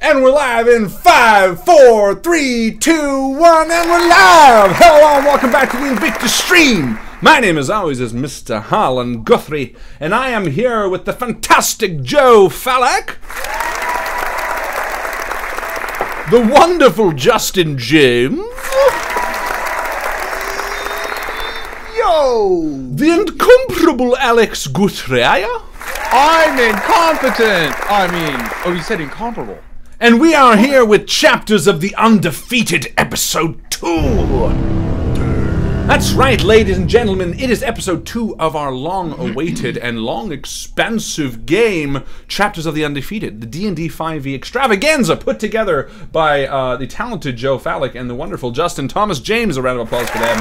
And we're live in 5, 4, 3, 2, 1, and we're live! Hello and welcome back to the INVICTUS stream! My name, as always, is Mr. Harlan Guthrie, and I am here with the fantastic Joe Fallak, the wonderful Justin James, Yo! the incomparable Alex Guthrie, I'm incompetent! Oh, you said incomparable. and we are here with chapters of the Undefeated Episode 2. That's right, ladies and gentlemen, it is Episode 2 of our long-awaited and long-expansive game, Chapters of the Undefeated, the D&D 5e extravaganza put together by the talented Joe Fallak and the wonderful Justin Thomas James. A round of applause for them.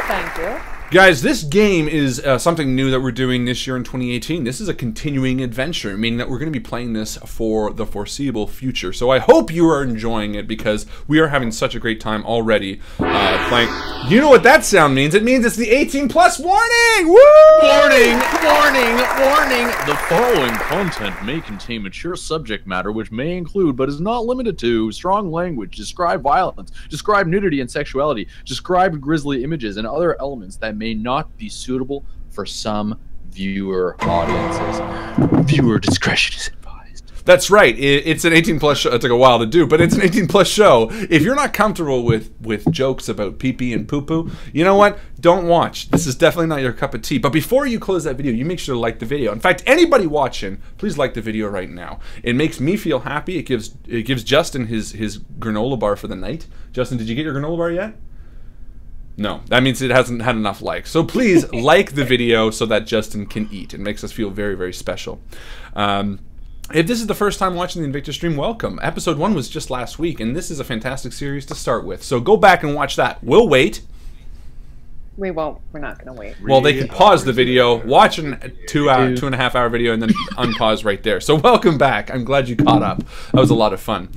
Thank you. Guys, this game is something new that we're doing this year in 2018. This is a continuing adventure, meaning that we're going to be playing this for the foreseeable future. So I hope you are enjoying it because we are having such a great time already playing. You know what that sound means? It means it's the 18+ warning! Woo! Warning! Warning! Warning! The following content may contain mature subject matter which may include, but is not limited to, strong language, describe violence, describe nudity and sexuality, describe grisly images, and other elements that may not be suitable for some viewer audiences. Viewer discretion is advised. That's right. It's an 18+ show. It took a while to do, but it's an 18+ show. If you're not comfortable with jokes about pee-pee and poo-poo, you know what? Don't watch. This is definitely not your cup of tea. But before you close that video, you make sure to like the video. In fact, anybody watching, please like the video right now. It makes me feel happy. It gives Justin his granola bar for the night. Justin, did you get your granola bar yet? No, that means it hasn't had enough likes. So please like the video so that Justin can eat. It makes us feel very, very special. If this is the first time watching the INVICTUS stream, welcome. Episode 1 was just last week, and this is a fantastic series to start with. So go back and watch that. We'll wait. We won't. We're not going to wait. Well, they can pause the video, watch a 2.5 hour video, and then unpause right there. So welcome back. I'm glad you caught up. That was a lot of fun.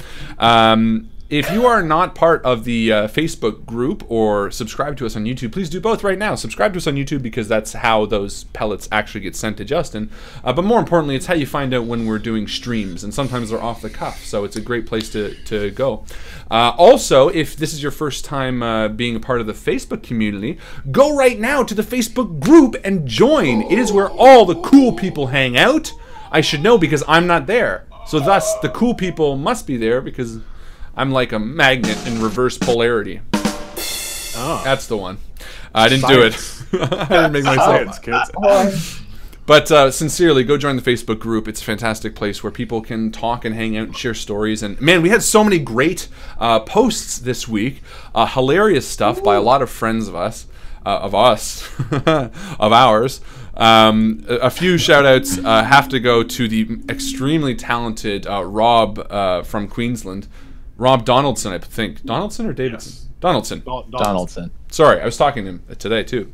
If you are not part of the Facebook group or subscribe to us on YouTube, please do both right now. Subscribe to us on YouTube because that's how those pellets actually get sent to Justin. But more importantly, it's how you find out when we're doing streams, and sometimes they're off the cuff, so it's a great place to go. Also, if this is your first time being a part of the Facebook community, go right now to the Facebook group and join. It is where all the cool people hang out. I should know because I'm not there. So thus, the cool people must be there because I'm like a magnet in reverse polarity. Oh. That's the one. I didn't do it. I didn't make myself. Kids. But sincerely, go join the Facebook group. It's a fantastic place where people can talk and hang out and share stories. And man, we had so many great posts this week. Hilarious stuff by a lot of friends of us. Of ours. A few shout outs have to go to the extremely talented Rob from Queensland. Rob Donaldson, I think. Donaldson or Davidson? Yes. Donaldson. Donaldson. Sorry, I was talking to him today too.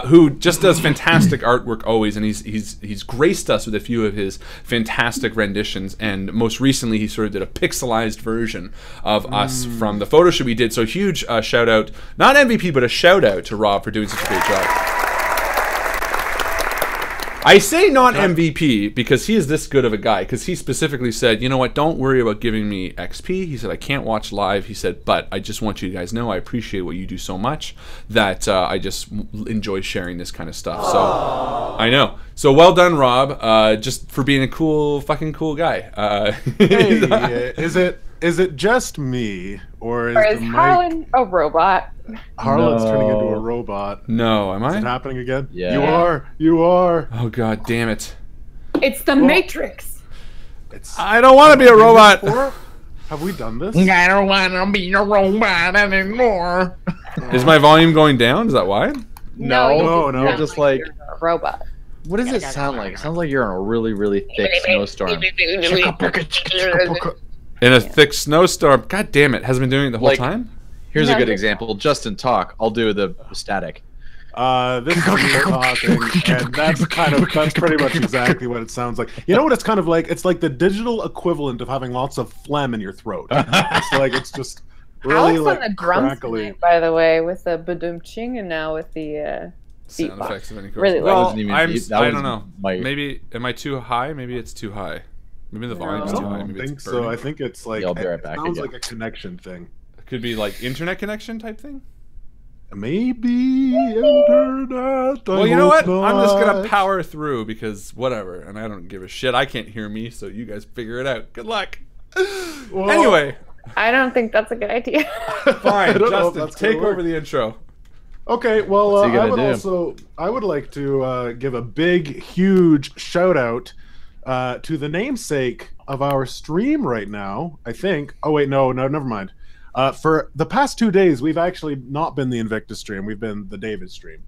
Who just does fantastic artwork always, and he's graced us with a few of his fantastic renditions. And most recently, he sort of did a pixelized version of us from the photo shoot we did. So huge shout out, not MVP, but a shout out to Rob for doing such a great job. I say not MVP because he is this good of a guy, because he specifically said, you know what, don't worry about giving me XP. He said, I can't watch live. He said, but I just want you guys to know I appreciate what you do so much that I just enjoy sharing this kind of stuff. So, I know. So well done, Rob, just for being a fucking cool guy. Hey, is it just me, or is Harlan a robot? Harlan's turning into a robot. No, am I? Is it happening again? Yeah. You are. You are. Oh god damn it! It's the Matrix. I don't want to be a robot. Have we done this? I don't want to be a robot anymore. Is my volume going down? Is that why? No. Just like you're a robot. What does it sound like? It sounds like you're in a really, really thick snowstorm. In a thick snowstorm. God damn it! Has it been doing it the whole time? Here's a good example. Justin, talk. I'll do the static. This is me talking, and that's pretty much exactly what it sounds like. You know what it's kind of like? It's like the digital equivalent of having lots of phlegm in your throat. It's just really Alex like on the drums crackly. tonight, by the way, with the badum-ching, and now with the sound effects of any really well, wasn't even I deep. don't know. Maybe am I too high? Maybe it's too high. Maybe the No. volume's I too high. don't Maybe think it's so. burning. I think it's like Yeah, I'll be right it back sounds again. like a connection thing. It could be like internet connection type thing. Maybe internet. Well, you know what? I'm just gonna power through because whatever, and I don't give a shit. I can't hear me, so you guys figure it out. Good luck. Well, Anyway, I don't think that's a good idea. fine, don't know if Justin, that's gonna take work. over the intro. Okay, well, What's he gonna I would like to give a big, huge shout out to the namesake of our stream right now. I think. Oh wait, no, never mind. For the past 2 days, we've actually not been the Invictus stream. We've been the David stream.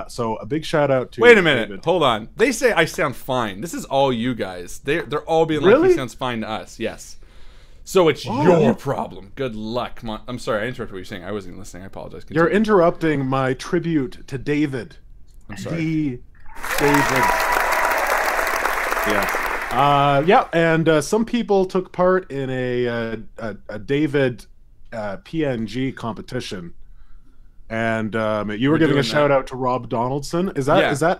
So a big shout out to. Wait a minute, David. hold on. They say I sound fine. This is all you guys. They're all being like Really? he sounds fine to us. Yes. So it's your problem. Good luck. I'm sorry, I interrupted what you're saying. I wasn't even listening. I apologize. You're Continue. interrupting my tribute to David. I'm sorry. The David. Yeah. Yeah, and some people took part in a David PNG competition, and you were We're giving a doing shout that. out to Rob Donaldson. Is that Yeah.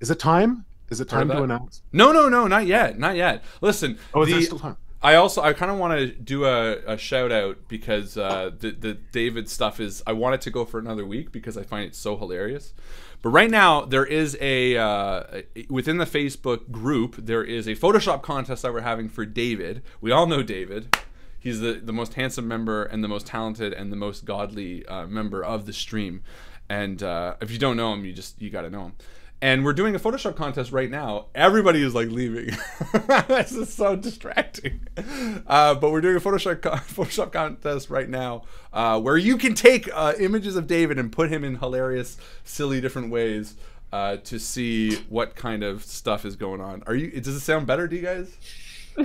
is it time? Is it time Heard to that? announce? No, not yet, not yet. Listen, Oh, is there still time? I kind of want to do a shout out because the David stuff is I want it to go for another week because I find it so hilarious. But right now there is a within the Facebook group there is a Photoshop contest that we're having for David. We all know David. He's the most handsome member and the most talented and the most godly member of the stream. And if you don't know him, you got to know him. And we're doing a Photoshop contest right now. Everybody is like leaving. This is so distracting. But we're doing a Photoshop contest right now where you can take images of David and put him in hilarious, silly different ways to see what kind of stuff is going on. Does it sound better to you guys?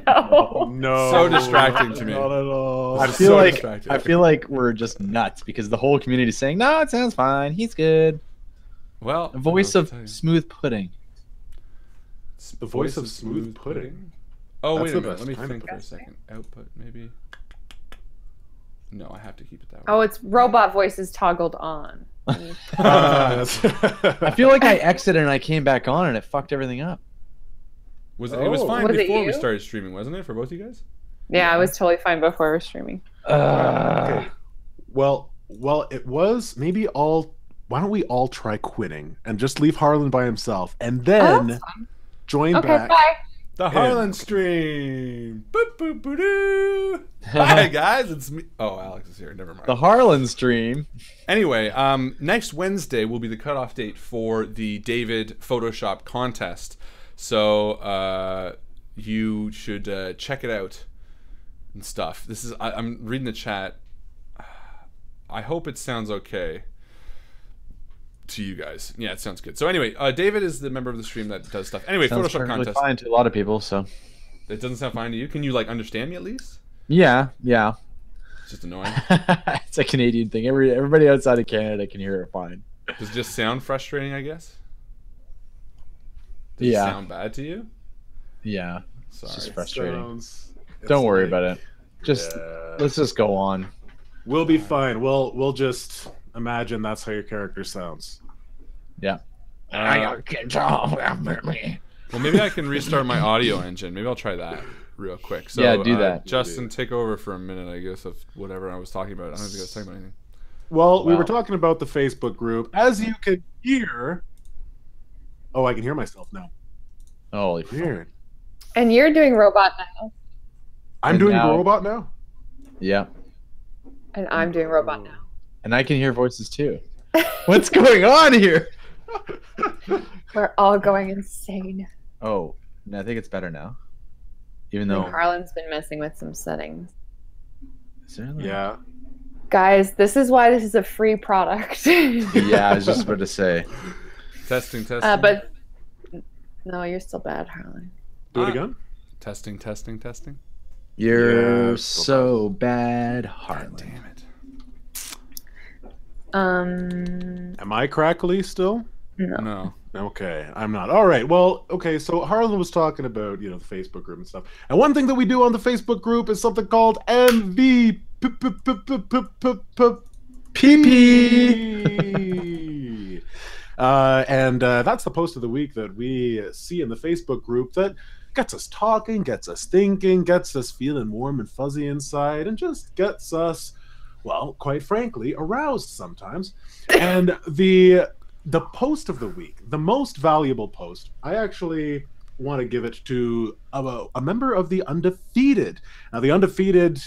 No. No, So distracting to me. Not at all. I feel like we're just nuts because the whole community is saying, "No, it sounds fine. He's good." Well, A voice I'll of tell you. smooth pudding. The voice of smooth pudding. Oh, That's wait a the minute. best Let me kind of think for a pudding. second. Output, maybe. No, I have to keep it that way. Oh, it's robot voices toggled on. I feel like I exited and I came back on and it fucked everything up. It was fine Was it before we you? started streaming, wasn't it, for both you guys? Yeah, I was totally fine before we were streaming. Okay. Well, it was maybe all. Why don't we all try quitting and just leave Harlan by himself, and then that's fine. join Okay, back? bye. The Harlan stream. Boop, boop, boop, doo. Hi, guys. It's me. Oh, Alex is here. Never mind. The Harlan stream. Anyway, next Wednesday will be the cutoff date for the David Photoshop contest. So you should check it out and stuff. This is I'm reading the chat. I hope it sounds okay to you guys. Yeah, it sounds good. So anyway, David is the member of the stream that does stuff. Anyway, Sounds Photoshop perfectly contest. fine to a lot of people. So It doesn't sound fine to you. Can you like understand me at least? yeah. It's just annoying. It's a Canadian thing. Everybody outside of Canada can hear it fine. Does it just sound frustrating, I guess? Does Yeah. it sound bad to you? Yeah. Sorry. It's just frustrating. It's Don't worry like- about it. Just Yeah. let's just go on. We'll be fine. We'll just imagine that's how your character sounds. Yeah. Well, maybe I can restart my audio engine. Maybe I'll try that real quick. So, Yeah, do that. Justin, take over for a minute, I guess, of whatever I was talking about. I don't think I was talking about anything. Well, we Wow. were talking about the Facebook group. As you can hear. Oh, I can hear myself now. Holy fuck. Weird. And you're doing robot now. I'm And doing now- robot now. Yeah. And I'm doing robot now. And I can hear voices too. What's going on here? We're all going insane. Oh, no, I think it's better now. Even I though think Harlan's been messing with some settings. is there like- Yeah. Guys, this is why this is a free product. Yeah, I was just about to say. Testing. But no, you're still bad, Harlan. Do it Ah. again. Testing. You're Yeah, so bad, Harlan. Damn it. Am I crackly still? No. No. Okay, I'm not. All right. Well, okay. So Harlan was talking about the Facebook group and stuff. And one thing that we do on the Facebook group is something called MVP. And that's the post of the week that we see in the Facebook group that gets us talking, gets us thinking, gets us feeling warm and fuzzy inside, and just gets us, well, quite frankly, aroused sometimes. And the post of the week, the most valuable post, I actually want to give it to a member of the Undefeated. Now, the Undefeated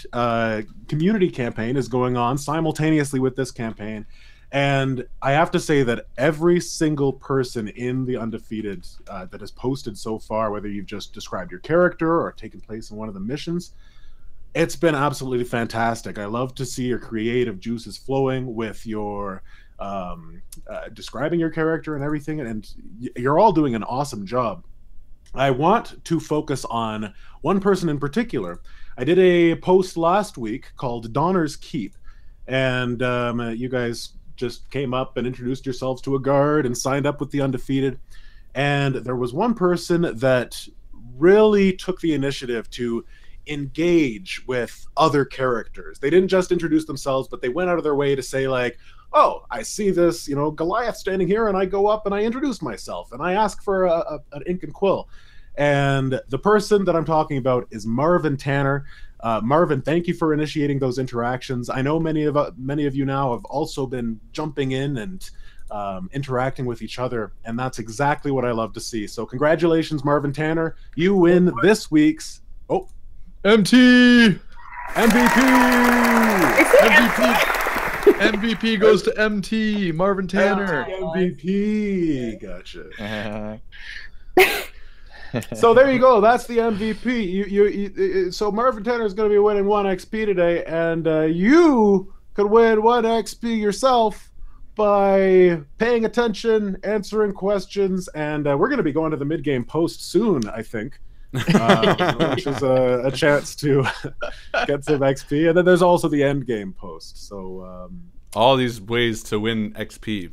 community campaign is going on simultaneously with this campaign, and I have to say that every single person in the Undefeated that has posted so far, whether you've just described your character or taken place in one of the missions, it's been absolutely fantastic. I love to see your creative juices flowing with your describing your character and everything, and you're all doing an awesome job. I want to focus on one person in particular. I did a post last week called Donner's Keep, and you guys just came up and introduced yourselves to a guard and signed up with the Undefeated. And there was one person that really took the initiative to engage with other characters. They didn't just introduce themselves, but they went out of their way to say, like, oh, I see this, Goliath standing here, and I go up and I introduce myself and I ask for an ink and quill. And the person that I'm talking about is Marvin Tanner. Marvin, thank you for initiating those interactions. I know many of you now have also been jumping in and interacting with each other, and that's exactly what I love to see. So congratulations, Marvin Tanner. You win this week's MT MVP. MVP goes to MT, Marvin Tanner. MVP. Gotcha. So there you go. That's the MVP. So Marvin Tanner is going to be winning 1 XP today, and you could win 1 XP yourself by paying attention, answering questions, and we're going to be going to the mid-game post soon, I think. Which is a chance to get some XP, and then there's also the end game post. So all these ways to win XP.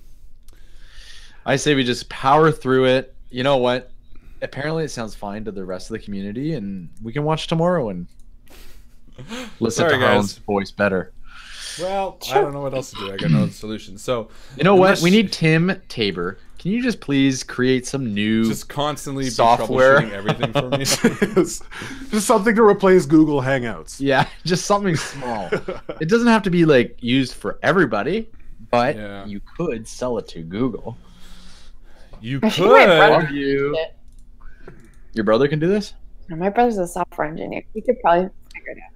I say we just power through it. You know what? Apparently, it sounds fine to the rest of the community, and we can watch tomorrow and listen to Harlan's voice better. Well, I don't know what else to do. I got no solution. So you know what? We need Tim Tabor. Can you just please create some new just constantly software be troubleshooting everything for me? Just something to replace Google Hangouts. Yeah, just something small. It doesn't have to be like used for everybody, but you could sell it to Google. You could. Your brother can do this? No, my brother's a software engineer. He could probably figure it out.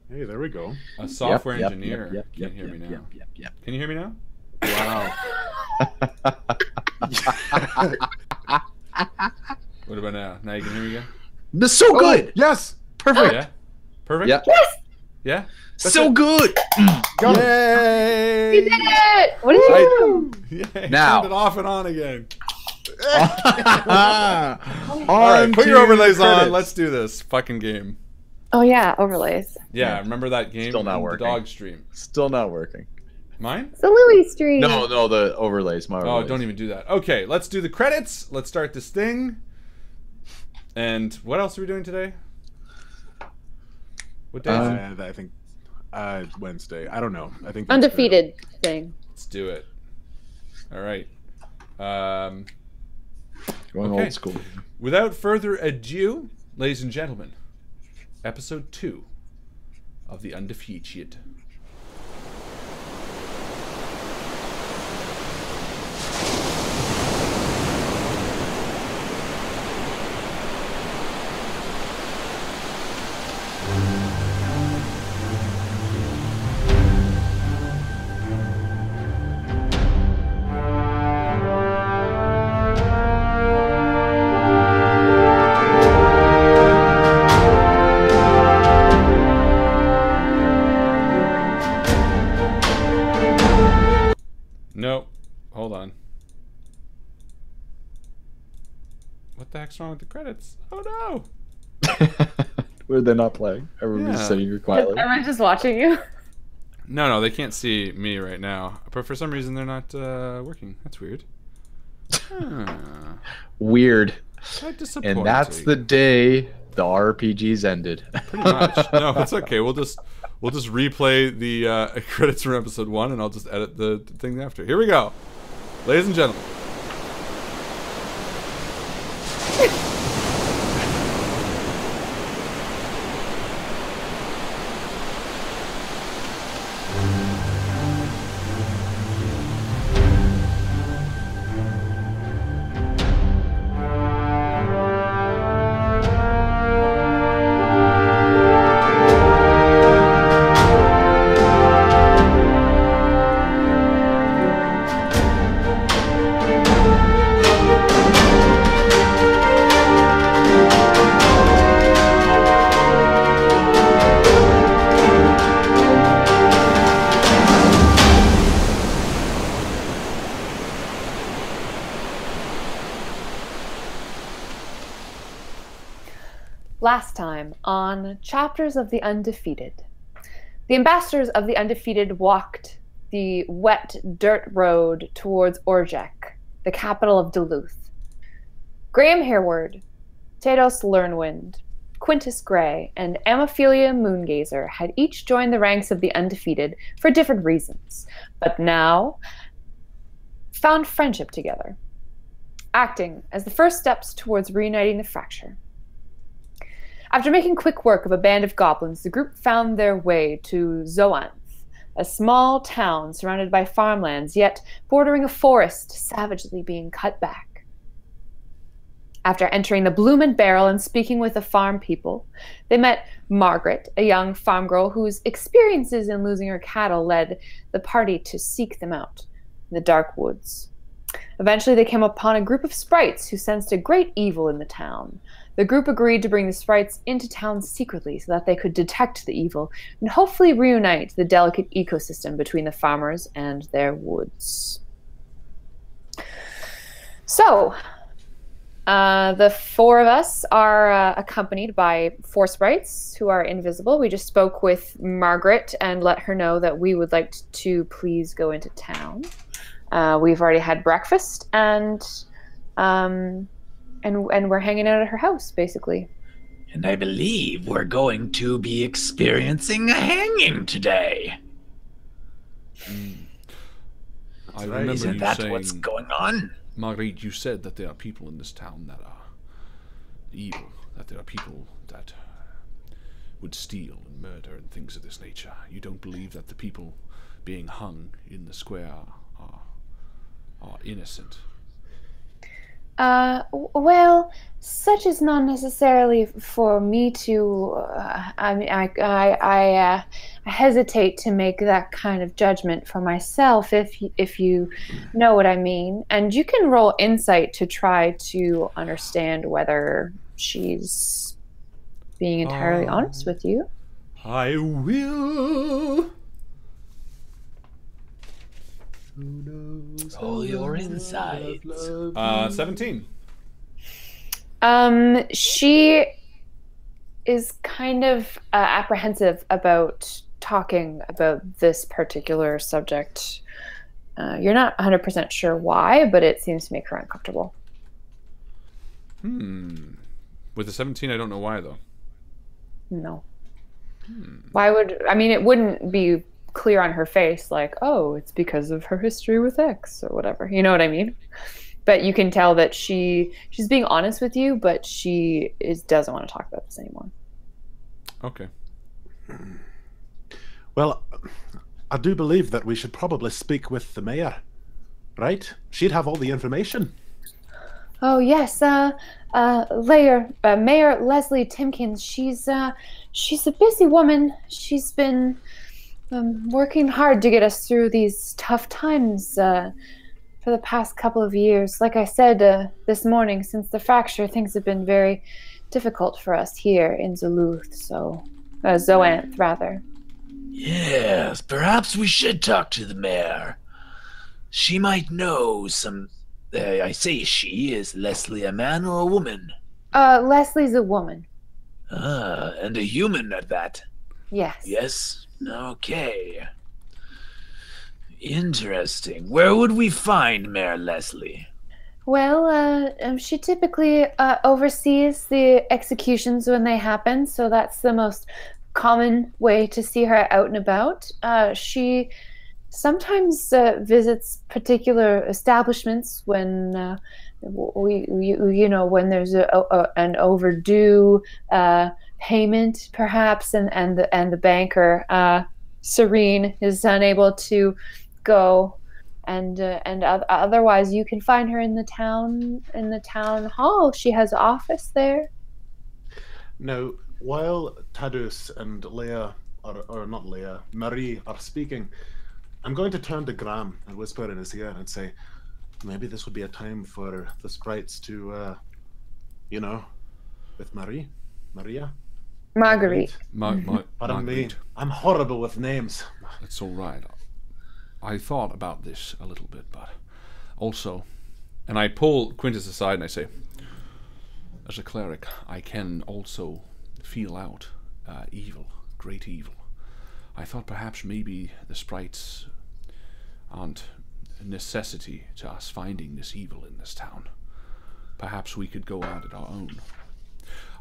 Hey, there we go. A software engineer. Can you hear me now? Can you hear me now? Wow. What about now? Now you can hear me again? That's so good. Yes. Perfect. Yeah. Perfect. Yeah. Yes. Yeah. So good. Yay! You did it. What did you do? Yay. Now. Turned it off and on again. All right, put your overlays on. Let's do this fucking game. Oh yeah, overlays. Yeah, remember that game? Still not working. The dog stream. Still not working. Mine? It's the Louis stream. No, the overlays. My overlays. Oh, don't even do that. Okay, let's do the credits. Let's start this thing. And what else are we doing today? What day is it? I think Wednesday. I don't know. I think Undefeated thing. Let's do it. All right. Going old school. Without further ado, ladies and gentlemen, episode 2 of the Undefeated. Nope. Hold on. What the heck's wrong with the credits? Oh no! Were they not playing? Everybody's sitting here quietly. Am I just watching you? No, they can't see me right now. But for some reason, they're not working. That's weird. Weird. How disappointing. And that's the day the RPGs ended. Pretty much. No, it's okay. We'll just replay the credits from episode 1, and I'll just edit the thing after. Here we go, ladies and gentlemen. Last time on Chapters of the Undefeated. The ambassadors of the Undefeated walked the wet dirt road towards Orjek, the capital of Duluth. Graham Harewood, Tados Learnwind, Quintus Gray, and Amophilia Moongazer had each joined the ranks of the Undefeated for different reasons, but now found friendship together, acting as the first steps towards reuniting the fracture. After making quick work of a band of goblins, the group found their way to Zoanth, a small town surrounded by farmlands, yet bordering a forest savagely being cut back. After entering the Bloom and Barrel and speaking with the farm people, they met Margaret, a young farm girl whose experiences in losing her cattle led the party to seek them out in the dark woods. Eventually, they came upon a group of sprites who sensed a great evil in the town. The group agreed to bring the sprites into town secretly so that they could detect the evil and hopefully reunite the delicate ecosystem between the farmers and their woods. So, the four of us are accompanied by 4 sprites who are invisible. We just spoke with Margaret and let her know that we would like to please go into town. We've already had breakfast and we're hanging out at her house, basically. And I believe we're going to be experiencing a hanging today. I remember Isn't you that saying, what's going on? Marguerite, you said that there are people in this town that are evil, that there are people that would steal and murder and things of this nature. You don't believe that the people being hung in the square are innocent? Well, such is not necessarily for me to. I hesitate to make that kind of judgment for myself, if you know what I mean. And you can roll insight to try to understand whether she's being entirely honest with you. I will. Roll your insights. 17. She is kind of apprehensive about talking about this particular subject. You're not 100% sure why, but it seems to make her uncomfortable. With the 17, I don't know why, though. No. Why would... I mean, it wouldn't be clear on her face, like, oh, it's because of her history with X or whatever. You know what I mean? But you can tell that she's being honest with you, but she doesn't want to talk about this anymore. Okay. Well, I do believe that we should probably speak with the mayor, right? She'd have all the information. Oh yes, Mayor Leslie Timkins. She's a busy woman. She's been working hard to get us through these tough times for the past couple of years. Like I said this morning, since the fracture, things have been very difficult for us here in Duluth. So, Zoanth, rather. Yes, perhaps we should talk to the mayor. She might know some... I say she. Is Leslie a man or a woman? Leslie's a woman. And a human at that. Yes. Yes? Okay. Interesting. Where would we find Mayor Leslie? Well, she typically oversees the executions when they happen, so that's the most common way to see her out and about. She sometimes visits particular establishments when when there's an overdue payment, perhaps, and the banker Serene is unable to go, and otherwise you can find her in the town hall. She has an office there. Now, while Tadus and Leia, or not Leia, Marie are speaking, I'm going to turn to Graham and whisper in his ear and say, maybe this would be a time for the sprites to, with Maria? Marguerite. Pardon me, I'm horrible with names. It's all right. I thought about this a little bit, but also, and I pull Quintus aside and I say, as a cleric, I can also feel out evil, great evil. I thought perhaps maybe the sprites aren't a necessity to us finding this evil in this town. Perhaps we could go at it our own.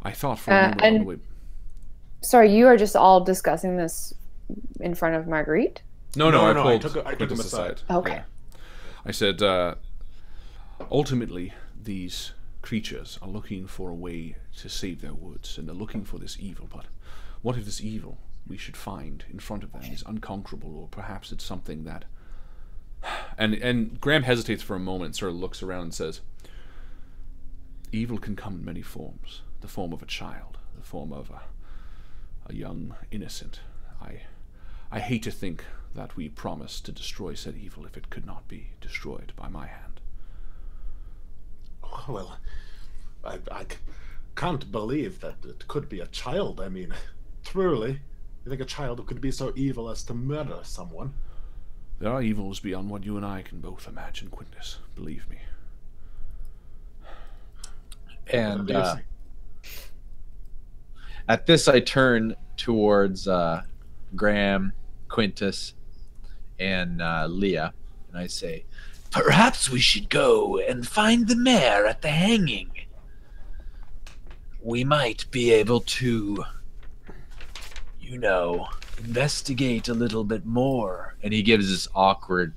I thought for a moment on the way... Sorry, you are just all discussing this in front of Marguerite? No, I took him aside. Okay. Yeah. I said, ultimately, these creatures are looking for a way to save their woods, and they're looking for this evil, but what if this evil we should find in front of them is unconquerable, or perhaps it's something that... And Graham hesitates for a moment, sort of looks around and says, evil can come in many forms. The form of a child, the form of a young innocent. I hate to think that we promised to destroy said evil if it could not be destroyed by my hand. Well, I can't believe that it could be a child. I mean, truly, you think a child could be so evil as to murder someone? There are evils beyond what you and I can both imagine, Quintus. Believe me. And at this, I turn towards Graham, Quintus, and Leah, and I say, Perhaps we should go and find the mayor at the hanging. We might be able to, you know, investigate a little bit more. and he gives this awkward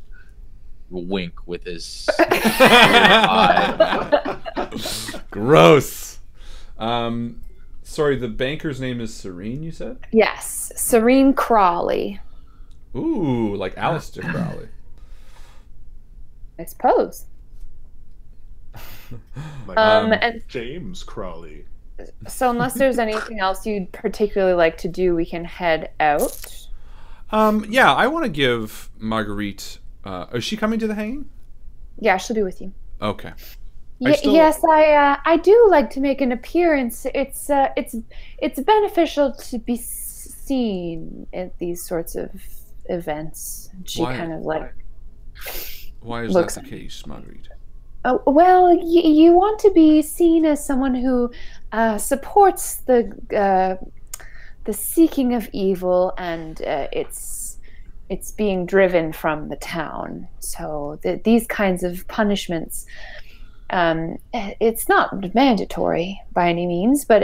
wink with his eye. Gross. Sorry, the banker's name is Serene, you said? Yes, Serene Crawley, Ooh, like Aleister Crowley. I suppose. Like, And James Crawley. so unless there's anything else you'd particularly like to do, we can head out. Yeah, I want to give Marguerite... is she coming to the hanging? Yeah, she'll be with you. Okay. Yes, I do like to make an appearance. It's beneficial to be seen at these sorts of events. She kind of like... Why is that the case, Marguerite? Oh, well, you want to be seen as someone who supports the seeking of evil, and it's being driven from the town. So these kinds of punishments, it's not mandatory by any means, but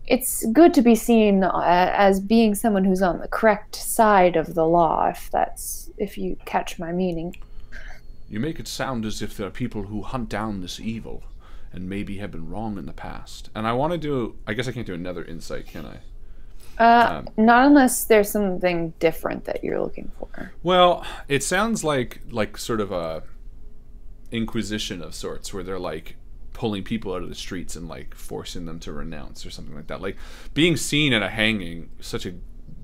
it's good to be seen as being someone who's on the correct side of the law, if you catch my meaning. You make it sound as if there are people who hunt down this evil and maybe have been wrong in the past. And I want to do... I guess I can't do another insight, can I? Not unless there's something different that you're looking for. Well, it sounds like sort of a inquisition of sorts, where they're like pulling people out of the streets and like forcing them to renounce or something like that. Like being seen at a hanging, such a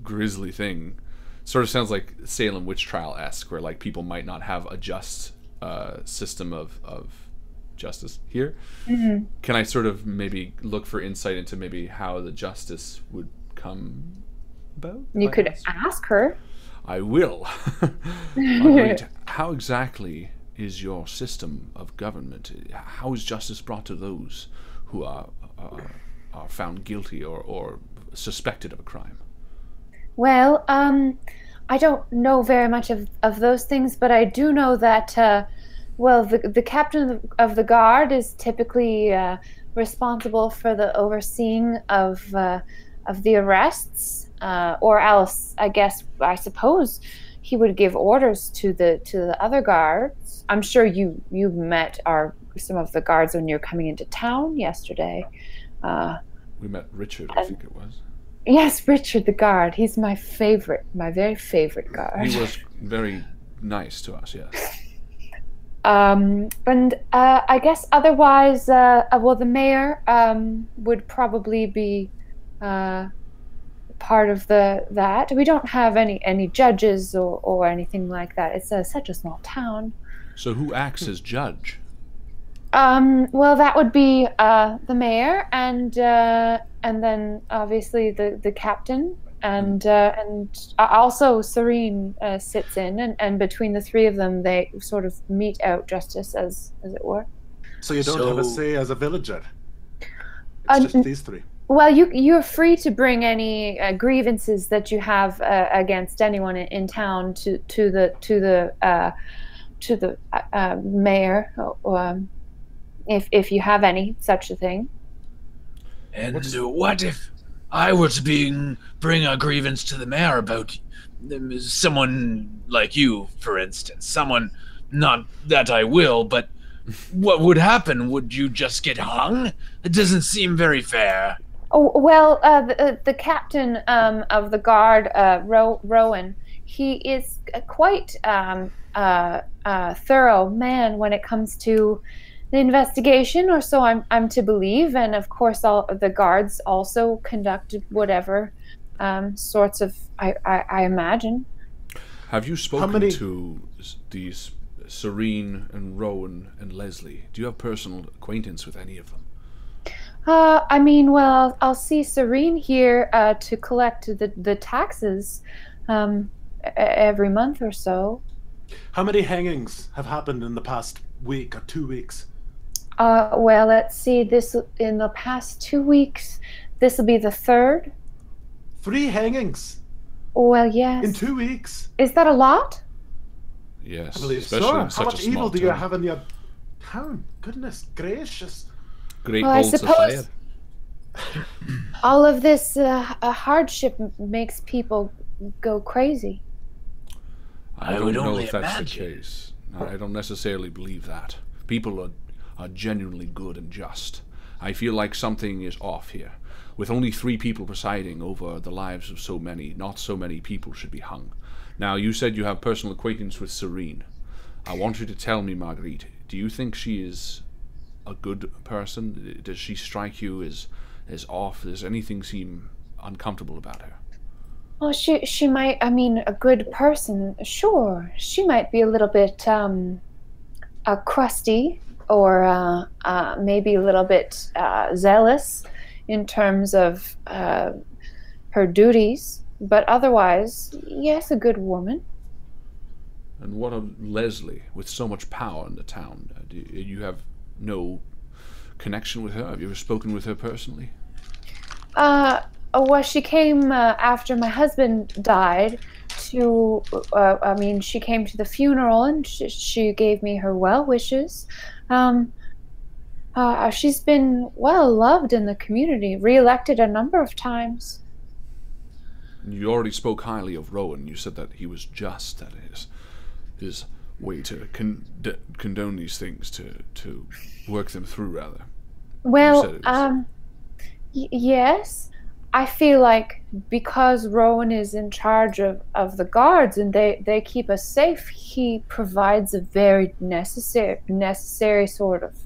grisly thing, sort of sounds like Salem witch trial-esque, where like people might not have a just system of justice here. Mm-hmm. Can I sort of maybe look for insight into maybe how the justice would come about? You could ask her. I will. Marguerite, how exactly is your system of government? How is justice brought to those who are found guilty or suspected of a crime? Well, I don't know very much of those things, but I do know that, well, the captain of the guard is typically responsible for the overseeing of the arrests, or else, I suppose, he would give orders to the other guards. I'm sure you've met some of the guards when you're coming into town yesterday. We met Richard, I think it was. Yes, Richard the guard. He's my very favorite guard. He was very nice to us, yes. And I guess otherwise, well, the mayor would probably be part of that. We don't have any judges or anything like that. It's such a small town. So who acts as judge? Well, that would be the mayor, and then obviously the captain, and also Serene sits in, and between the three of them, they sort of mete out justice, as it were. So you don't have a say as a villager? It's just these three. Well, you're free to bring any grievances that you have against anyone in town to the mayor, if you have any such a thing. And what if I were to bring a grievance to the mayor about someone like you, for instance? Someone, not that I will, but what would happen? Would you just get hung? It doesn't seem very fair. Oh, well, the captain of the guard, Rowan, he is quite a thorough man when it comes to the investigation, or so I'm to believe. And of course, all the guards also conducted whatever sorts of, I imagine. Have you spoken to these Serene and Rowan and Leslie? Do you have personal acquaintance with any of them? I mean, well, I'll see Serene here to collect the taxes every month or so. How many hangings have happened in the past week or 2 weeks? Well, let's see. This in the past 2 weeks, this will be the third. 3 hangings? Well, yes. In 2 weeks? Is that a lot? Yes. I believe especially so. in such How much a small evil do you town. have in your town? Goodness gracious. Great Well, I bolts of suppose fire. all of this hardship makes people go crazy. I I don't would know only if that's imagine. the case. No, I don't necessarily believe that. People are genuinely good and just. I feel like something is off here. With only 3 people presiding over the lives of so many, not so many people should be hung. Now, you said you have personal acquaintance with Serene. I want you to tell me, Marguerite, do you think she is a good person? Does she strike you as off? Does anything seem uncomfortable about her? Well, she might. I mean, a good person. Sure, she might be a little bit crusty, or maybe a little bit zealous in terms of her duties. But otherwise, yes, a good woman. And what of Leslie, with so much power in the town? Do you have no connection with her? Have you ever spoken with her personally? Well, she came after my husband died to, I mean, she came to the funeral and she gave me her well wishes. She's been well loved in the community, re-elected a number of times. You already spoke highly of Rowan. You said that he was just, that his way to condone these things, to work them through, rather. Well, yes. I feel like because Rowan is in charge of the guards and they keep us safe, he provides a very necessary sort of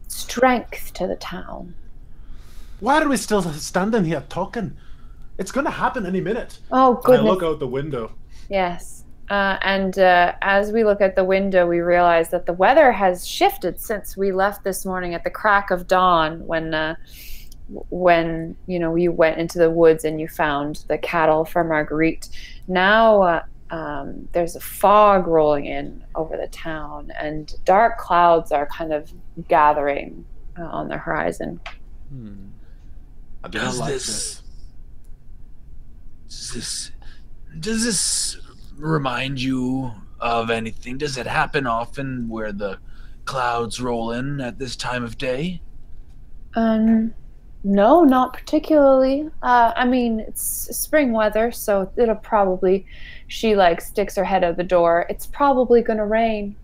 strength to the town. Why are we still standing here talking? It's going to happen any minute. Oh, goodness. And I look out the window. Yes. And as we look at the window, we realize that the weather has shifted since we left this morning at the crack of dawn when you went into the woods and you found the cattle for Marguerite. Now there's a fog rolling in over the town, and dark clouds are kind of gathering on the horizon. I do not like this. Does this remind you of anything? Does it happen often where the clouds roll in at this time of day? No, not particularly. I mean, it's spring weather, so it'll probably, she sticks her head out the door. It's probably gonna rain.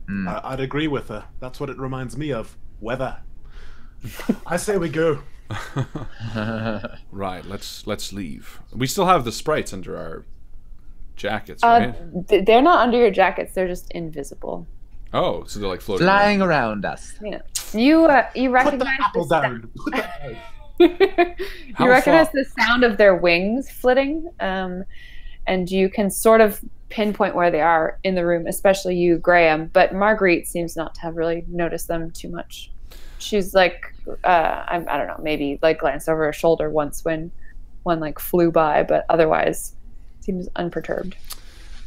I'd agree with her. That's what it reminds me of. Weather. I say we go. Right, let's leave. We still have the sprites under our jackets, right? They're not under your jackets. They're just invisible. Oh, so they're floating Flying around us. Yeah. You recognize Put the apple down. you recognize the sound of their wings flitting, and you can sort of pinpoint where they are in the room, especially you, Graham. But Marguerite seems not to have really noticed them too much. She's I don't know, maybe glanced over her shoulder once when one flew by, but otherwise seems unperturbed.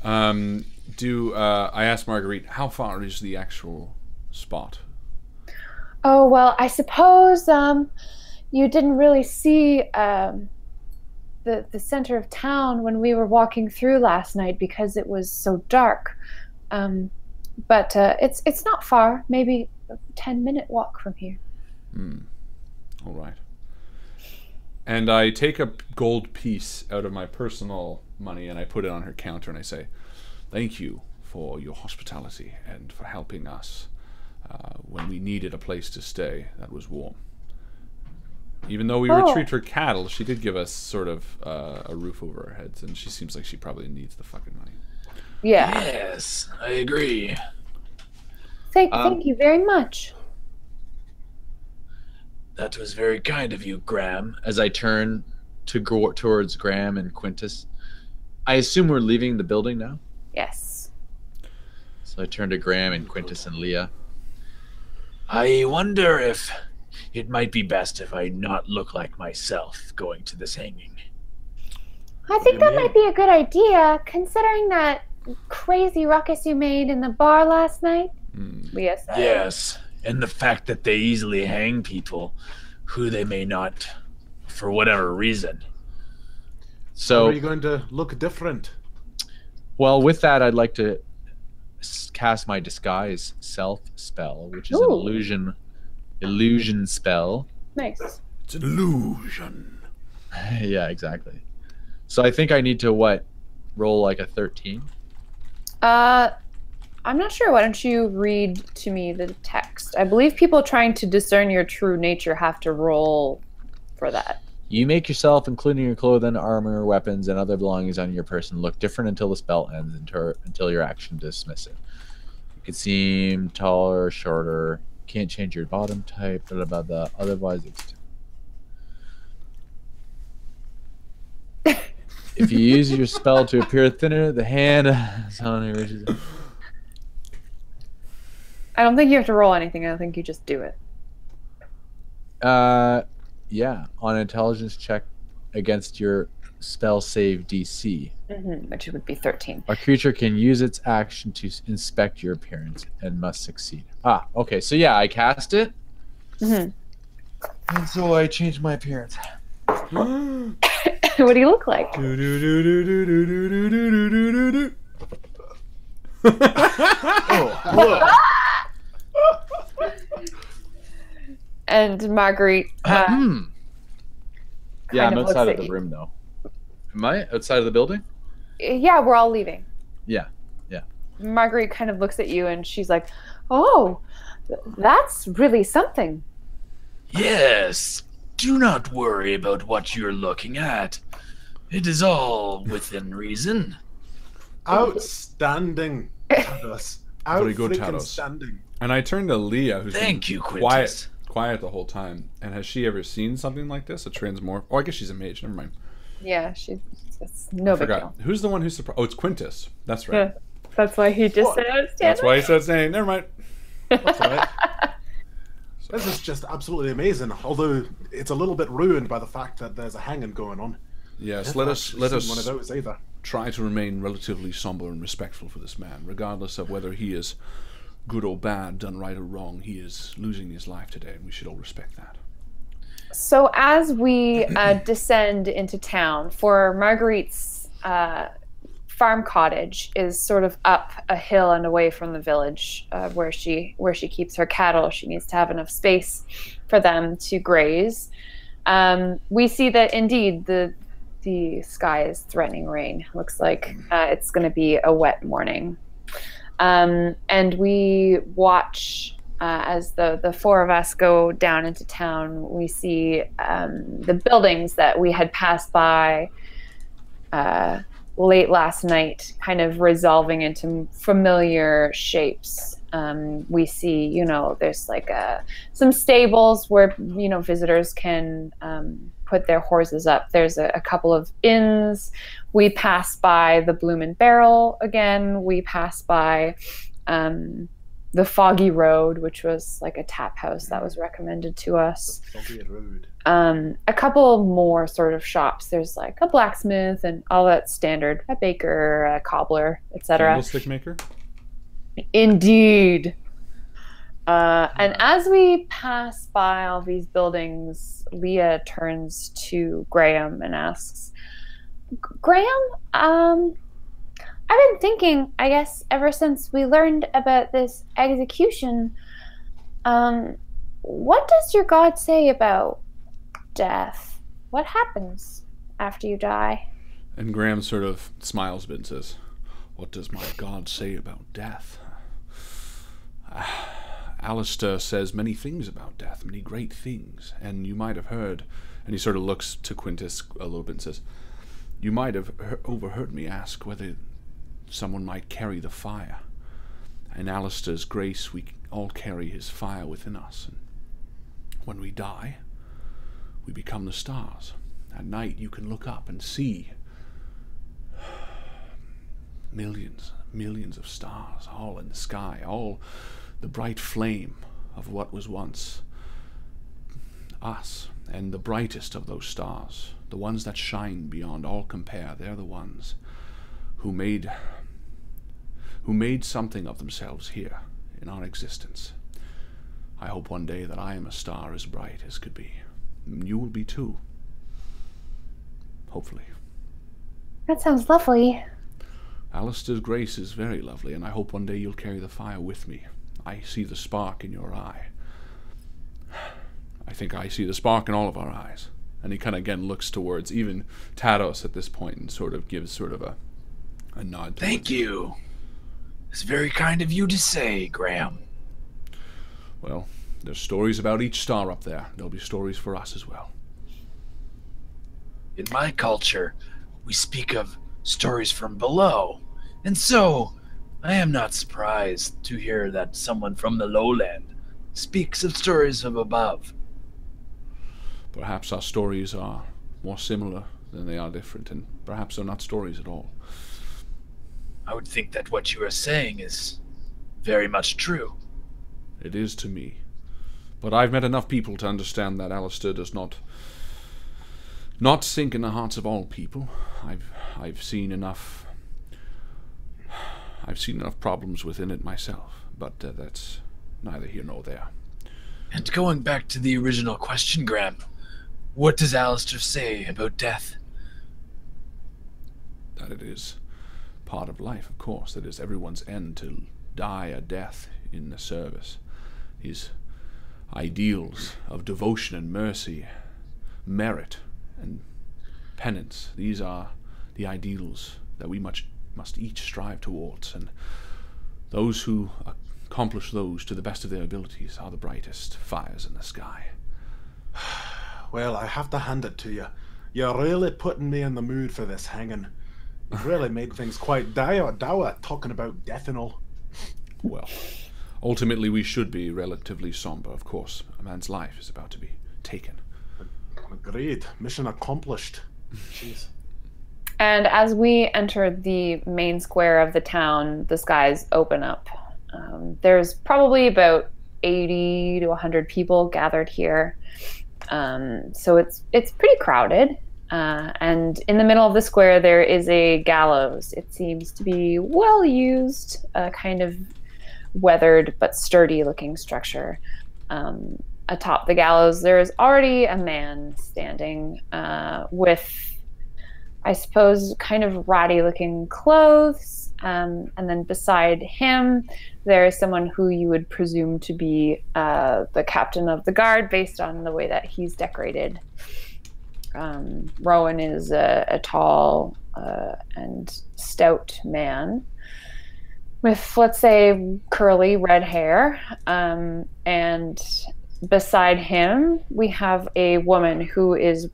I asked Marguerite, how far is the actual spot? Oh, well, I suppose you didn't really see the center of town when we were walking through last night because it was so dark. But it's not far, maybe a 10-minute walk from here. All right. And I take a gold piece out of my personal money and I put it on her counter and I say, "Thank you for your hospitality and for helping us when we needed a place to stay that was warm. Even though we retrieved her cattle, she did give us sort of a roof over our heads, and she seems like she probably needs the fucking money." Yeah. Yes, I agree. Thank you very much. That was very kind of you, Graham. As I turn to go towards Graham and Quintus, I assume we're leaving the building now? Yes. So I turn to Graham and Quintus and Leah. I wonder if it might be best if I not look like myself going to this hanging. I think that might be a good idea, considering that crazy ruckus you made in the bar last night. Leah said. Yes, and the fact that they easily hang people who they may not, for whatever reason. So, are you going to look different? Well, with that, I'd like to cast my disguise self spell, which is an illusion spell. Nice. It's an illusion. Yeah, exactly. So I think I need to roll like a 13. I'm not sure. Why don't you read to me the text? I believe people trying to discern your true nature have to roll for that. You make yourself, including your clothing, armor, weapons, and other belongings on your person, look different until the spell ends, until your action dismiss it. You can seem taller or shorter. Can't change your bottom type, blah, blah, blah. Otherwise, it's... If you use your spell to appear thinner, the hand is on it, which is... I don't think you have to roll anything. I think you just do it. Yeah, on an intelligence check against your spell save DC. Which would be 13. A creature can use its action to inspect your appearance and must succeed. Ah, okay. So yeah, I cast it. And so I changed my appearance. What do you look like? And Marguerite. Yeah, I'm outside of the you. room though. Am I outside of the building? Yeah, we're all leaving. Yeah. Marguerite kind of looks at you and she's like, "Oh, that's really something." Yes, do not worry about what you're looking at. It is all within reason. Outstanding, Tados. Very good, Tados. Outstanding. And I turn to Leah, who's Thank been you, Quintus. quiet the whole time. And has she ever seen something like this? A transmorph? Oh, I guess she's a mage. Never mind. Yeah, it's no big deal. Who's the one who's surprised? Oh, it's Quintus. That's right. That's why he just said outstanding. That's why he said saying. Never mind. That's all right. This is just absolutely amazing. Although it's a little bit ruined by the fact that there's a hanging going on. Yes, let us one of those either. try to remain relatively somber and respectful for this man, regardless of whether he is good or bad, done right or wrong. He is losing his life today, and we should all respect that. So as we descend into town, for Marguerite's farm cottage is sort of up a hill and away from the village where she keeps her cattle. She needs to have enough space for them to graze. We see that indeed the sky is threatening rain. Looks like it's going to be a wet morning. And we watch as the four of us go down into town. We see the buildings that we had passed by late last night kind of resolving into familiar shapes. We see, there's like some stables where, visitors can put their horses up. There's a couple of inns. We pass by the Bloom and Barrel again. We pass by the Foggy Road, which was like a tap house that was recommended to us. Foggy Road. A couple more sort of shops. There's like a blacksmith and all that standard, a baker, a cobbler, etc. Candlestick maker? Indeed. And as we pass by all these buildings, Leah turns to Graham and asks, Graham, I've been thinking, I guess, ever since we learned about this execution, what does your God say about death? What happens after you die? And Graham sort of smiles a bit and says, what does my God say about death? Alistair says many things about death, many great things, and you might have heard, and he sort of looks to Quintus a little bit and says, you might have overheard me ask whether someone might carry the fire. In Alistair's grace, we all carry his fire within us, and when we die, we become the stars. At night, you can look up and see millions of stars, all in the sky, all the bright flame of what was once us. And the brightest of those stars, the ones that shine beyond all compare, they're the ones who made something of themselves here in our existence. I hope one day that I am a star as bright as could be. You will be too. Hopefully. That sounds lovely. Alistair's grace is very lovely, and I hope one day you'll carry the fire with me. I see the spark in your eye. I think I see the spark in all of our eyes. And he kind of again looks towards even Tados at this point and sort of gives sort of a nod. Thank you. It's very kind of you to say, Graham. Well, there's stories about each star up there. There'll be stories for us as well. In my culture, we speak of stories from below. And so, I am not surprised to hear that someone from the lowland speaks of stories of above. Perhaps our stories are more similar than they are different, and perhaps they're not stories at all. I would think that what you are saying is very much true. It is to me. But I've met enough people to understand that Alistair does not sink in the hearts of all people. I've seen enough problems within it myself, but that's neither here nor there. And going back to the original question, Graham, what does Alistair say about death? That it is part of life, of course. That is everyone's end to die a death in the service. These ideals of devotion and mercy, merit and penance, these are the ideals that we must each strive towards, and those who accomplish those to the best of their abilities are the brightest fires in the sky. Well, I have to hand it to you. You're really putting me in the mood for this hanging. You've really made things quite dour talking about death and all. Well, ultimately we should be relatively somber, of course. A man's life is about to be taken. Agreed. Mission accomplished. Jeez. And as we enter the main square of the town, the skies open up. There's probably about 80 to 100 people gathered here. So it's pretty crowded. And in the middle of the square, there is a gallows. It seems to be well used, kind of weathered but sturdy looking structure. Atop the gallows, there is already a man standing with, I suppose, kind of ratty looking clothes. And then beside him, there is someone who you would presume to be the captain of the guard based on the way that he's decorated. Rowan is a tall and stout man with, let's say, curly red hair. And beside him, we have a woman who is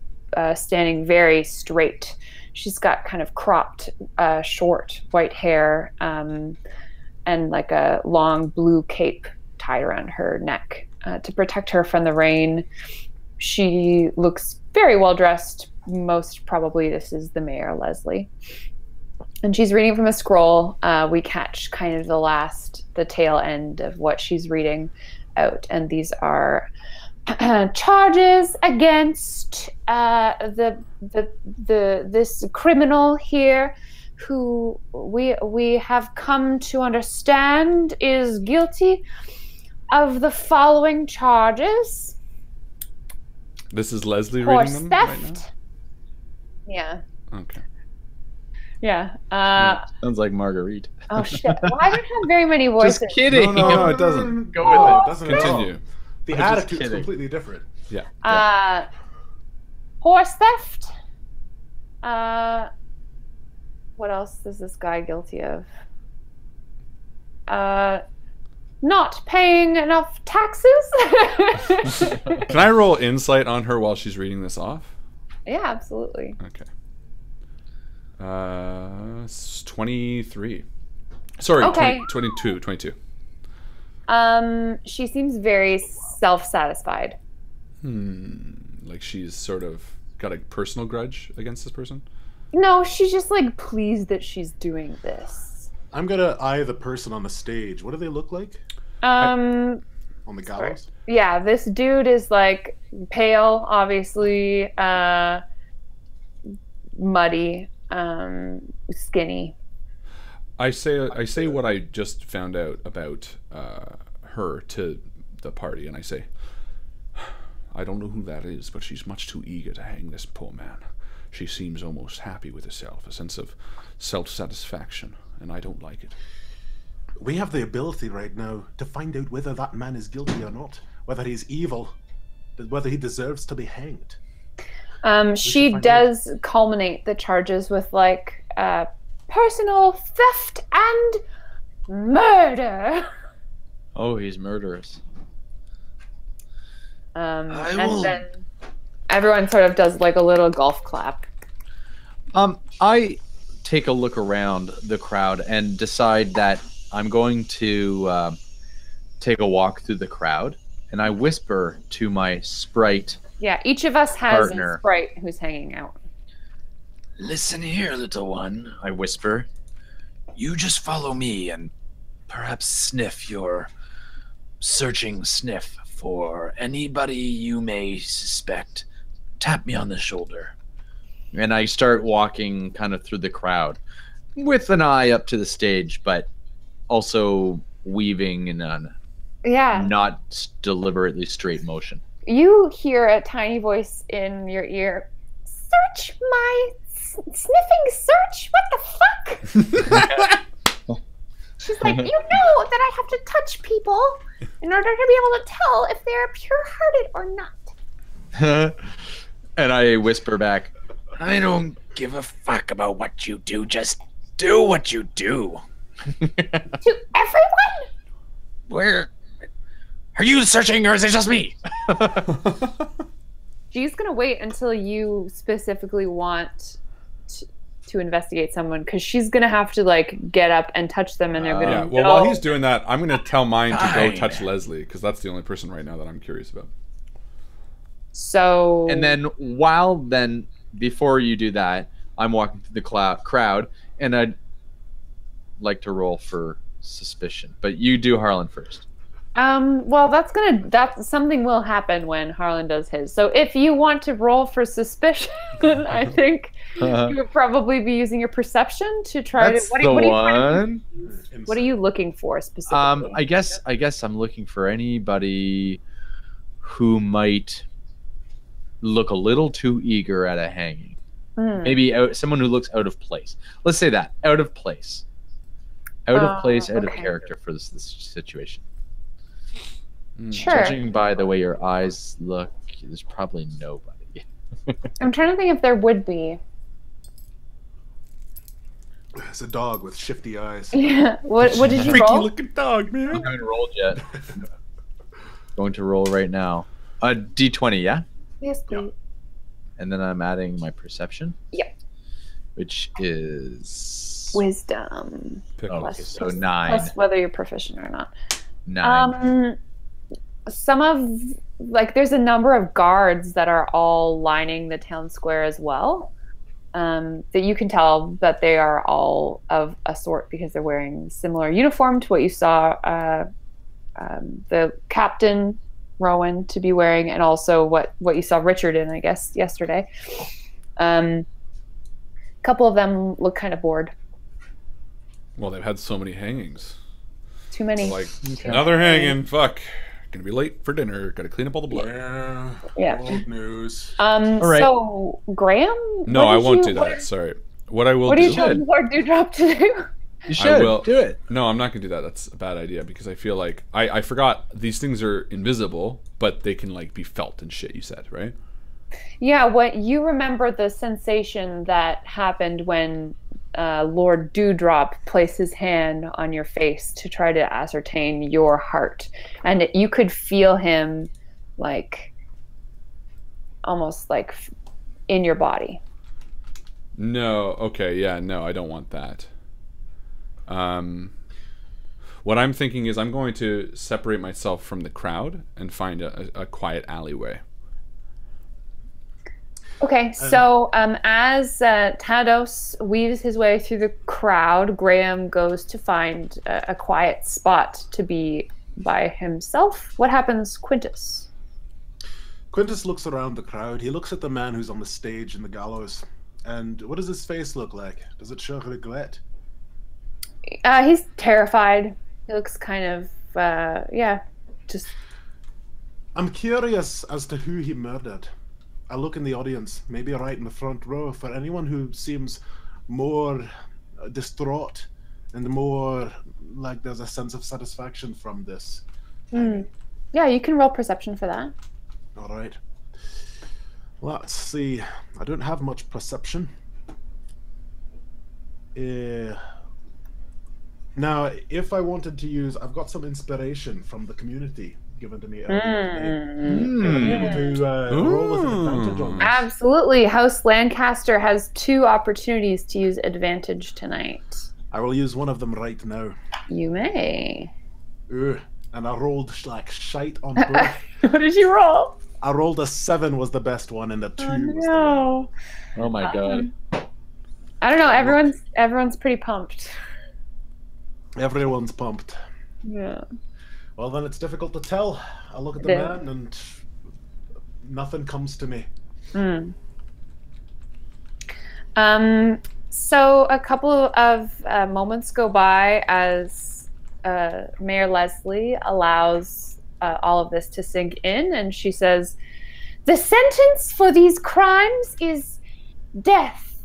standing very straight. She's got kind of cropped, short white hair and like a long blue cape tied around her neck to protect her from the rain. She looks very well dressed. Most probably this is the mayor, Leslie. And she's reading from a scroll. We catch kind of the tail end of what she's reading out. And these are charges against this criminal here, who we have come to understand is guilty of the following charges. This is Leslie Horse reading them right theft. Yeah. now? Okay. Yeah. Sounds like Marguerite. Oh shit. Well, I don't have very many voices. Just kidding. No, it doesn't. Go with it. It doesn't at all. Continue. The I'm just attitude's kidding. completely different. Yeah. Horse theft. What else is this guy guilty of? Not paying enough taxes. Can I roll insight on her while she's reading this off? Yeah, absolutely. Okay. 23. Sorry, Okay. 22. She seems very self-satisfied. Like she's sort of got a personal grudge against this person? No, she's just like pleased that she's doing this. I'm gonna eye the person on the stage. What do they look like Um, on the gallows? yeah, this dude is like pale, obviously, muddy, skinny. I say what I just found out about her to the party, and I say, I don't know who that is, but she's much too eager to hang this poor man. She seems almost happy with herself, a sense of self-satisfaction, and I don't like it. We have the ability right now to find out whether that man is guilty or not, whether he's evil, whether he deserves to be hanged. She does culminate the charges with like personal theft and murder. Oh, he's murderous. And then everyone sort of does like a little golf clap. I take a look around the crowd and decide that I'm going to take a walk through the crowd, and I whisper to my sprite. Yeah, each of us has Partner. a sprite who's hanging out. Listen here, little one, I whisper. You just follow me and perhaps sniff your searching sniff for anybody you may suspect. Tap me on the shoulder. And I start walking kind of through the crowd with an eye up to the stage, but also weaving in a not deliberately straight motion. You hear a tiny voice in your ear. Search my sniffing search? What the fuck? She's like, you know that I have to touch people in order to be able to tell if they're pure-hearted or not. And I whisper back, I don't give a fuck about what you do. Just do what you do. To everyone? Where? Are you searching or is it just me? She's going to wait until you specifically want to investigate someone, because she's going to have to like get up and touch them, and they're going to Yeah. Well, while he's doing that, I'm going to tell mine to go touch Leslie, because that's the only person right now that I'm curious about. So... And then before you do that, I'm walking through the crowd, and I'd like to roll for suspicion. But you do Harlan first. Well, that's something will happen when Harlan does his. So if you want to roll for suspicion, I think you would probably be using your perception to try That's to. What are you looking for specifically? I guess I'm looking for anybody who might look a little too eager at a hanging. Maybe someone who looks out of place. Let's say that, out of place. Out of place, out of character for this situation. Sure. Judging by the way your eyes look, there's probably nobody. I'm trying to think if there would be. It's a dog with shifty eyes. Yeah. What did you roll? looking dog, man. I haven't rolled yet. Going to roll right now. A D20, yeah? Yes, please. And then I'm adding my perception. Yep. Which is Wisdom. okay, so 9. Plus whether you're proficient or not. 9. Some of there's a number of guards that are all lining the town square as well. That you can tell that they are all of a sort because they're wearing similar uniform to what you saw the captain Rowan to be wearing, and also what you saw Richard in, I guess, yesterday. A couple of them look kind of bored. Well, they've had so many hangings. Too many. Like, another hanging. Fuck. Gonna be late for dinner. Gotta clean up all the blood. Yeah. Old news. right. So, Graham? No, I won't do that. Sorry. What I will What do... do you tell Lord Dewdrop to do? You should do it. No, I'm not gonna do that. That's a bad idea because I feel like I forgot these things are invisible, but they can like be felt and shit. You said, right? Yeah, what you remember the sensation that happened when Lord Dewdrop placed his hand on your face to try to ascertain your heart, and you could feel him, like, almost like in your body. No. Okay. Yeah. No, I don't want that. What I'm thinking is I'm going to separate myself from the crowd and find a quiet alleyway. Okay, so as Tados weaves his way through the crowd, Graham goes to find a quiet spot to be by himself. What happens, Quintus? Quintus looks around the crowd. He looks at the man who's on the stage in the gallows. And what does his face look like? Does it show regret? He's terrified. He looks kind of, just... I'm curious as to who he murdered. I look in the audience, maybe right in the front row, for anyone who seems more distraught and more like there's a sense of satisfaction from this. Yeah, you can roll perception for that. All right. Let's see. I don't have much perception. Now, if I wanted to use, I've got some inspiration from the community given to me earlier today. Able to roll with an advantage on this. Absolutely. House Lancaster has 2 opportunities to use advantage tonight. I will use one of them right now. You may. And I rolled like shite on both. What did you roll? I rolled a 7 was the best one, and a 2 was the one. No. Oh my god. I don't know. Everyone's pretty pumped. Everyone's pumped. Yeah. Well, then it's difficult to tell. I look at the man, and nothing comes to me. So a couple of moments go by as Mayor Leslie allows all of this to sink in, and she says, "The sentence for these crimes is death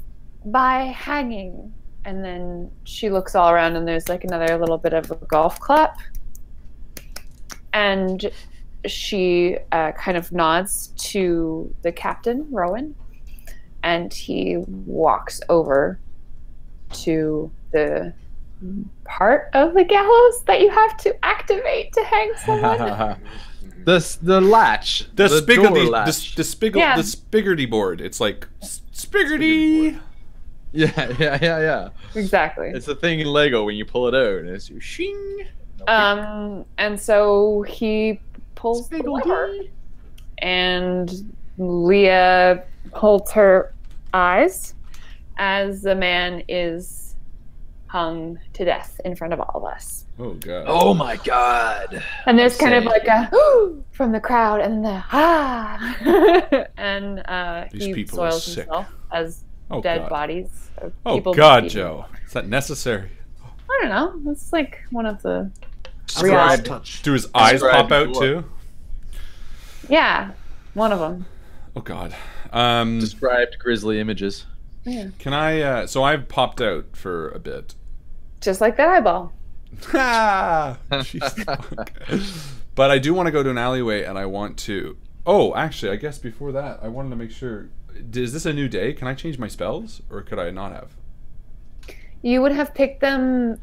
by hanging." And then she looks all around, and there's like another little bit of a golf clap. And she kind of nods to the captain, Rowan, and he walks over to the part of the gallows that you have to activate to hang someone. The latch. The door spiggerty board. It's like spiggerty. Yeah. Exactly. It's the thing in Lego when you pull it out and it's your shing. And so he pulls the lever, and Leah holds her eyes as the man is hung to death in front of all of us. Oh god. Oh my god. And there's kind of like a from the crowd, and then and he soils himself as dead bodies of people. Oh god, Joe. Is that necessary? I don't know. It's like one of the Do his eyes pop out too? Yeah, one of them. Oh god. Described grisly images. Yeah. Can I so I've popped out for a bit. Just like that eyeball. But I do want to go to an alleyway, and I want to... Oh, actually, I guess before that, I wanted to make sure... Is this a new day? Can I change my spells? Or could I not have? You would have picked them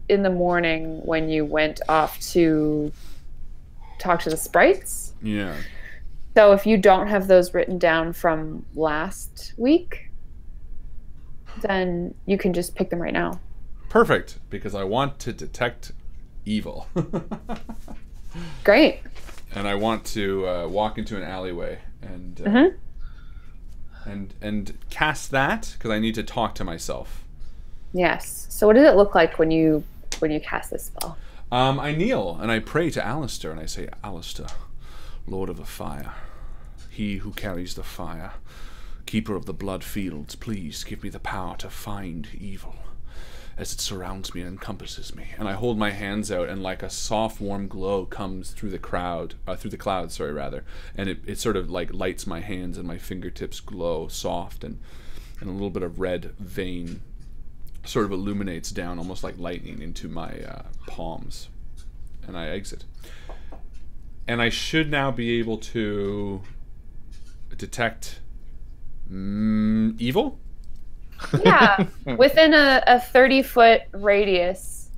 in the morning when you went off to talk to the sprites. Yeah. So if you don't have those written down from last week, then you can just pick them right now. Perfect, because I want to detect evil. Great. And I want to walk into an alleyway and and cast that, because I need to talk to myself. Yes. So what does it look like when you cast this spell? I kneel and I pray to Alistair, and I say, Alistair, Lord of the Fire, he who carries the fire, keeper of the blood fields, please give me the power to find evil as it surrounds me and encompasses me. And I hold my hands out, and like a soft, warm glow comes through the clouds, and it sort of like lights my hands, and my fingertips glow soft, and a little bit of red vein sort of illuminates down, almost like lightning, into my palms, and I exit. And I should now be able to detect evil? Yeah, within a 30-foot radius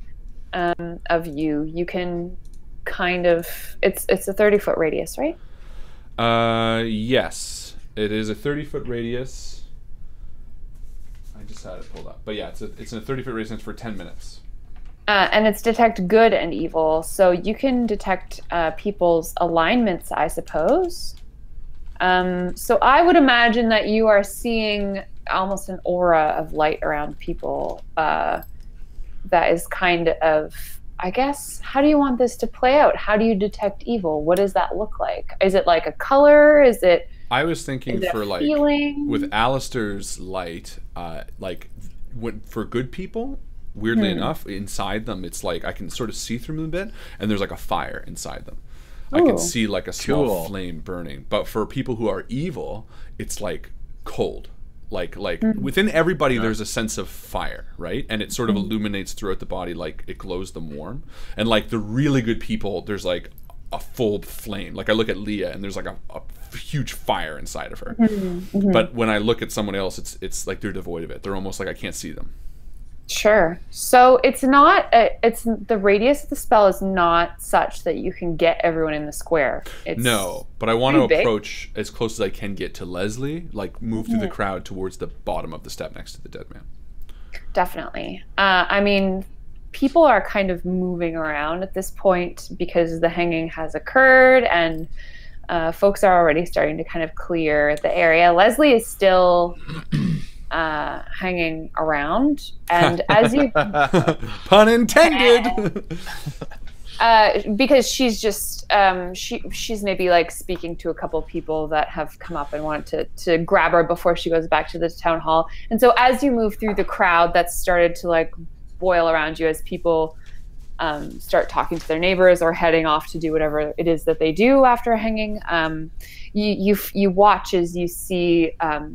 of you, you can kind of... It's a 30-foot radius, right? Yes. It is a 30-foot radius. I just had it pulled up. But yeah, it's a 30-foot radius for 10 minutes. And it's detect good and evil, so you can detect people's alignments, I suppose. So I would imagine that you are seeing almost an aura of light around people that is kind of, I guess, how do you want this to play out? How do you detect evil? What does that look like? Is it like a color? Is it... I was thinking for like, feeling? With Alistair's light, for good people, weirdly enough, inside them, it's like I can sort of see through them a bit, and there's like a fire inside them. I can see like a small flame burning. But for people who are evil, it's like cold. Like within everybody, there's a sense of fire, right? And it sort of illuminates throughout the body, like it glows them warm. And like the really good people, there's like a full flame. Like I look at Leah, and there's like a huge fire inside of her. But when I look at someone else, it's like they're devoid of it. They're almost like I can't see them. Sure. So it's not, it's the radius of the spell is not such that you can get everyone in the square. No, but I want to approach as close as I can get to Leslie, like move through the crowd towards the bottom of the step next to the dead man. Definitely. I mean, people are kind of moving around at this point because the hanging has occurred, and folks are already starting to kind of clear the area. Leslie is still... hanging around, and as you pun intended, because she's just she's maybe like speaking to a couple people that have come up and want to grab her before she goes back to the town hall. And so as you move through the crowd that's started to like boil around you, as people start talking to their neighbors or heading off to do whatever it is that they do after hanging, you watch as you see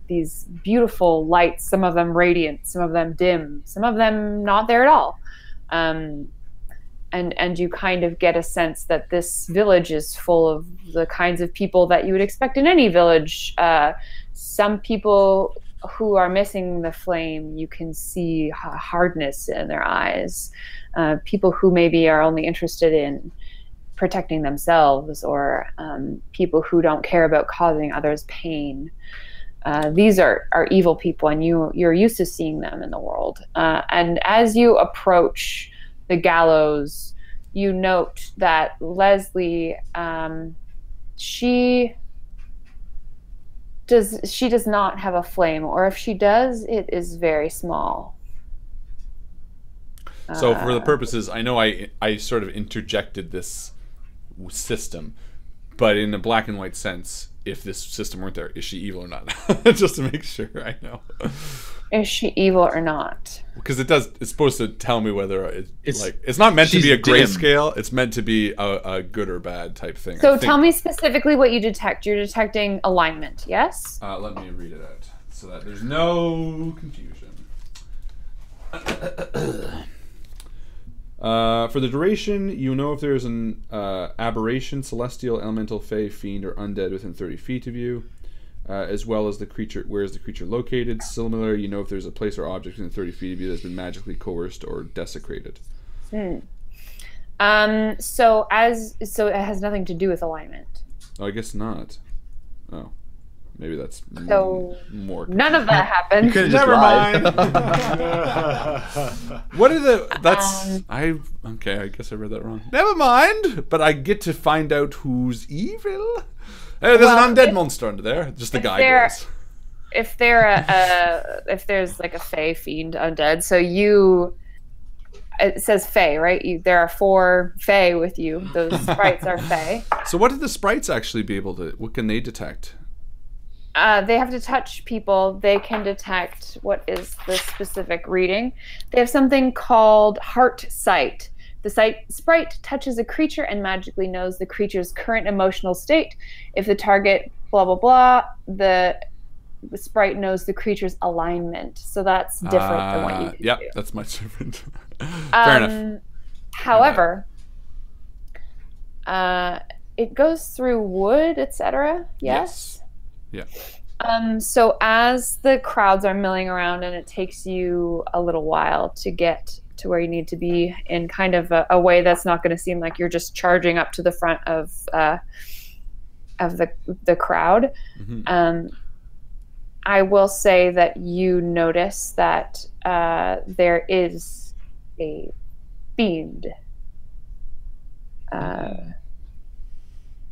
these beautiful lights, some of them radiant, some of them dim, some of them not there at all. And you kind of get a sense that this village is full of the kinds of people that you would expect in any village. Some people who are missing the flame, you can see hardness in their eyes. People who maybe are only interested in protecting themselves, or people who don't care about causing others pain. These are evil people, and you're used to seeing them in the world. And as you approach the gallows, you note that Leslie, she does not have a flame, or if she does, it is very small. So for the purposes, I know I sort of interjected this system, but in a black and white sense, if this system weren't there, is she evil or not? Just to make sure I know. Is she evil or not? Because it's supposed to tell me whether it's not meant to be a grayscale. It's meant to be a good or bad type thing. So tell me specifically what you detect. You're detecting alignment, yes? Let me read it out so that there's no confusion. For the duration, you know if there is an aberration, celestial, elemental, fey, fiend, or undead within 30 feet of you, as well as the creature. Where is the creature located? Similar, you know if there's a place or object within 30 feet of you that's been magically coerced or desecrated. So it has nothing to do with alignment. Oh, I guess not. Oh. Maybe that's more. None of that happened. Never mind. What are the? That's okay. I guess I read that wrong. Never mind. But I get to find out who's evil. Hey, there's an undead monster under there. Just the guy goes. If there's like a fey, fiend, undead, so it says fey, right? There are 4 fey with you. Those sprites are fey. So what did the sprites actually be able to? What can they detect? They have to touch people. They can detect what is the specific reading. They have something called heart sight. The sprite touches a creature and magically knows the creature's current emotional state. If the target blah blah blah, the sprite knows the creature's alignment. So that's different than what you can do. That's much different. Fair enough. However, it goes through wood, etc. Yes. Yeah. So as the crowds are milling around, and it takes you a little while to get to where you need to be in kind of a way that's not going to seem like you're just charging up to the front of the crowd. Mm-hmm. I will say that you notice that there is a fiend.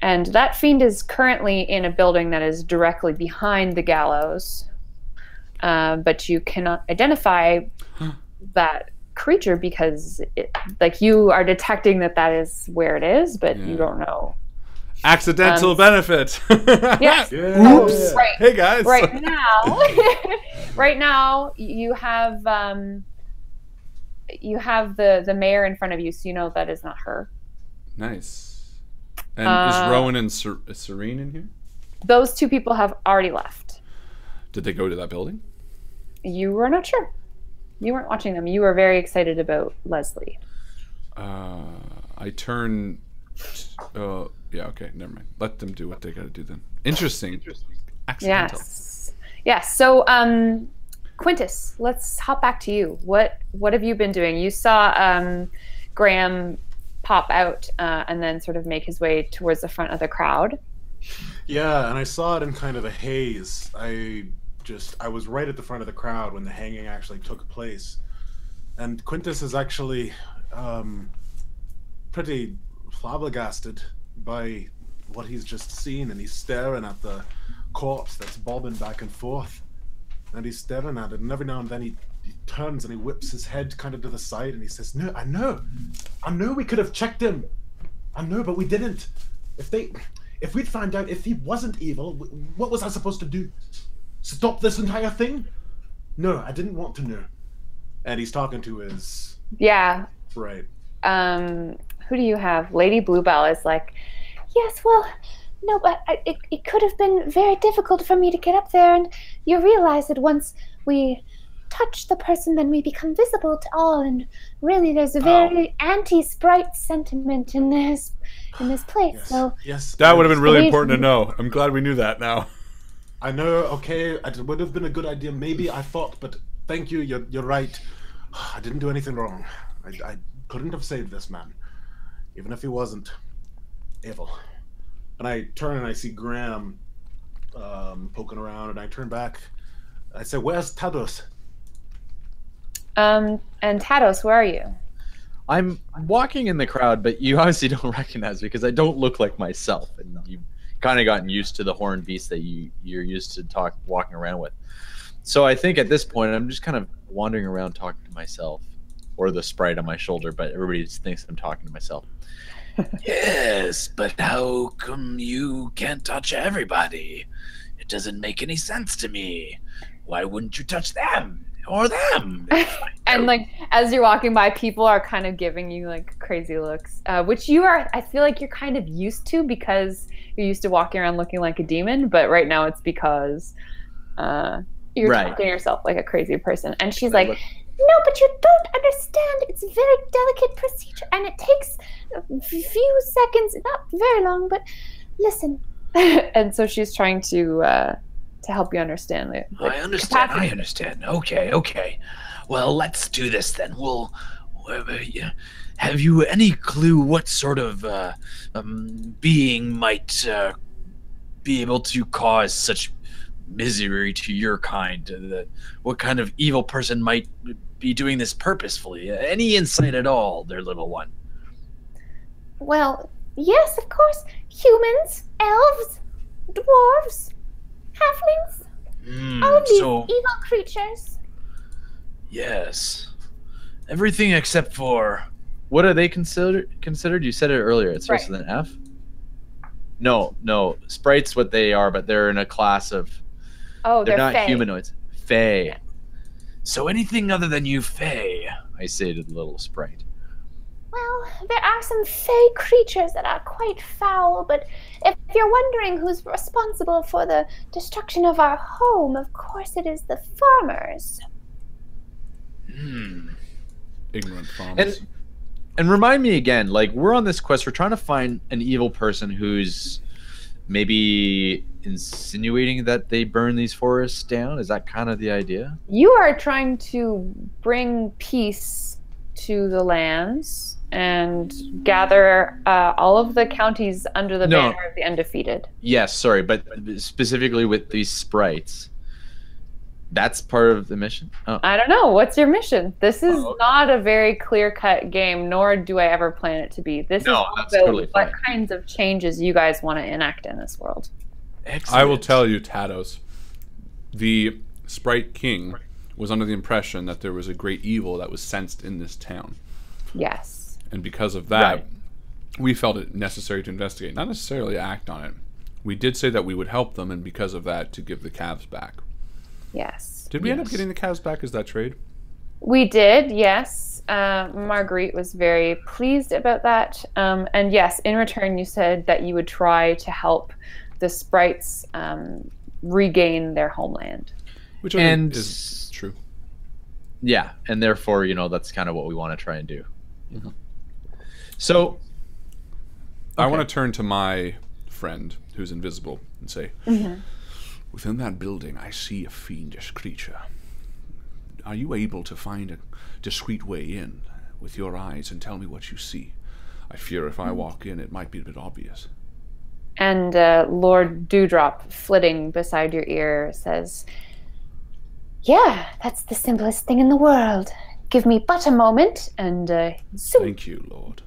And that fiend is currently in a building that is directly behind the gallows. But you cannot identify that creature because you are detecting that is where it is, but you don't know. Accidental benefit. Yes. Oops. Right. Hey guys. Right now, you have the mayor in front of you, so you know that is not her. Nice. And is Rowan and Serene in here? Those two people have already left. Did they go to that building? You were not sure. You weren't watching them. You were very excited about Leslie. I turn. Yeah. Okay. Never mind. Let them do what they got to do then. Interesting. Accidental. Yes. So, Quintus, let's hop back to you. What have you been doing? You saw Graham pop out and then sort of make his way towards the front of the crowd. Yeah, and I saw it in kind of a haze. I was right at the front of the crowd when the hanging actually took place. And Quintus is actually pretty flabbergasted by what he's just seen, and he's staring at the corpse that's bobbing back and forth. And he's staring at it, and every now and then he turns and he whips his head kind of to the side and he says, "No, I know we could have checked him. I know, but we didn't. If we'd found out if he wasn't evil, what was I supposed to do? Stop this entire thing? No, I didn't want to know." And he's talking to his... Yeah. Right. Who do you have? Lady Bluebell is like, "Yes, well, no, but it could have been very difficult for me to get up there, and you realize that once we touch the person, then we become visible to all, and really there's a very anti-sprite sentiment in this place." Yes. So yes, that would have been really important to know. I'm glad we knew that now. I know. Okay, it would have been a good idea. Maybe I thought, but thank you. You're right. I didn't do anything wrong. I couldn't have saved this man, even if he wasn't evil. And I turn and I see Graham poking around, and I turn back. I say, "Where's Tados?" And Tados, where are you? I'm walking in the crowd, but you obviously don't recognize me because I don't look like myself, and you've kind of gotten used to the horned beast that you're used to walking around with. So I think at this point I'm just kind of wandering around talking to myself, or the sprite on my shoulder, but everybody just thinks I'm talking to myself. Yes, but how come you can't touch everybody? It doesn't make any sense to me. Why wouldn't you touch them? Or them? And like as you're walking by, people are kind of giving you like crazy looks, which I feel like you're kind of used to because you're used to walking around looking like a demon, but right now it's because you're talking to yourself like a crazy person. And she's like, "No, but you don't understand. It's a very delicate procedure, and it takes a few seconds, not very long, but listen." And so she's trying to help you understand. I understand. Okay. Well, let's do this then. Have you any clue what sort of being might be able to cause such misery to your kind? What kind of evil person might be doing this purposefully? Any insight at all, their little one? Well, yes, of course. Humans, elves, dwarves, halflings, all of these evil creatures. Yes. Everything except for... What are they considered? You said it earlier. It starts with an F? No. Sprites what they are, but they're in a class of Oh, They're they're not fae. humanoids. Fae. Yeah. So anything other than you, Faye. I say to the little sprite. Well, there are some fey creatures that are quite foul, but if you're wondering who's responsible for the destruction of our home, of course it is the farmers. Ignorant farmers. And remind me again, like, we're on this quest, we're trying to find an evil person who's maybe insinuating that they burn these forests down. Is that kind of the idea? You are trying to bring peace to the lands and gather all of the counties under the banner of the Undefeated. Yes, sorry, but specifically with these sprites. That's part of the mission? Oh. I don't know. What's your mission? This is not a very clear-cut game, nor do I ever plan it to be. This is that's about totally what fine. kinds of changes you guys want to enact in this world. Excellent. I will tell you, Tados, the Sprite King was under the impression that there was a great evil that was sensed in this town. Yes. And because of that, Right. we felt it necessary to investigate, not necessarily act on it. We did say that we would help them, and because of that, to give the calves back. Yes. Did we end up Yes. getting the calves back as that trade? We did, yes. Marguerite was very pleased about that. And yes, in return, you said that you would try to help the sprites regain their homeland. Which I think is true. Yeah, and therefore, you know, that's kind of what we want to try and do. Mm-hmm. So, I want to turn to my friend who's invisible and say, within that building I see a fiendish creature. Are you able to find a discreet way in with your eyes and tell me what you see? I fear if I walk in it might be a bit obvious. And Lord Dewdrop, flitting beside your ear, says, yeah, that's the simplest thing in the world. Give me but a moment, and zoom. Thank you, Lord.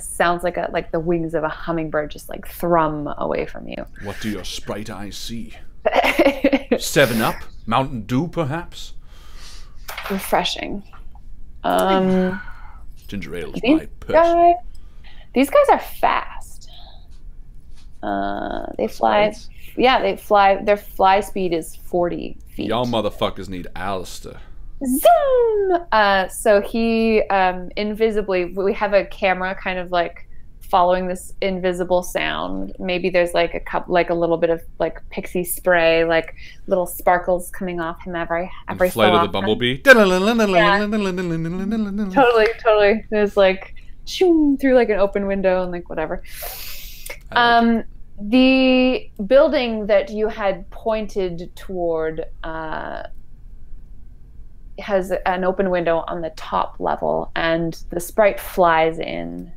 Sounds like the wings of a hummingbird just like thrum away from you. What do your sprite eyes see? 7-Up? Mountain Dew, perhaps? Refreshing. Ginger ale's my person. These guys are fast. They fly. Sprites? Yeah, they fly. Their fly speed is 40 feet. Y'all motherfuckers need Alistair. Zoom! So he invisibly, we have a camera kind of like following this invisible sound. Maybe there's like a little bit of like pixie spray, like little sparkles coming off him every And so Flight of the often. Bumblebee. Totally. There's like shoom through like an open window and like whatever. The building that you had pointed toward has an open window on the top level, and the sprite flies in,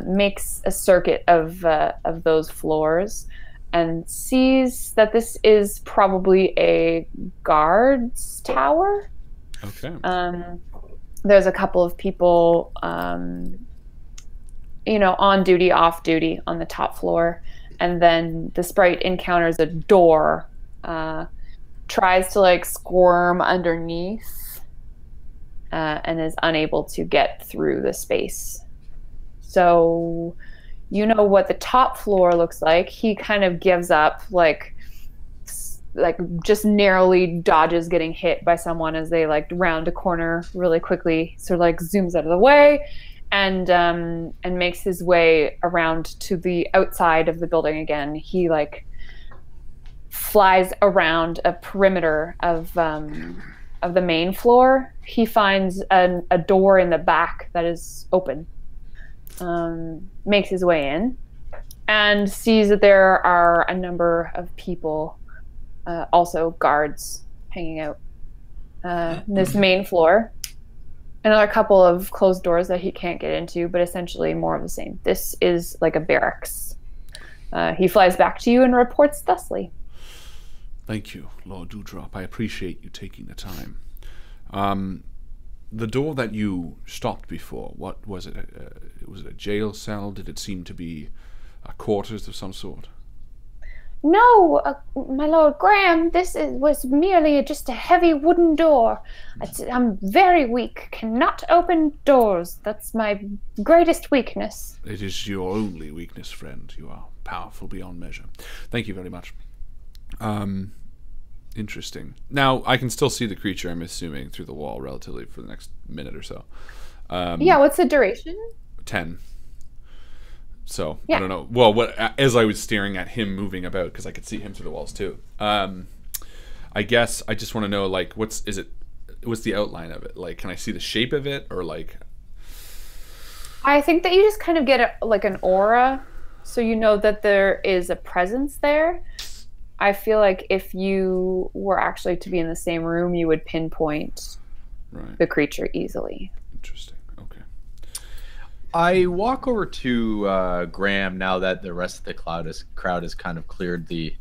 makes a circuit of those floors, and sees that this is probably a guard's tower. Okay. There's a couple of people, on duty, off duty on the top floor, and then the sprite encounters a door. Tries to like squirm underneath and is unable to get through the space. So you know what the top floor looks like. He kind of gives up, like just narrowly dodges getting hit by someone as they like round a corner really quickly, sort of like zooms out of the way and makes his way around to the outside of the building again. He like flies around a perimeter of the main floor. He finds a door in the back that is open. Makes his way in and sees that there are a number of people, also guards, hanging out this main floor. Another couple of closed doors that he can't get into, but essentially more of the same. This is like a barracks. He flies back to you and reports thusly. Thank you, Lord Dewdrop. I appreciate you taking the time. The door that you stopped before, what was it? Was it a jail cell? Did it seem to be quarters of some sort? No, my Lord Graham, was merely just a heavy wooden door. I'm very weak, cannot open doors. That's my greatest weakness. It is your only weakness, friend. You are powerful beyond measure. Thank you very much. Interesting. Now I can still see the creature, I'm assuming, through the wall relatively for the next minute or so. Yeah, what's the duration? 10. So Yeah. I don't know. Well, as I was staring at him moving about, because I could see him through the walls too. I guess I just want to know, like, what's the outline of it? Like, can I see the shape of it, or like? I think that you just kind of get like an aura, so you know that there is a presence there. I feel like if you were actually to be in the same room, you would pinpoint the creature easily. Interesting. Okay. I walk over to Graham now that the rest of the crowd has kind of cleared the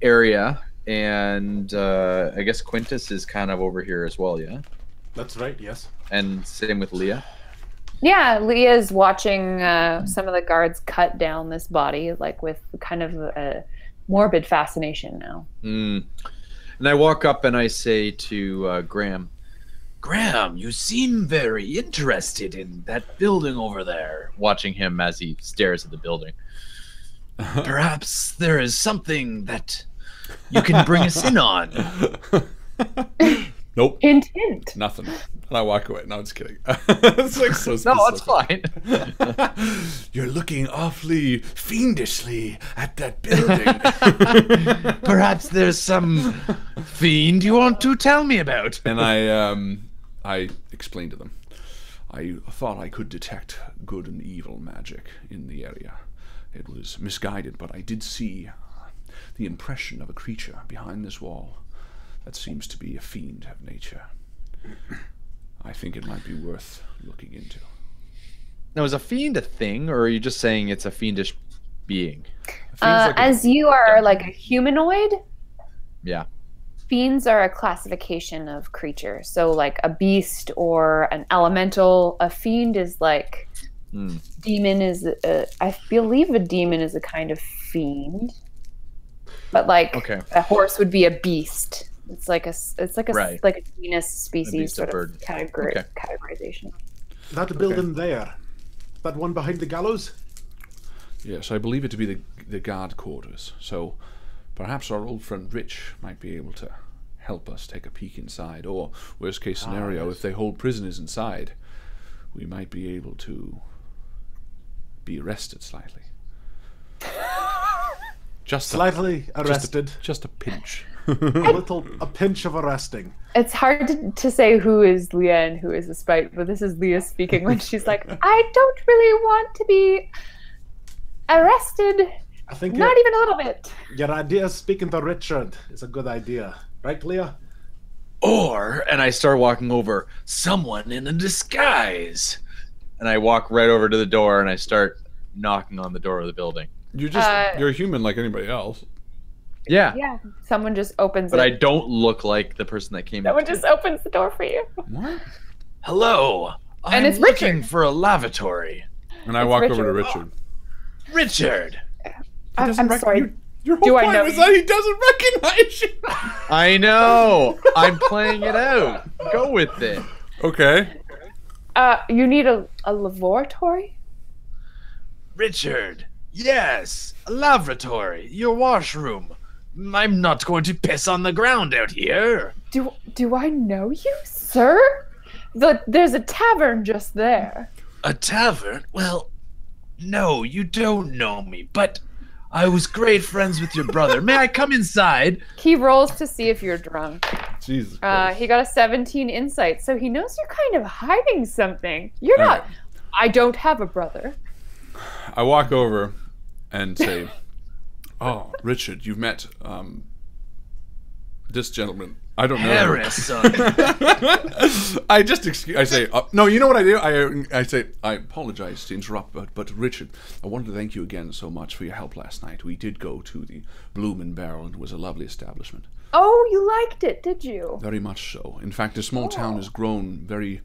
area, and I guess Quintus is kind of over here as well, yeah? That's right, yes. And same with Leah? Yeah, Leah's watching some of the guards cut down this body, like with kind of a morbid fascination now. And I walk up and I say to Graham, Graham, you seem very interested in that building over there. watching him as he stares at the building. Perhaps there is something that you can bring us in on. Nope. Hint, hint. Nothing. And I walk away. No, I'm just kidding. It's like so specific. No, it's fine. You're looking awfully fiendishly at that building. Perhaps there's some fiend you want to tell me about. And I explained to them. I thought I could detect good and evil magic in the area. It was misguided, but I did see the impression of a creature behind this wall that seems to be a fiend of nature. I think it might be worth looking into. Now, is a fiend a thing, or are you just saying it's a fiendish being? As you are like a humanoid, Yeah. fiends are a classification of creature. So like a beast or an elemental. A fiend is like demon is I believe a demon is a kind of fiend. But like a horse would be a beast. It's like a genus species sort of categorization. That building there, that one behind the gallows? Yes, I believe it to be the guard quarters. So perhaps our old friend Rich might be able to help us take a peek inside. Or, worst case scenario, if they hold prisoners inside, we might be able to be arrested slightly. Just slightly arrested. Just a pinch. a pinch of arresting. It's hard to say who is Leah and who is the sprite, but this is Leah speaking when she's like, I don't really want to be arrested. I think not even a little bit. Your idea of speaking to Richard is a good idea. Right, Leah? Or, and I start walking over, someone in a disguise. And I walk right over to the door and I start knocking on the door of the building. You're a human like anybody else. Yeah. Yeah. Someone just opens it. But I don't look like the person that came in. Someone just opens the door for you. What? Hello. And it's looking Richard. for a lavatory. And I walk over to Richard. Richard. I'm sorry. Your whole point was that he doesn't recognize you. I know. I'm playing it out. Go with it. Okay. You need a laboratory? Richard. Yes, a lavatory. Your washroom. I'm not going to piss on the ground out here. Do I know you, sir? There's a tavern just there. A tavern? Well, no, you don't know me, but I was great friends with your brother. May I come inside? He rolls to see if you're drunk. Jesus Christ. He got a 17 insight, so he knows you're kind of hiding something. You're not. Right. I don't have a brother. I walk over and say, "Oh, Richard, you've met this gentleman. I don't know." Harrison. I say, no, you know what I do? I say, I apologize to interrupt, but Richard, I wanted to thank you again so much for your help last night. We did go to the Bloom and Barrel, and it was a lovely establishment. Oh, you liked it, did you? Very much so. In fact, the small town has grown very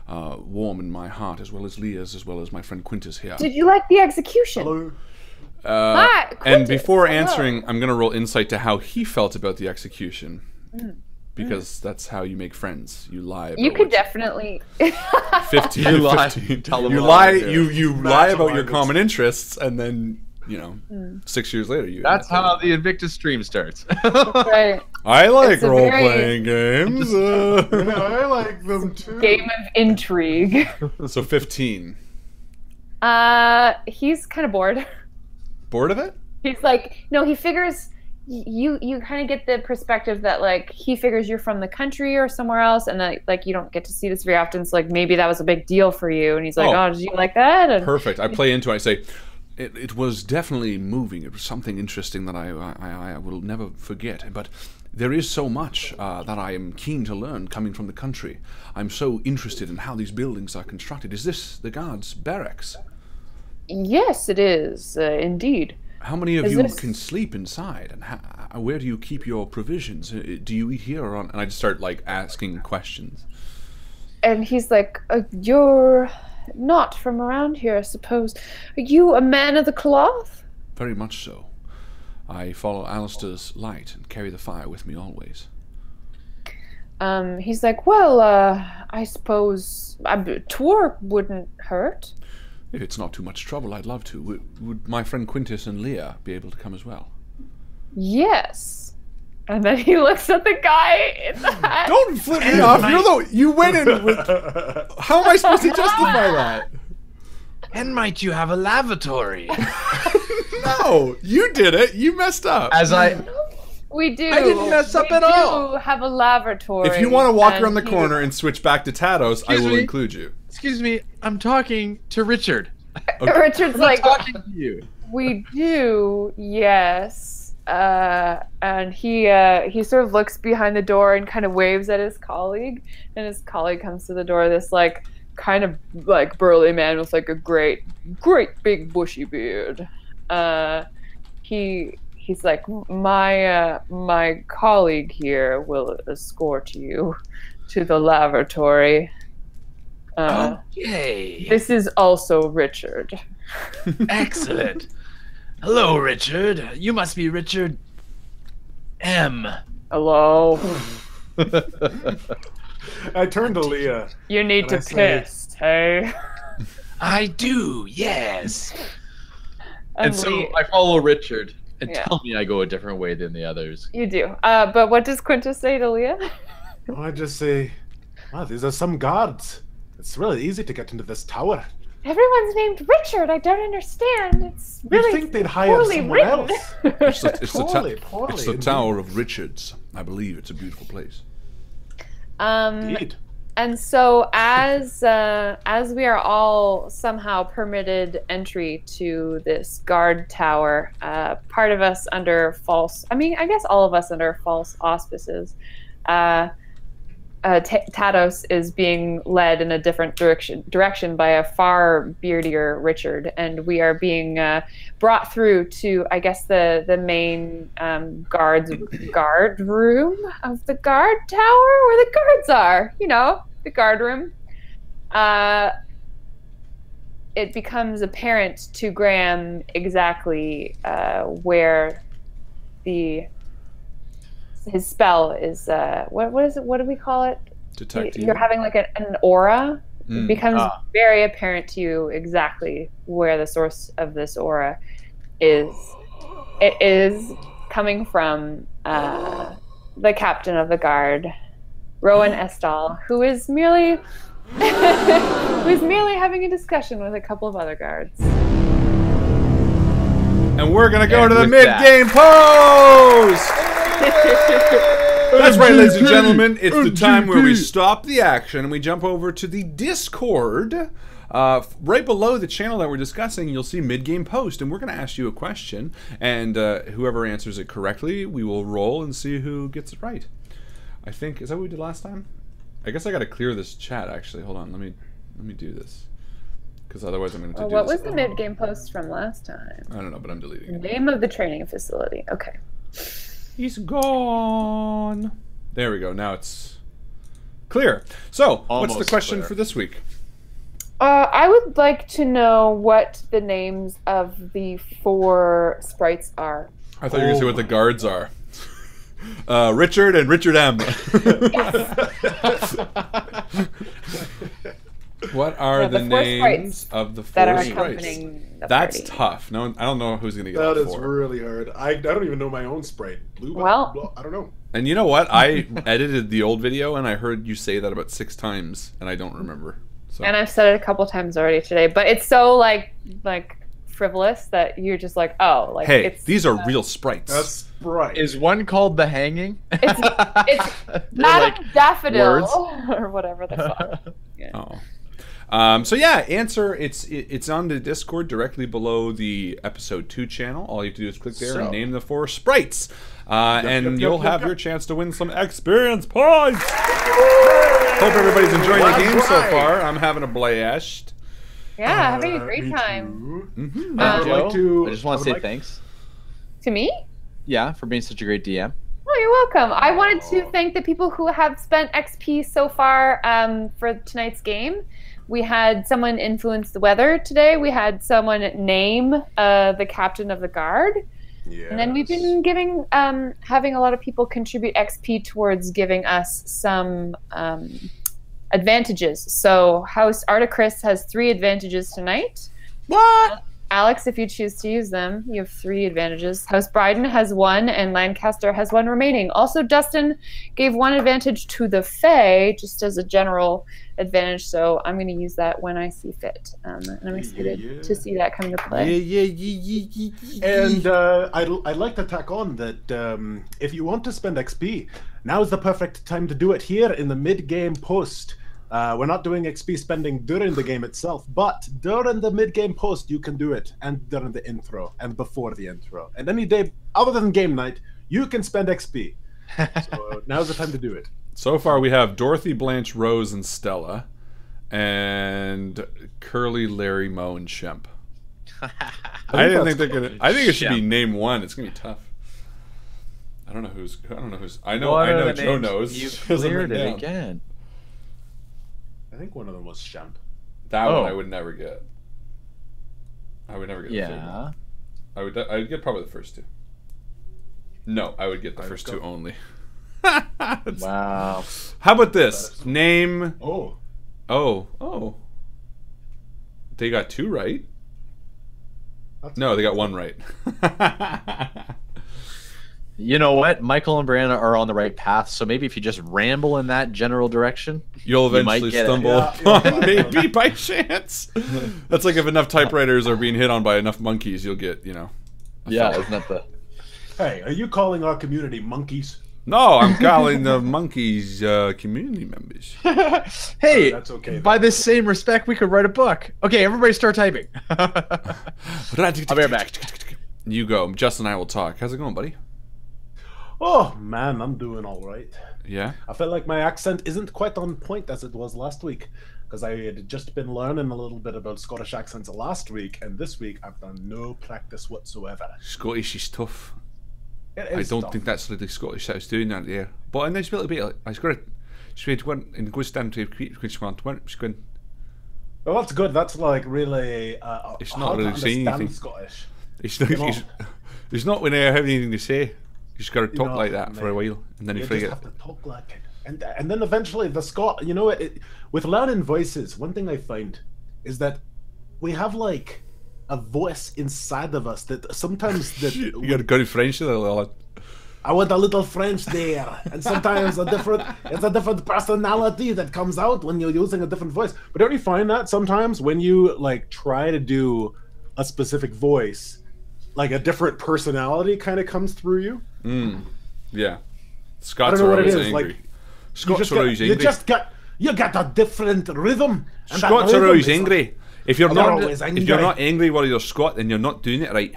warm in my heart, as well as Leah's, as well as my friend Quintus here. Did you like the execution? Hello. Hi, Quintus. And before answering, I'm going to roll insight to how he felt about the execution. Because that's how you make friends. You lie about you could definitely 15 You lie. 15. Tell them you what lie to do. you lie about your common interests, and then you know, 6 years later, you. That's how the Invictus stream starts. Right. I like It's a role-playing games. I like them too. Game of intrigue. So 15. He's kind of bored. Bored of it? He's like, no, he figures you kind of get the perspective that like he figures you're from the country or somewhere else, and that like you don't get to see this very often. So like maybe that was a big deal for you, and he's like, oh, did you like that? And perfect. I play into it. I say, it was definitely moving. It was something interesting that I will never forget. But there is so much that I am keen to learn coming from the country. I'm so interested in how these buildings are constructed. Is this the guards' barracks? Yes, it is indeed. How many of you can sleep inside, and where do you keep your provisions? Do you eat here or on? And I just start like asking questions. And he's like, "You're not from around here, I suppose. Are you a man of the cloth?" Very much so. I follow Alistair's light and carry the fire with me always. He's like, "Well, I suppose a tour wouldn't hurt." If it's not too much trouble, I'd love to. Would my friend Quintus and Leah be able to come as well? Yes. And then he looks at the guy in the hat. Don't flip me off. You went in with... How am I supposed to justify that? And might you have a lavatory? No, you did it. You messed up. We do. I didn't mess up at all. We do have a lavatory. If you want to walk around the corner and switch back to Tados, I will include you. Excuse me, I'm talking to Richard. Okay. Richard's I'm like, talking to you. we do, yes. And he sort of looks behind the door and kind of waves at his colleague. And his colleague comes to the door, this like kind of like burly man with like a great big bushy beard. He's like, my colleague here will escort you to the lavatory. Okay. This is also Richard. Excellent. Hello, Richard. You must be Richard M. Hello. I turn to Leah. You need to piss, hey? I do, yes. And so I follow Richard. And Yeah. tell me I go a different way than the others. You do. But what does Quintus say to Leah? I just say, wow, these are some guards. It's really easy to get into this tower. Everyone's named Richard. I don't understand. It's You'd really think they'd hire poorly someone written. else. It's Poorly the indeed. Tower of Richards. I believe it's a beautiful place. Indeed. And so as we are all somehow permitted entry to this guard tower, part of us under false, I guess all of us under false auspices, Tados is being led in a different direction by a far beardier Richard, and we are being brought through to, I guess, the main guard room of the guard tower, where the guards are. You know, the guard room. It becomes apparent to Graham exactly where his spell is. What is it? What do we call it? Detect You're having like an aura. It becomes Ah. very apparent to you exactly where the source of this aura is. It is coming from the captain of the guard, Rowan Estal, who is merely having a discussion with a couple of other guards. And we're gonna go And to the with mid-game pose. That's right, ladies and gentlemen. It's the time where we stop the action and we jump over to the Discord. Right below the channel that we're discussing, you'll see mid-game post, and we're going to ask you a question, and whoever answers it correctly, we will roll and see who gets it right. I think, is that what we did last time? I guess I got to clear this chat, actually. Hold on, let me do this, because otherwise I'm going to do What this. was the mid-game post from last time? I don't know, but I'm deleting it. Name of the training facility. Okay. He's gone. There we go. Now it's clear. So, what's the Almost question clear. for this week? I would like to know what the names of the 4 sprites are. I thought you were going to say what the guards are. Richard and Richard M. What are Yeah, the the four names sprites of the four that are sprites? accompanying the That's party. tough. No, I don't know who's gonna get That all is four. really hard. I don't even know my own sprite. Blue, Well- I don't know. And you know what? I edited the old video and I heard you say that about 6 times, and I don't remember. So. And I've said it a couple times already today, but it's so like frivolous that you're just like, oh, like Hey, it's these are real sprites. That's right. Is one called the hanging? it's They're Madame Daffodil words. or whatever the fuck. Yeah. Oh. So yeah, answer. It's on the Discord directly below the episode 2 channel. All you have to do is click there and name the 4 sprites, and you'll have your chance to win some experience points. Hope everybody's enjoying the game so far. I'm having a blast. Yeah, having a great Me time. too. Mm-hmm. I would like to. I just want to say like- thanks. To me? Yeah, for being such a great DM. Oh, you're welcome. I wanted to thank the people who have spent XP so far for tonight's game. We had someone influence the weather today. We had someone name the captain of the guard. Yes. And then we've been having a lot of people contribute XP towards giving us some advantages. So House Articris has 3 advantages tonight. What? Alex, if you choose to use them, you have 3 advantages. House Bryden has 1, and Lancaster has 1 remaining. Also, Dustin gave 1 advantage to the Fae, just as a general advantage, so I'm going to use that when I see fit. And I'm excited to see that come to play. And I'd like to tack on that if you want to spend XP, now is the perfect time to do it here in the mid-game post. We're not doing XP spending during the game itself, but during the mid-game post you can do it, and during the intro, and before the intro. And any day other than game night, you can spend XP. So now's the time to do it. So far we have Dorothy, Blanche, Rose, and Stella, and Curly, Larry, Moe, and Shemp. I didn't think they're gonna. I think it should be name 1. It's gonna be tough. I don't know who's. I know. Joe knows. You 'cause I'm cleared written it down. again. I think one of them was Shemp. That one I would never get. I would never get. Yeah. The third one. I would get probably the first 2. No, I would get the first 2 only. Wow. How about this? Name. Oh. Oh. They got 2 right. No, they got 1 right. You know what? Michael and Brianna are on the right path, so maybe if you just ramble in that general direction, You'll You might eventually get it. stumble Yeah, upon maybe by chance. That's like if enough typewriters are being hit on by enough monkeys, you'll get, a yeah, fellow. isn't that the? Hey, are you calling our community monkeys? No, I'm calling the monkeys community members. Hey, that's okay, by this same respect, we could write a book. Okay, everybody start typing. I'll be right back. You go. Justin and I will talk. How's it going, buddy? Oh man, I'm doing all right. Yeah? I feel like my accent isn't quite on point as it was last week, because I had just been learning a little bit about Scottish accents last week, and this week I've done no practice whatsoever. Scottish is tough. It I is don't tough. think that's really Scottish that I was doing that there. But a nice little bit. I was going to one and goes down to which one. Well, that's good. That's like really. It's hard not to really saying understand anything. Scottish. It's not when I have anything to say. You just got to talk know, like that for a while, and then you You forget. just have to talk like it, and then eventually the Scot. You know, with learning voices, one thing I find is that we have like a voice inside of us that sometimes that You got to go to French there, lad. I want a little French there, and sometimes it's a different personality that comes out when you're using a different voice. But don't you find that sometimes when you like try to do a specific voice, like a different personality kind of comes through you? Yeah. I Scots don't know are what it always is. angry. Like Scots are always angry. you got a different rhythm. And that Scots are rhythm always is angry. If you're They're not, always if angry. you're not angry while you're Scot, then you're not doing it right.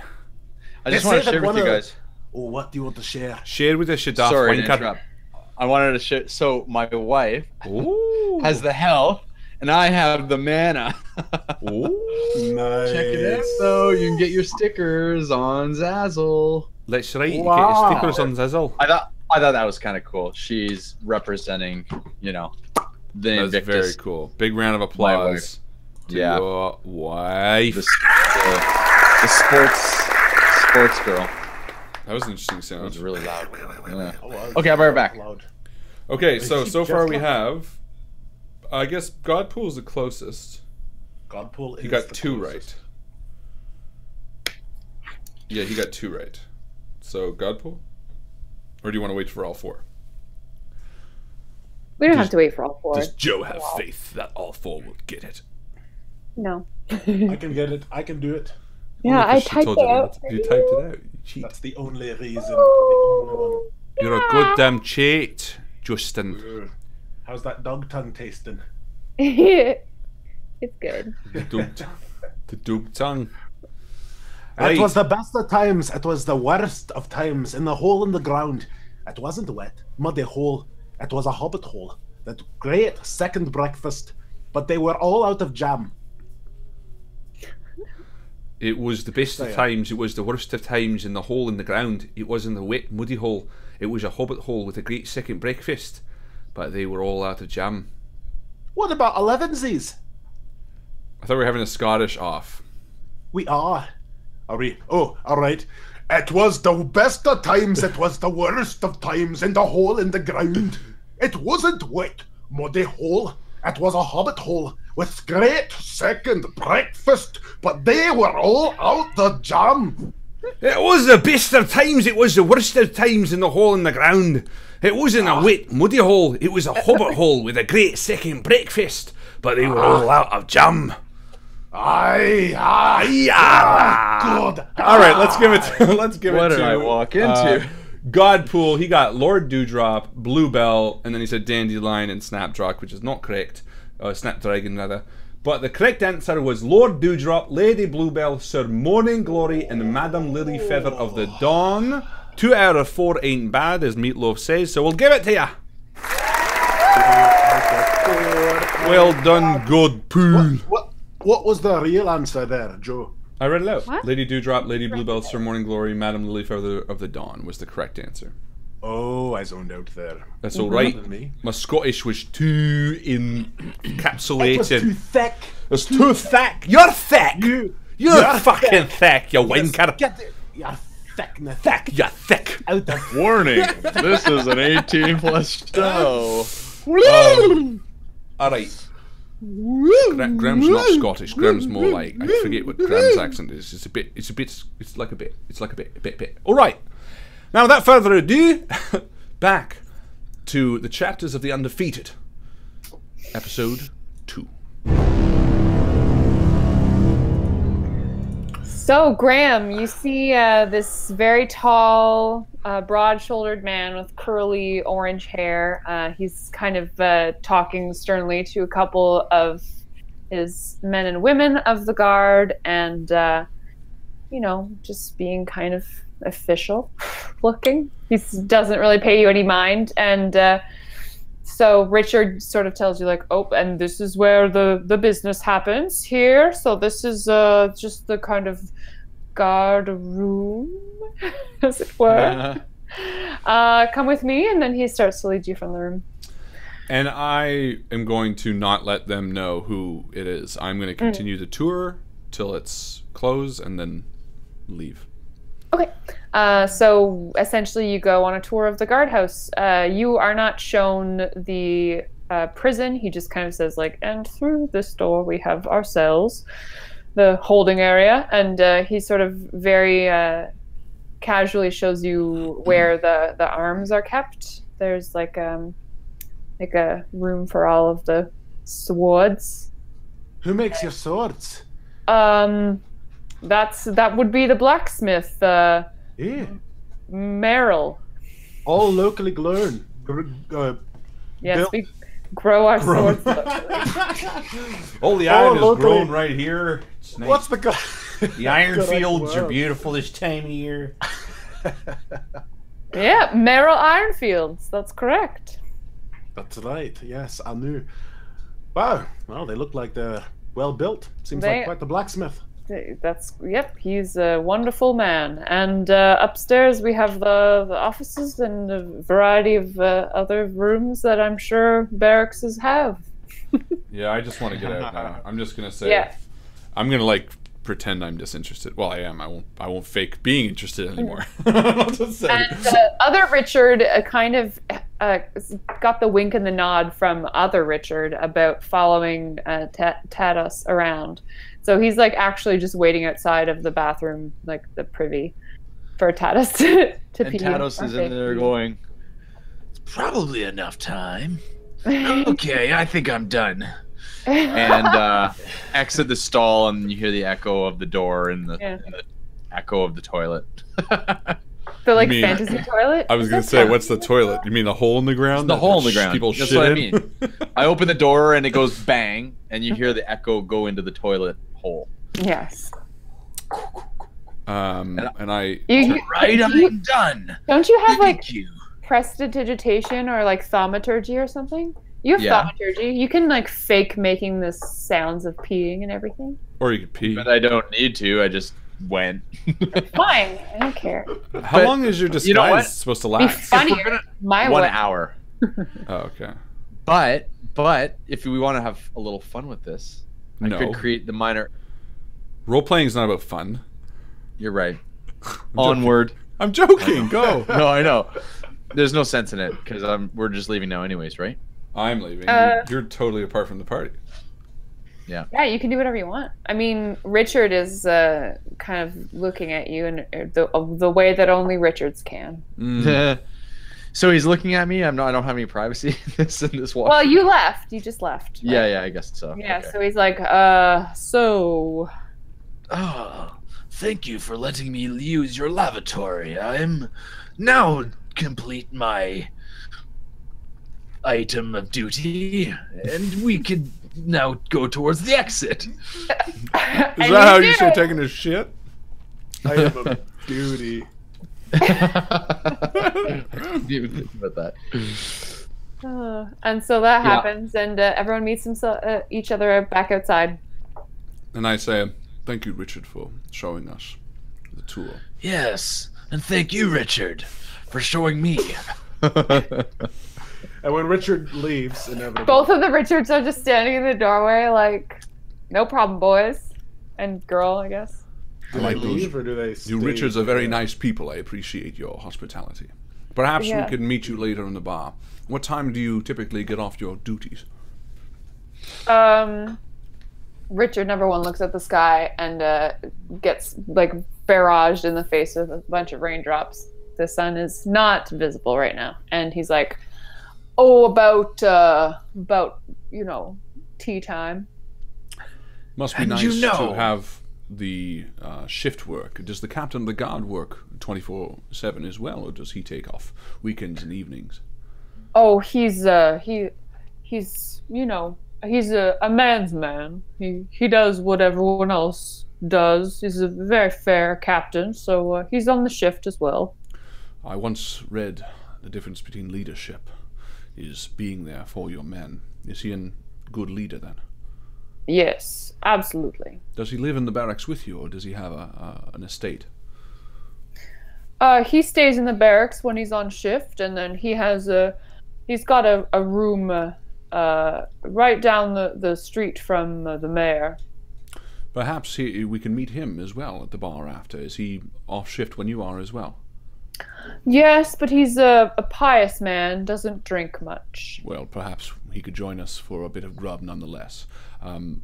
I just They want say to share that with you one of- guys. Oh, what do you want to share? Share with us, you daft Sorry to wanker. interrupt. I wanted to share. So my wife Ooh. has the health, and I have the mana. Ooh. Nice. Check it out, though. You can get your stickers on Zazzle. Let's write. Wow. Get stickers on Zizzle. I thought that was kind of cool. She's representing, the That's Invictus. very cool. Big round of applause to Yeah. your wife. The sports girl. That was an interesting That was sound. really loud. Yeah. Oh, Okay, I'll be right back. Loud. Okay, so She far just we left. have I guess Godpool's the closest. Godpool is He got the 2 closest. right. Yeah, he got 2 right. So Godpool? Or do you want to wait for all 4? We don't have to wait for all 4. Does Joe have faith that all 4 will get it? No. I can get it. I can do it. Yeah, I She typed told it you out. that. You typed it out. You cheat. That's the only reason. The only one. You're a goddamn cheat, Justin. How's that dog tongue tasting? It's good. The dog tongue. It was the best of times. It was the worst of times. In the hole in the ground. It wasn't a wet, muddy hole. It was a hobbit hole. That great second breakfast. But they were all out of jam. It was the best of times. It was the worst of times. In the hole in the ground. It wasn't a wet, muddy hole. It was a hobbit hole with a great second breakfast. But they were all out of jam. What about 11sies? I thought we were having a Scottish off. We are. Are we? Oh, alright. It was the best of times, it was the worst of times in the hole in the ground. It wasn't wet, muddy hole. It was a hobbit hole with great second breakfast, but they were all out the jam. It was the best of times. It was the worst of times in the hole in the ground. It wasn't a wet, muddy hole. It was a hobbit hole with a great second breakfast, but they were all out of jam. Aye. Good. All right, let's give it. Let's give What it did to I walk into? Godpool. He got Lord Dewdrop, Bluebell, and then he said Dandelion and Snapdragon, which is not correct. Snapdragon rather. But the correct answer was Lord Dewdrop, Lady Bluebell, Sir Morning Glory, and Madam Lilyfeather of the Dawn. 2 out of 4 ain't bad, as Meatloaf says. So we'll give it to ya. Well done, Godpool. What was the real answer there, Joe? I read it out. What? Lady Dewdrop, Lady Bluebell, Sir Morning Glory, Madam Lilyfeather of the Dawn was the correct answer. Oh, I zoned out there. That's all right. Me. My Scottish was too encapsulated. It was too thick. It's too thick. You're thick. You're fucking thick, you wanker. Get it. You're thickness. Thick. You're thick. Out of Warning, this is an 18+ show. All right. Graham's not Scottish. Graham's more like, I forget what Graham's accent is. It's like a bit. All right. Now, without further ado, back to the chapters of the Undefeated, episode 2. So, Graham, you see this very tall, broad-shouldered man with curly orange hair. He's kind of talking sternly to a couple of his men and women of the guard and, you know, just being kind of official looking. He doesn't really pay you any mind. And so Richard sort of tells you, like, oh, and this is where the business happens here. So this is just the kind of guard room, as it were. Come with me. And then he starts to lead you from the room. And I am going to not let them know who it is. I'm going to continue the tour till it's closed and then leave. Okay. So essentially you go on a tour of the guardhouse. You are not shown the prison. He just kind of says, like, and through this door we have our cells, the holding area. And he sort of very casually shows you where the arms are kept. There's like a room for all of the swords. Who makes your swords? That would be the blacksmith, Merrill. All locally grown. Yes, built- we grow our swords. All the iron is locally. grown right here. It's nice. What's the guy? The iron Good fields are word. beautiful this time of year. Yeah, Merrill Ironfields. That's correct. That's right. Yes, I knew. Wow. Well, they look like they're well built. Seems They- like quite the blacksmith. Yep, he's a wonderful man. And upstairs we have the offices and a variety of other rooms that I'm sure barracks have. Yeah, I just want to get out now. I'm just gonna say, Yeah. I'm gonna like pretend I'm disinterested. Well, I am. I won't fake being interested anymore. I'll just say. And other Richard kind of got the wink and the nod from other Richard about following Tados around. So he's like actually just waiting outside of the bathroom, like the privy, for Tados to And pee. Tados is in there going, It's probably enough time. Okay, I think I'm done. and exit the stall, and you hear the echo of the door and the echo of the toilet. The like You mean- fantasy toilet. I was Is gonna that say, the- what's the toilet? You mean the hole in the ground? The that hole in the ground. People That's shit what I in? mean. I open the door and it goes bang, and you hear the echo go into the toilet hole. Yes. And I Right, I'm done. Don't you have like Thank you. prestidigitation or like thaumaturgy or something? You have Yeah. thaumaturgy. You can like fake making the sounds of peeing and everything. or you could pee. But I don't need to. I just went. Fine, I don't care. How but long is your disguise you know what? supposed to Be last? funnier. My 1 way. hour. Oh, okay. But if we want to have a little fun with this, I No. could create the minor. Role playing is not about fun. You're right. joking. Onward. I'm joking. Go. No, I know. There's no sense in it because we're just leaving now, anyways, right? I'm leaving. You're totally apart from the party. Yeah, you can do whatever you want. I mean, Richard is kind of looking at you in the way that only Richards can. So he's looking at me. I don't have any privacy in this walk. Well, you left. You just left. right? Yeah, I guess so. Yeah, Okay. so he's like, so... Oh, thank you for letting me use your lavatory. I'm now complete my item of duty, and we could now go towards the exit. Is that how you start taking a shit? I have a duty. Didn't even think about that. And so that Yeah. happens, and everyone meets each other back outside. And I say, thank you, Richard, for showing us the tour. Yes, and thank you, Richard, for showing me. And when Richard leaves, inevitably, Both of the Richards are just standing in the doorway, like, no problem, boys. And girl, I guess. do I they like those. leave or do they stay? You Richards are very nice people. I appreciate your hospitality. Perhaps Yeah. we could meet you later in the bar. What time do you typically get off your duties? Richard, number one, looks at the sky and gets, like, barraged in the face with a bunch of raindrops. The sun is not visible right now. And he's like, oh, about tea time. Must be And nice you know- to have the shift work. Does the captain of the guard work 24/7 as well, or does he take off weekends and evenings? Oh, he's a man's man. He does what everyone else does. He's a very fair captain, so he's on the shift as well. I once read the difference between leadership is being there for your men. Is he a good leader then? Yes, absolutely. Does he live in the barracks with you, or does he have an estate? He stays in the barracks when he's on shift, and then he's got a room right down the street from the mayor. Perhaps we can meet him as well at the bar after. Is he off shift when you are as well? Yes, but he's a pious man, doesn't drink much. Well, perhaps he could join us for a bit of grub nonetheless.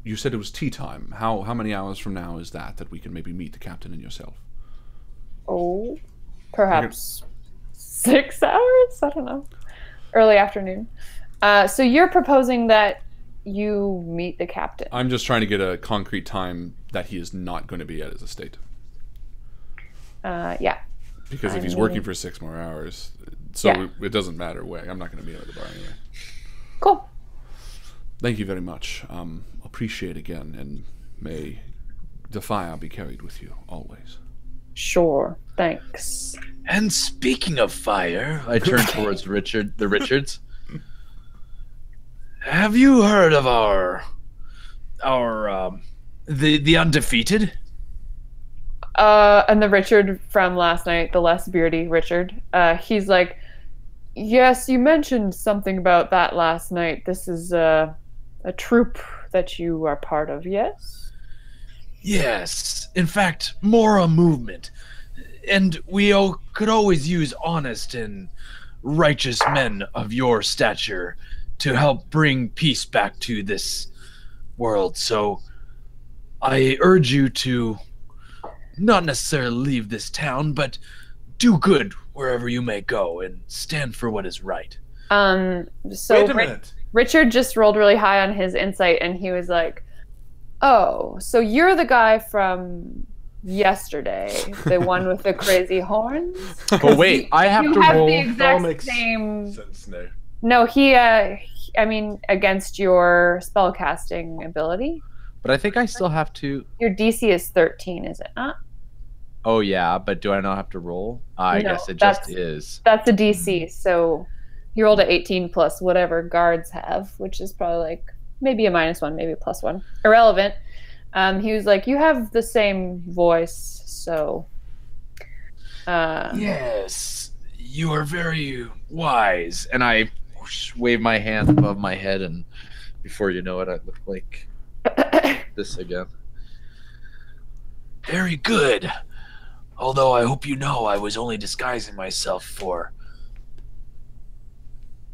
You said it was tea time. How many hours from now is that we can maybe meet the captain and yourself? Oh, perhaps 6 hours? I don't know. Early afternoon. So you're proposing that you meet the captain. I'm just trying to get a concrete time that he is not going to be at his estate. Yeah. Because if he's working for 6 more hours, so it doesn't matter where. I'm not going to be at the bar anyway. Cool. Thank you very much. Appreciate again, and may the fire be carried with you always. Sure. Thanks. And speaking of fire, I turn towards the Richards. have you heard of the Undefeated? And the Richard from last night, the less beardy Richard, he's like, yes, you mentioned something about that last night. This is a troop that you are part of, yes? Yes. In fact, more a movement. And we could always use honest and righteous men of your stature to help bring peace back to this world. So I urge you to not necessarily leave this town, but do good wherever you may go and stand for what is right. So Wait a minute. Richard just rolled really high on his insight, and he was like, "Oh, so you're the guy from yesterday, the one with the crazy horns?" But wait, I have You to have roll. the exact makes same. sense now. No, I mean, against your spellcasting ability. But I think I still have to. Your DC is 13, is it not? Oh yeah, but do I not have to roll? I No, guess it just that's- is. That's a DC, so you rolled a 18 plus whatever guards have, which is probably like maybe a -1, maybe a +1. Irrelevant. He was like, you have the same voice, so... Yes, you are very wise. And I wave my hand above my head, and before you know it, I look like this again. Very good. Although I hope you know I was only disguising myself for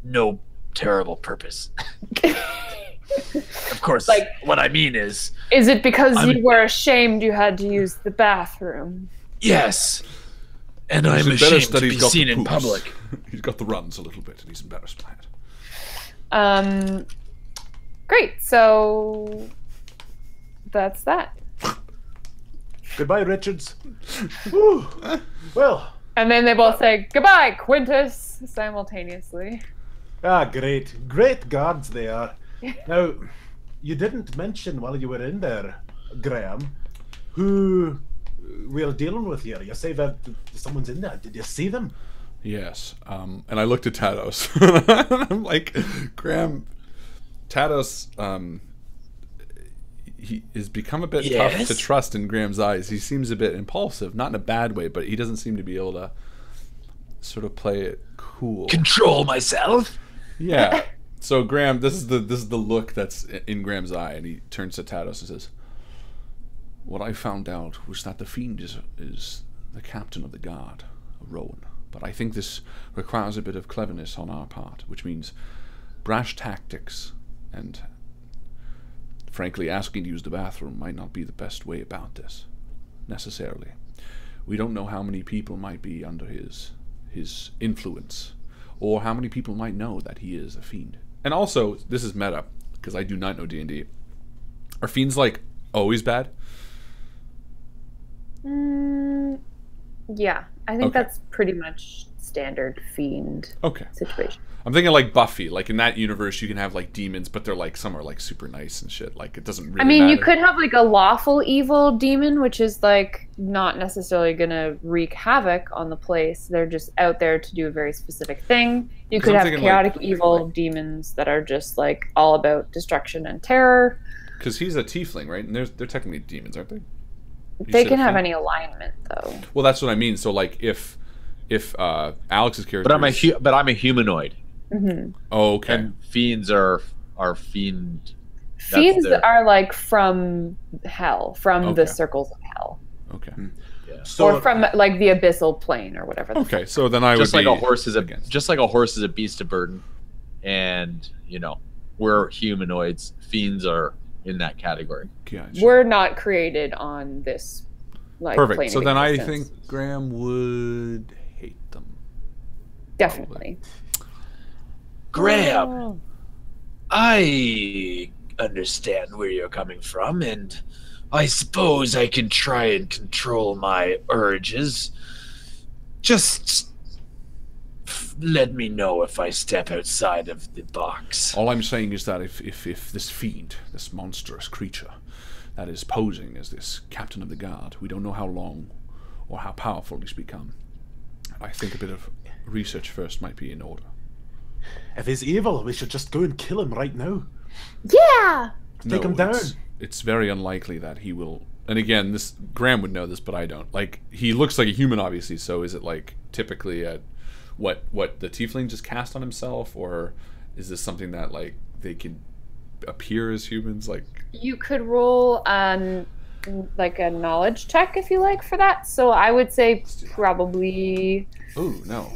no terrible purpose. Of course, Like- what I mean is, Is it because I'm- you were ashamed you had to use the bathroom? yes, and I'm He's embarrassed ashamed that to he's be got seen the in poops. public. He's got the runs a little bit, and he's embarrassed by it. Great, so... That's that. Goodbye, Richards. Whew. Well, And then they both say, goodbye, Quintus, simultaneously. great. Great guards they are. Now, you didn't mention while you were in there, Graham, who we're dealing with here. You say that someone's in there. Did you see them? Yes, and I looked at Tados. I'm like, Graham, Tados, he has become a bit tough Yes? to trust in Graham's eyes. He seems a bit impulsive, not in a bad way, but he doesn't seem to be able to sort of play it cool. Control myself? Yeah. So Graham, this is the look that's in Graham's eye, and he turns to Tados and says, "What I found out was that the fiend is the captain of the guard, Rowan. But I think this requires a bit of cleverness on our part, which means brash tactics, and frankly, asking to use the bathroom might not be the best way about this, necessarily. We don't know how many people might be under his influence, or how many people might know that he is a fiend. And also, this is meta, because I do not know D&D. Are fiends, like, always bad? Yeah, I think Okay. that's pretty much standard fiend Okay. situation. I'm thinking like Buffy. Like in that universe, you can have like demons, but they're like some are like super nice and shit. Like it doesn't really I mean, you matter. could have like a lawful evil demon, which is like not necessarily gonna wreak havoc on the place. They're just out there to do a very specific thing. You 'Cause could I'm have thinking, chaotic like- evil demons that are just like all about destruction and terror. Because he's a tiefling, right? And they're technically demons, aren't they? You They said can a have fiend? any alignment though. Well, that's what I mean. So like if Alex's character, But I'm a humanoid, oh, okay. and fiends are fiend. that's Fiends their- are like from hell, from Okay. the circles of hell, Okay. So, or from like the abyssal plane or whatever. Okay. So then I just would like be a horse is against. just like a horse is a beast of burden, and we're humanoids. Fiends are in that category. Gotcha. We're not created on this like plane Perfect. So of then I existence. think Graham would hate them. Definitely. Graham, I understand where you're coming from, and I suppose I can try and control my urges. Just let me know if I step outside of the box. All I'm saying is that if this fiend, this monstrous creature that is posing as this captain of the guard, we don't know how long or how powerful he's become. I think a bit of research first might be in order. if he's evil, we should just go and kill him right now. Yeah. Take him down. It's very unlikely that he will. And again, this Graham would know this, but I don't. Like he looks like a human, obviously. So is it like typically what the tiefling just cast on himself, or is this something that like they can appear as humans? Like You could roll like a knowledge check if you like for that. So I would say probably oh no,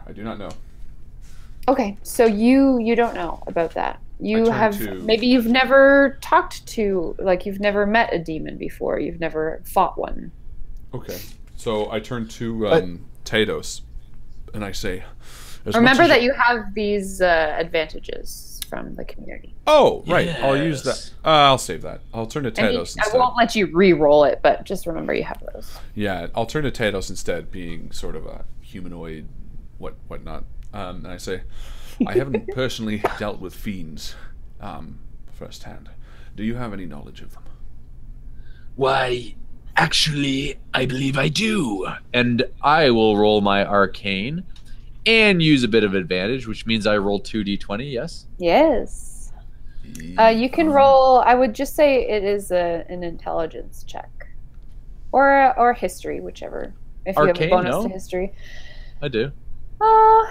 I do not know. Okay, so you don't know about that. You turn have to- maybe you've never talked to, like, you've never met a demon before. You've never fought one. Okay. So I turn to Tados, and I say, Remember that you have these advantages from the community. Oh, right. I'll use that. Yes. I'll save that. I'll turn to And Tados I instead. won't let you re-roll it, but just remember you have those. Yeah, I'll turn to Tados instead, being sort of a humanoid, whatnot. And I say, I haven't personally dealt with fiends firsthand. Do you have any knowledge of them? Why, actually, I believe I do. And I will roll my arcane and use a bit of advantage, which means I roll 2d20, yes? Yes. You can roll. I would just say it is an intelligence check, or history, whichever. If you Arcane, have a bonus no? to history. I do. Uh,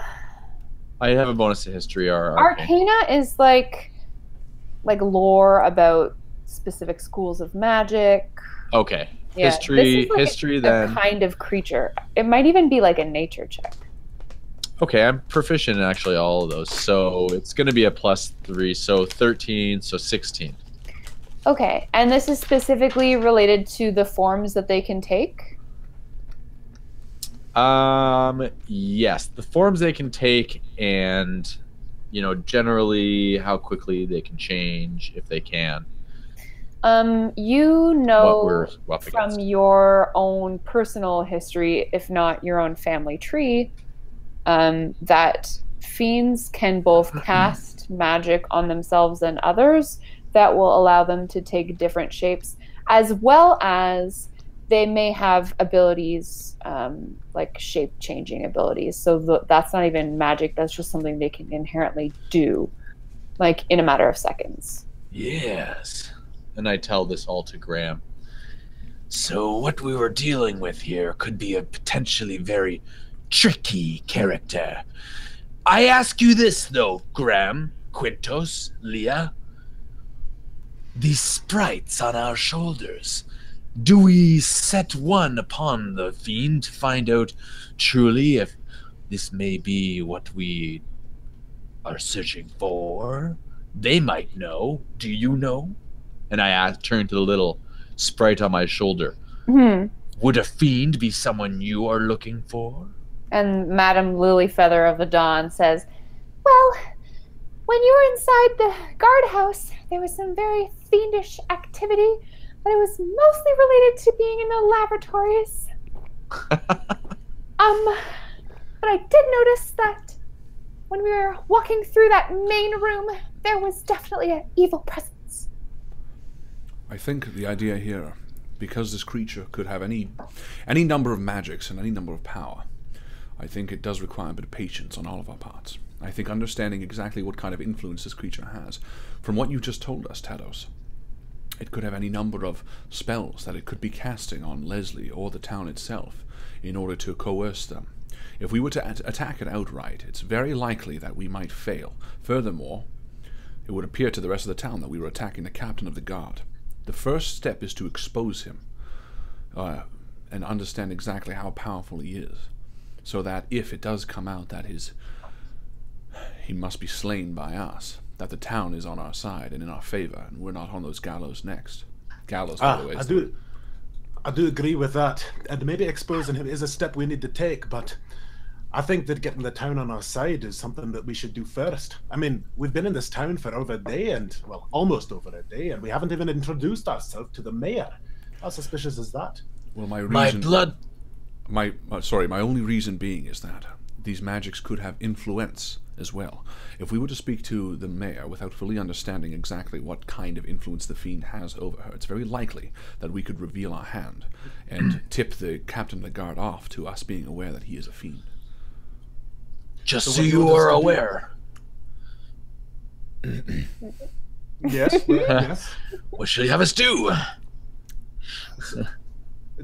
I have a bonus to history or arcane. Arcana is like lore about specific schools of magic. Okay. Yeah, History, this is like history a then. kind of creature. It might even be like a nature check. Okay, I'm proficient in actually all of those. So it's going to be a +3, so 13, so 16. Okay, and this is specifically related to the forms that they can take? Yes, the forms they can take and, you know, generally how quickly they can change if they can. You What know we're up from against. your own personal history, if not your own family tree, that fiends can both cast magic on themselves and others that will allow them to take different shapes, as well as they may have abilities like shape-changing abilities. So that's not even magic, that's just something they can inherently do, like in a matter of seconds. Yes. And I tell this all to Graham. So what we were dealing with here could be a potentially very tricky character. I ask you this, though, Graham, Quintos, Leah. These sprites on our shoulders. Do we set one upon the fiend to find out truly if this may be what we are searching for? They might know. Do you know? And I turn to the little sprite on my shoulder. Would a fiend be someone you are looking for? And Madame Lilyfeather of the Dawn says, well, when you were inside the guardhouse, there was some very fiendish activity, but it was mostly related to being in the laboratories. But I did notice that when we were walking through that main room, there was definitely an evil presence. I think the idea here, because this creature could have any number of magics and any number of power, I think it does require a bit of patience on all of our parts. I think understanding exactly what kind of influence this creature has, from what you just told us, Tados, it could have any number of spells that it could be casting on Leslie or the town itself in order to coerce them. If we were to attack it outright, it's very likely that we might fail. Furthermore, it would appear to the rest of the town that we were attacking the captain of the guard. The first step is to expose him and understand exactly how powerful he is, so that if it does come out that he must be slain by us, that the town is on our side and in our favor, and we're not on those gallows next. Gallows, by the way. I do agree with that, and maybe exposing him is a step we need to take, but I think that getting the town on our side is something that we should do first. I mean, we've been in this town for over a day, well, almost over a day, and we haven't even introduced ourselves to the mayor. How suspicious is that? Well, my only reason being is that these magics could have influence as well. If we were to speak to the mayor without fully understanding exactly what kind of influence the fiend has over her, it's very likely that we could reveal our hand and tip the captain of the guard off to us being aware that he is a fiend. Just so you are aware. Yes, yes. What shall you have us do?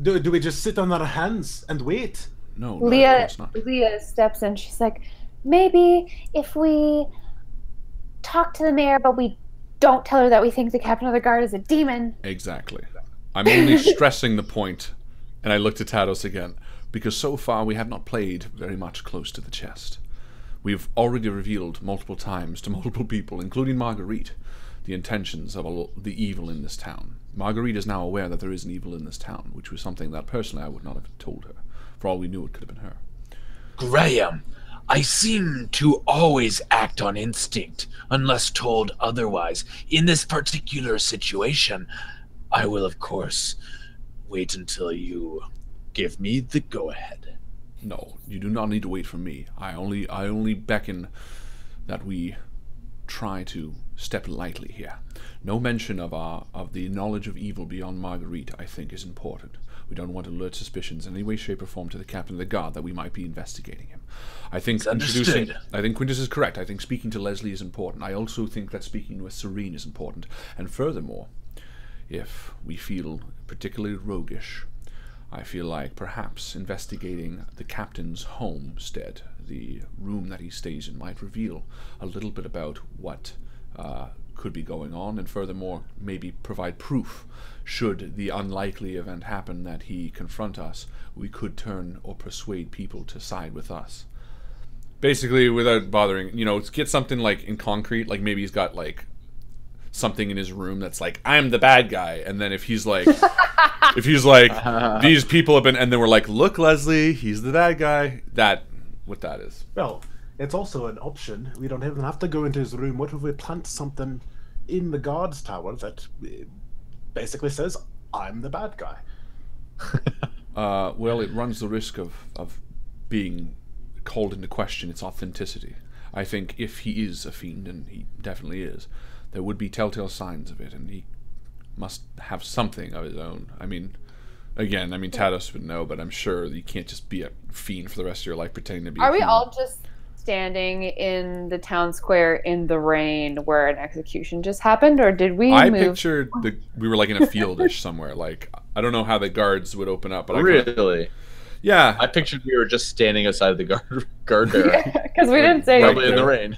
Do we just sit on our hands and wait? No, Leah, it's not. Leah steps in. She's like, maybe if we talk to the mayor, but we don't tell her that we think the captain of the guard is a demon. Exactly. I'm only stressing the point, and I looked at Tados again, because so far we have not played very much close to the chest. We've already revealed multiple times to multiple people, including Marguerite, the intentions of the evil in this town. Marguerite is now aware that there is an evil in this town, which was something that personally I would not have told her. For all we knew, it could have been her. Graham, I seem to always act on instinct, unless told otherwise. In this particular situation, I will, of course, wait until you give me the go-ahead. No, you do not need to wait for me. I only beckon that we try to step lightly here. No mention of the knowledge of evil beyond Marguerite, I think, is important. We don't want to alert suspicions in any way, shape, or form to the captain of the guard that we might be investigating him. I think Quintus is correct. I think speaking to Leslie is important. I also think that speaking with Serene is important. And furthermore, if we feel particularly roguish, I feel like perhaps investigating the captain's homestead, the room that he stays in, might reveal a little bit about what could be going on, and furthermore, maybe provide proof. Should the unlikely event happen that he confront us, we could turn or persuade people to side with us. Basically, without bothering, get something like in concrete, like maybe he's got like something in his room that's like, I'm the bad guy, and then if he's like these people have been, and then we're like, look, Leslie, he's the bad guy, what that is. Well, it's also an option. We don't even have to go into his room. What if we plant something in the guard's tower that basically says, I'm the bad guy? Well, it runs the risk of being called into question its authenticity. I think if he is a fiend, and he definitely is, there would be telltale signs of it, and he must have something of his own. Tados would know, but I'm sure you can't just be a fiend for the rest of your life pretending to be Are a we fiend. all just standing in the town square in the rain where an execution just happened, or did we I move? pictured we were like in a fieldish somewhere. Like, I don't know how the guards would open up, but Really? Yeah. I pictured we were just standing outside of the guard barrack. Because we didn't say Probably in anything. the rain.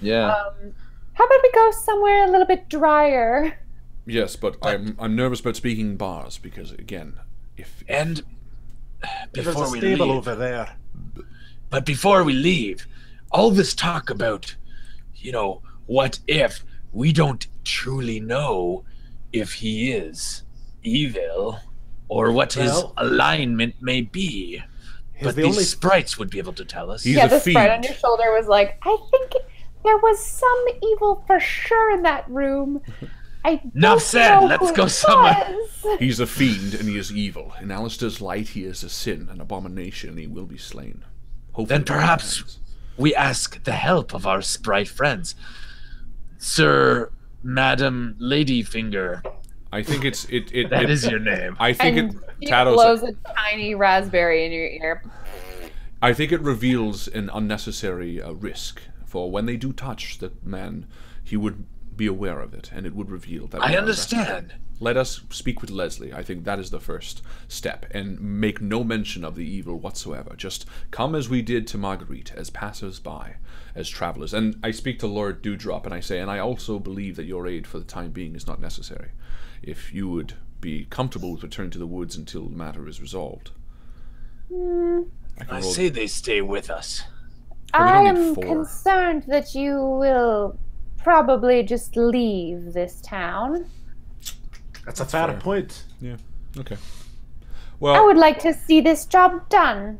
Yeah. How about we go somewhere a little bit drier? Yes, but I'm nervous about speaking in bars because, again, And There's before a we stable leave, over there. but before we leave, all this talk about, what if we don't truly know if he is evil or what his alignment may be. But these sprites would be able to tell us. He's Yeah, a the fiend. sprite on your shoulder was like, I think there was some evil for sure in that room. I don't Enough said. know Let's who go it somewhere. was." He's a fiend and he is evil. In Alistair's light, he is a sin, an abomination, and he will be slain. Hopefully Then by our perhaps hands. we ask the help of our sprite friends. Sir, Madam Ladyfinger. I think That is your name. I think And he Tados, blows a tiny raspberry in your ear. I think it reveals an unnecessary risk. For when they do touch the man, he would be aware of it, and it would reveal that. I understand. Let us speak with Leslie. I think that is the first step, and make no mention of the evil whatsoever. Just come as we did to Marguerite, as passers-by, as travelers. And I speak to Lord Dewdrop, and I say, and I also believe that your aid for the time being is not necessary. If you would be comfortable with returning to the woods until the matter is resolved. I say they stay with us. we I don't need am 4. concerned that you will probably just leave this town. That's a fair point. Yeah. Okay. I Well, would like to see this job done.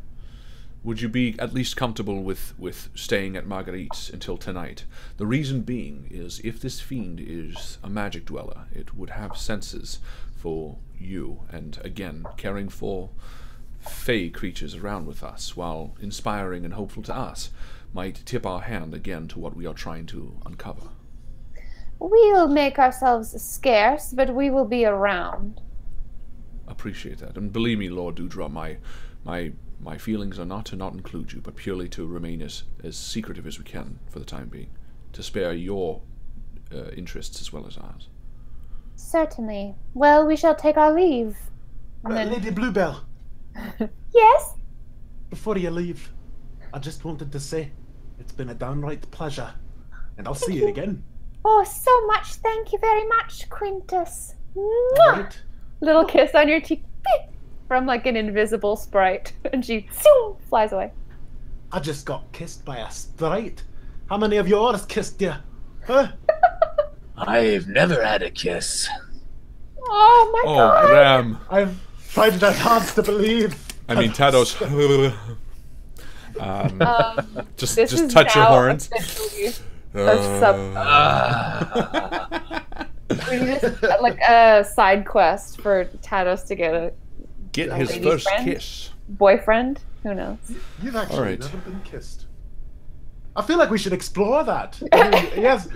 would you be at least comfortable with staying at Marguerite's until tonight? The reason being is if this fiend is a magic dweller, it would have senses for you, and again, caring for fey creatures around with us, while inspiring and hopeful to us, might tip our hand again to what we are trying to uncover. We'll make ourselves scarce, but we will be around. Appreciate that. And believe me, Lord Dewdrop, my feelings are not to not include you, but purely to remain as secretive as we can for the time being, to spare your interests as well as ours. Certainly. Well, we shall take our leave. And then- Lady Bluebell, Yes? before you leave, I just wanted to say it's been a downright pleasure, and I'll see you again. Oh, so much. Thank you very much, Quintus. Mwah! Right? Little kiss on your cheek. Beep, from like an invisible sprite. And she zoom, flies away. I just got kissed by a sprite. How many of yours kissed you? Huh? I've never had a kiss. Oh my god. Graham. I've tried it hard to believe. I mean, Tados. This just is touch your now horns. officially a sub. We need like a side quest for Tados to Get his lady's first friend? kiss. boyfriend. Who knows? You've actually Alright. never been kissed. I feel like we should explore that. I mean, yes,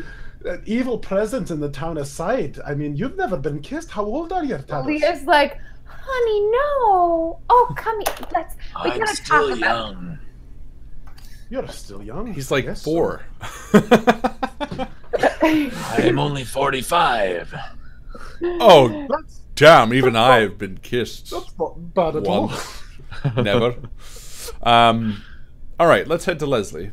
an evil presence in the town aside. I mean, you've never been kissed. How old are you, Tados? Leah's like, honey, no. Oh, come here. We I'm gotta still talk about. young. You're still young. He's like Yes, 4. I'm only 45. Oh, That's, damn! Even I've been kissed that's not bad at all. once. Never. All right, let's head to Leslie.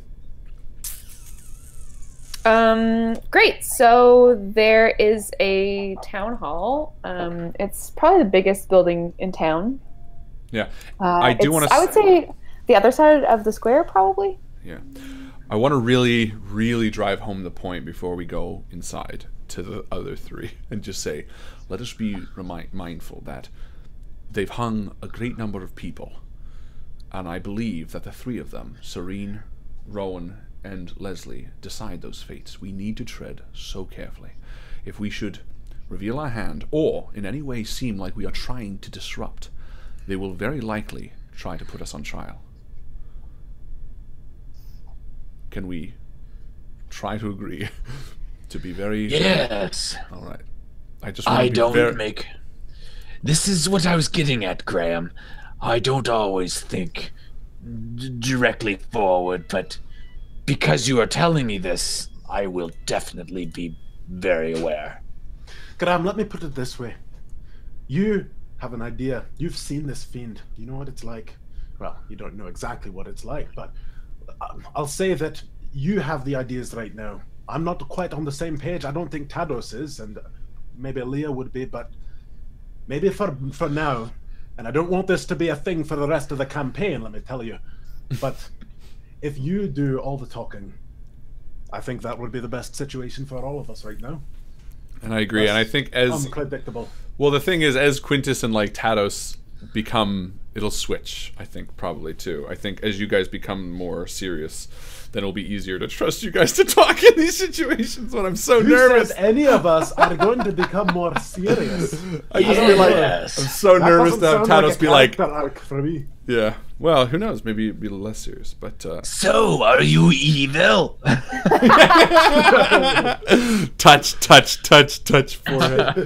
Great. So there is a town hall. It's probably the biggest building in town. Yeah, I do want to. I would say the other side of the square, probably. Yeah, I want to really, really drive home the point before we go inside to the other 3 and just say, let us be mindful that they've hung a great number of people, and I believe that the 3 of them, Serene, Rowan, and Leslie, decide those fates. We need to tread so carefully. If we should reveal our hand or in any way seem like we are trying to disrupt, they will very likely try to put us on trial. Can we try to agree to be very... Yes. All right. I just want to I be don't make... This is what I was getting at, Graham. I don't always think directly forward, but because you are telling me this, I will definitely be very aware. Graham, let me put it this way. You have an idea. You've seen this fiend. You know what it's like. Well, you don't know exactly what it's like, but I'll say that you have the ideas right now. I'm not quite on the same page. I don't think Tados is, and maybe Leah would be, but maybe for now. And I don't want this to be a thing for the rest of the campaign, let me tell you. But if you do all the talking, I think that would be the best situation for all of us right now. And I agree. And I think as... Unpredictable. Well, the thing is, as Quintus and like Tados become... It'll switch, I think, probably too. I think as you guys become more serious, then it'll be easier to trust you guys to talk in these situations when I'm so Who nervous. says any of us are going to become more serious? I just feel like I'm so nervous to have Tados be like, arc for me. yeah. Well, who knows? Maybe it'd be less serious, but So, are you evil? touch forehead.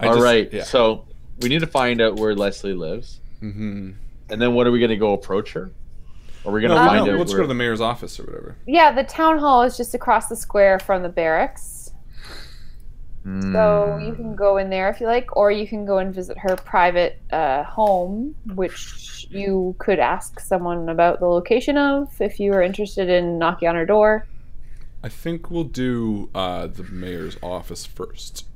All right, yeah. so we need to find out where Leslie lives, Mm-hmm. and then what are we going to go approach her? Are we going to find out? Let's go where... to the mayor's office or whatever. Yeah, the town hall is just across the square from the barracks. So you can go in there if you like, or you can go and visit her private home, which you could ask someone about the location of if you were interested in knocking on her door. I think we'll do the mayor's office first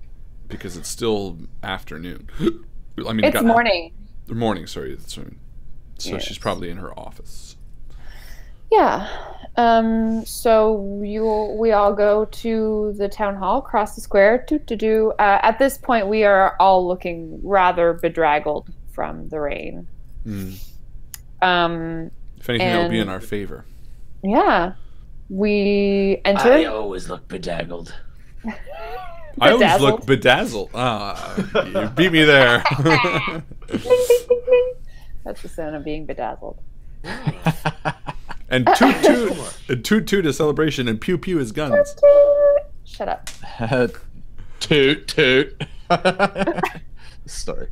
because it's still afternoon. I mean, It's morning. Morning, sorry. So Yes. she's probably in her office. Yeah. So we all go to the town hall across the square. At this point, we are all looking rather bedraggled from the rain. Mm. If anything, that'll be in our favor. Yeah. We enter. I always look bedaggled. I always look bedazzled. You beat me there. Ding, ding, ding, ding. That's the sound of being bedazzled. And toot toot is celebration, and pew pew is guns. Shut up. toot toot. Sorry.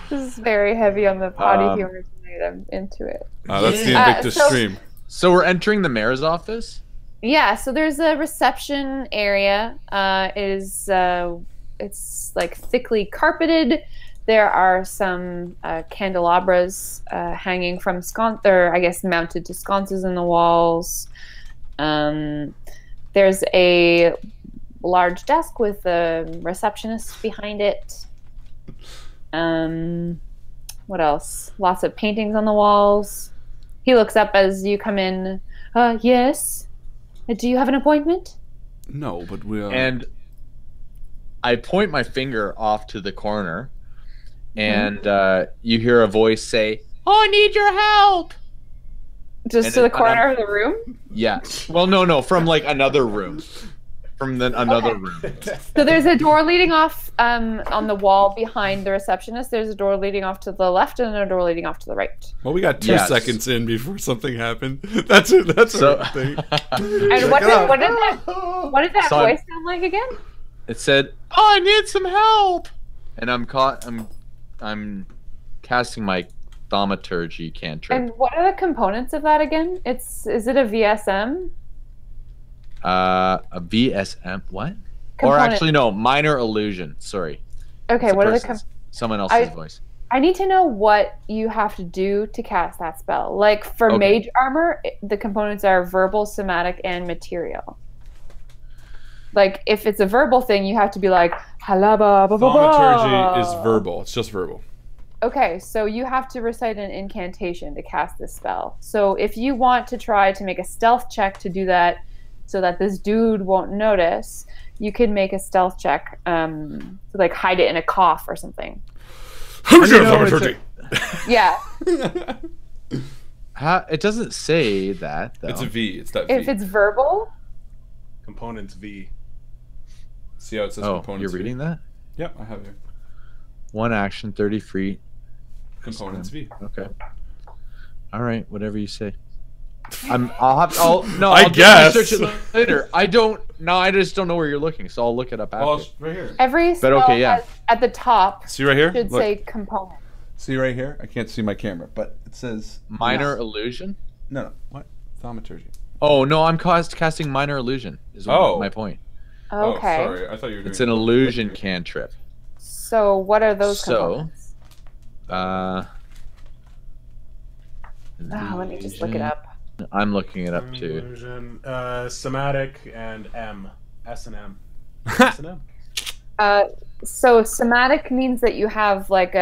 This is very heavy on the potty humor tonight. I'm into it. That's the Invictus stream. So we're entering the mayor's office? Yeah, so there's a reception area. It's like thickly carpeted. There are some candelabras hanging from mounted to sconces in the walls. There's a large desk with a receptionist behind it. What else? Lots of paintings on the walls. He looks up as you come in. Yes. Do you have an appointment? No, but we are. And I point my finger off to the corner, and you hear a voice say, "Oh, I need your help." Just And to the corner of the room? Yeah. Well, no, from like another room. From another room. So there's a door leading off on the wall behind the receptionist. There's a door leading off to the left and a door leading off to the right. Well, we got 2 Yes. seconds in before something happened. That's it. That's So- our thing. And what did that So voice sound like again? It said, "Oh, I need some help," and I'm casting my thaumaturgy cantrip. And what are the components of that again? Is it a VSM? A VSM, what? Or Component. actually, no, minor illusion. Sorry. Okay, It's a what are the person's- someone else's voice. I need to know what you have to do to cast that spell. Like for Okay. mage armor, the components are verbal, somatic, and material. Like if it's a verbal thing, you have to be like halaba ba ba Thaumaturgy is ba. verbal. It's just verbal. Okay, so you have to recite an incantation to cast this spell. So if you want to try to make a stealth check to do that so that this dude won't notice, you can make a stealth check to like hide it in a cough or something. Thaumaturgy. Yeah. It doesn't say that, though. It's a V. It's that V. If it's verbal, Components V. See how it says Oh, components? you're V? reading that? Yep, I have it. 1 action, 30 free. Components V. Okay. All right, whatever you say. I'll I guess. research it later. I just don't know where you're looking, so I'll look it up after. Oh, it's right here. every spell okay, yeah. has, at the top See right here? should Look. say component. See right here? I can't see my camera, but it says Minor illusion? No. What? Thaumaturgy. Oh, no, I'm casting minor illusion, is my point. Okay. Oh, sorry. I thought you were doing It's an illusion cantrip. So what are those So, components? Let me just look it up. I'm looking it up too. Illusion, somatic and M. S and M. S and M. So somatic means that you have like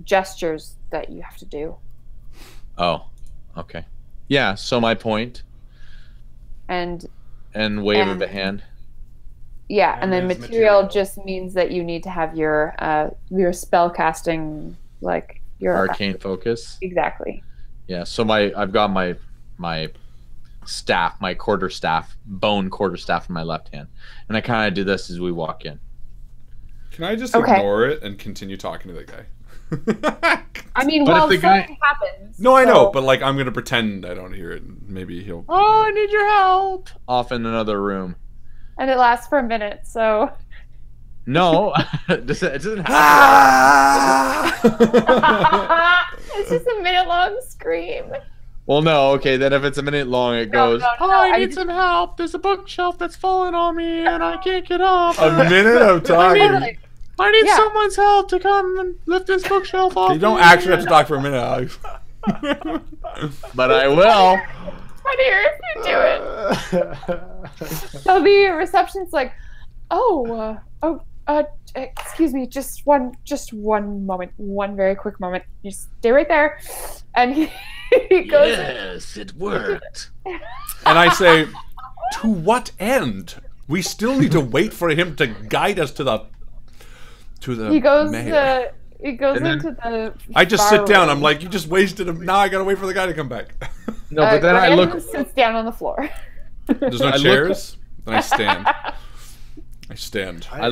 gestures that you have to do. Oh, okay. Yeah, so my point. And wave of a hand. yeah, and And then there's material material. just means that you need to have your spell casting, like your Arcane focus. Exactly. Yeah, so I've got my staff, my quarterstaff, bone quarterstaff in my left hand. And I kind of do this as we walk in. Can I just Okay. ignore it and continue talking to the guy? I mean, But if well, the guy- something happens. No, I know, so- but like I'm gonna pretend I don't hear it. And maybe he'll. Oh, I need your help. Off in another room. and it lasts for a minute, so No, it doesn't happen. it's just a minute long scream. Well, no, okay, then if it's a minute long, it goes, no, "Oh, I I need just- some help. There's a bookshelf that's fallen on me, and I can't get up. A minute of talking. Totally. I need Yeah. someone's help to come and lift this bookshelf off. You don't me." actually have to talk for a minute, Alex. But I will. Funnier if you do it. So the reception's like, excuse me, just one moment, one very quick moment. You stay right there. And he goes, Yes, it worked. And I say, to what end? We still need to wait for him to guide us to the he goes, mayor. he goes And then- into the. I just bar sit down. room. I'm like, you just wasted him. Now I gotta wait for the guy to come back. No, but then I Graham look. sits down on the floor. There's no I look- chairs. Then I stand. I stand. I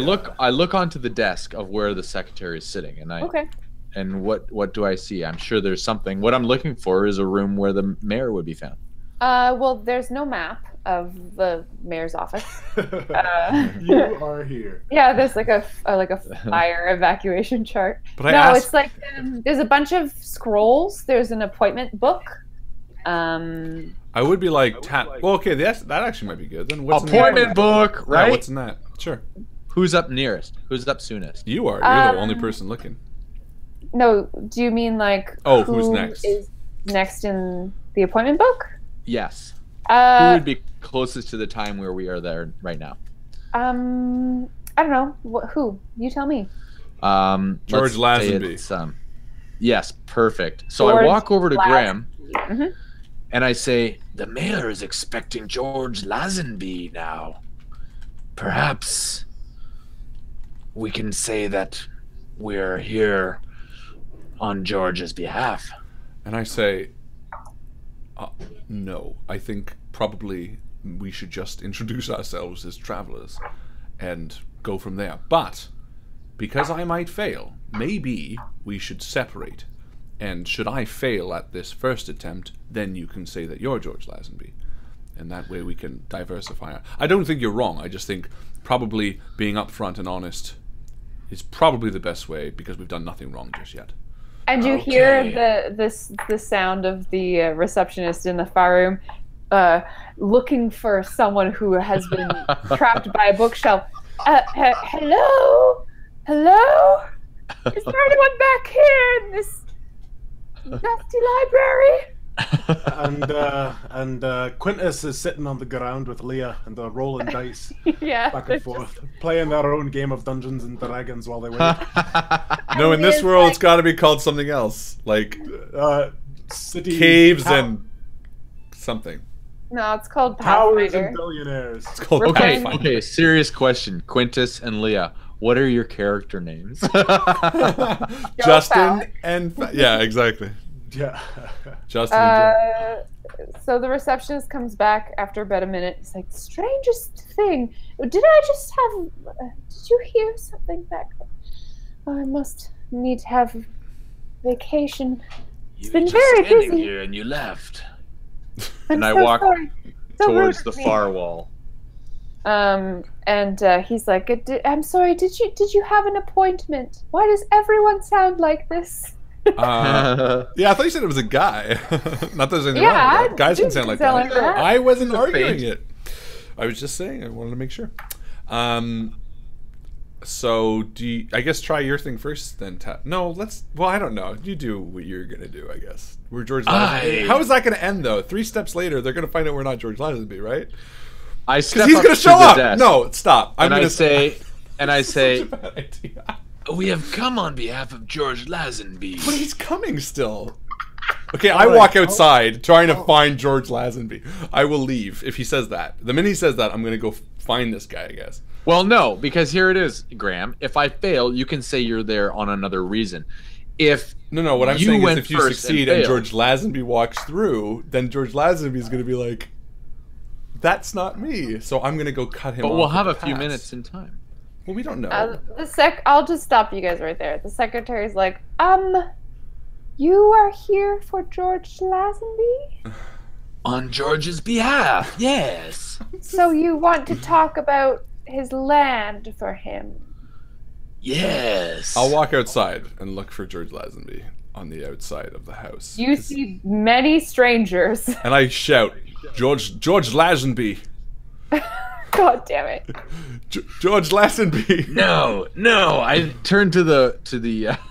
look onto the desk of where the secretary is sitting, and Okay. And what do I see? I'm sure there's something. What I'm looking for is a room where the mayor would be found. Well, there's no map of the mayor's office. You are here. Yeah, there's like a fire evacuation chart. But I No, asked, it's like there's a bunch of scrolls. There's an appointment book. I would be like, well, okay, that actually might be good. Then what's Appointment in the book, Yeah, right? what's in that? Sure. Who's up nearest? Who's up soonest? You are. You're the only person looking. No, do you mean like Who's who next? is next in the appointment book? Yes. Who would Uh, be closest to the time where we are there right now? I don't know. Who? You tell me. George let's say Lazenby. it's, Yes, perfect. So I George walk over to Graham Mhm. and I say, The mayor is expecting George Lazenby now. Perhaps we can say that we're here on George's behalf. And I say, no, I think probably we should just introduce ourselves as travelers and go from there. But because I might fail, maybe we should separate. And should I fail at this first attempt, then you can say that you're George Lazenby. And that way we can diversify. I don't think you're wrong. I just think probably being upfront and honest is probably the best way, because we've done nothing wrong just yet. And you hear the sound of the receptionist in the far room looking for someone who has been trapped by a bookshelf. Hello? Hello? Is there anyone back here in this dusty library? And Quintus is sitting on the ground with Leah and they're rolling dice Yeah. back and forth, playing their own game of Dungeons and Dragons while they wait. No, in this It's world, like- it's got to be called something else, like City caves and something. No, it's called towers Pathfinder. and billionaires. It's called We're okay, playing- okay, serious question. Quintus and Leah, what are your character names? Justin Fallak. and yeah, exactly. Yeah. Justin and So the receptionist comes back after about a minute. He's like, strangest thing. Did I just have... did you hear something back there? I must need to have vacation. You been were just very standing busy. here and you left. I'm And I so walk sorry. So rude Towards of the me. far wall. And he's like, I'm sorry, did you have an appointment? Why does everyone sound like this? yeah, I thought you said it was a guy. Not that there's anything Yeah, wrong with that. Guys can dudes sound like can that. sound like that. I wasn't arguing feint. it. I was just saying. I wanted to make sure. So do you, I guess try your thing first, then. No, let's. Well, I don't know. You do what you're gonna do, I guess. We're George Lazenby. How is that gonna end, though? 3 steps later, they're gonna find out we're not George Lazenby, right? I Because step he's up gonna to show the up. desk, No, stop. I'm and I gonna say, and I say, Such a bad idea. We have come on behalf of George Lazenby. But he's coming still. Okay, I Alright, walk outside trying to find George Lazenby. I will leave if he says that. The minute he says that, I'm gonna go find this guy, I guess. well, no, because here it is, Graham. If I fail, you can say you're there on another reason. If No, what I'm You saying is went if you first succeed and and failed. George Lazenby walks through, then George Lazenby is gonna be like, that's not me. So I'm gonna go cut him off. but we'll at have the a few pass. minutes in time. Well, we don't know. I'll just stop you guys right there. The secretary's like, you are here for George Lazenby? On George's behalf, yes. So you want to talk about his land for him? Yes. I'll walk outside and look for George Lazenby on the outside of the house. You see many strangers. And I shout, George Lazenby. God damn it. George Lazenby. No. I turn to the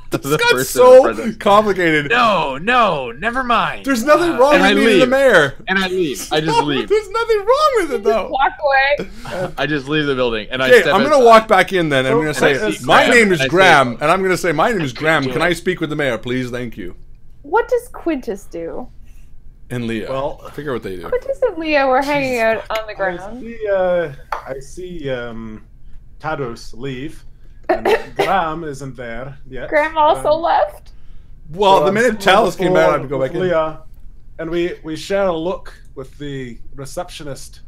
This the got person in so front of us, complicated. No, never mind. There's nothing wrong And with I meeting the leave. mayor. and I leave. I just leave. There's nothing wrong with it, though. Walk away. I just leave the building, and I Okay, step I'm gonna outside. walk back in then. I'm Oh, gonna say, and I see my Graham, name is and I say- Graham, and I'm gonna say, my name is Graham. do Can it. I speak with the mayor, please? Thank you. What does Quintus do? And Leah. Well, figure out what they do. Quintus and Leah were hanging out on the ground. I see Tados leave, and Graham isn't there yet. Graham also left. Well, So the I'm minute sitting on Talos the came floor out, I had to go with back in. Leah, and we share a look with the receptionist,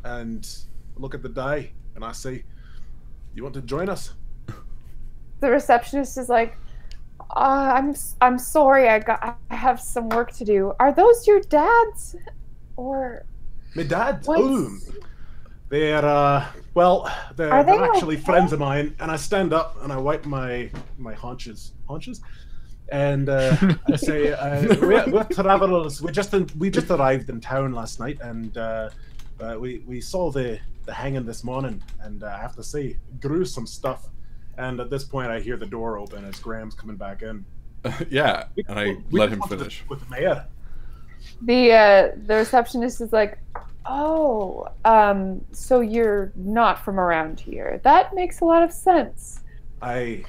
and look at the die, and I say, "You want to join us?" The receptionist is like, I'm sorry, I have some work to do. Are those your dads? Or My dad. What? Oh, they're Are they're they actually okay? friends of mine, and I stand up and I wipe my haunches, and I say, we're travelers. We just arrived in town last night, and we saw the hanging this morning, and I have to say, gruesome stuff. And at this point, I hear the door open as Graham's coming back in. Yeah, and I We let him talked finish. with the mayor. the receptionist is like, oh, so you're not from around here. That makes a lot of sense. I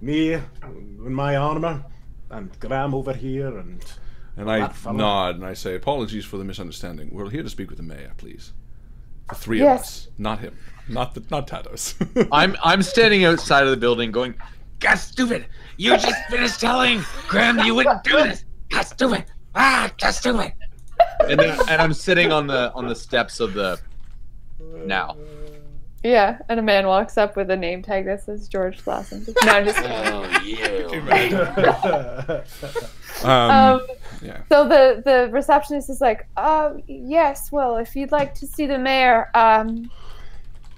me in my armor, and Graham over here, and I that fella. nod and I say, apologies for the misunderstanding. We're here to speak with the mayor, please. The three Yes. of us, not him, not Tatos. I'm standing outside of the building going, God, stupid! You just finished telling Graham you wouldn't do this. God, stupid! Ah, God, stupid! and I'm sitting on the steps of the now. Yeah, and a man walks up with a name tag that says George Slauson. No, I'm just kidding. Yeah. So the receptionist is like, yes, well, if you'd like to see the mayor,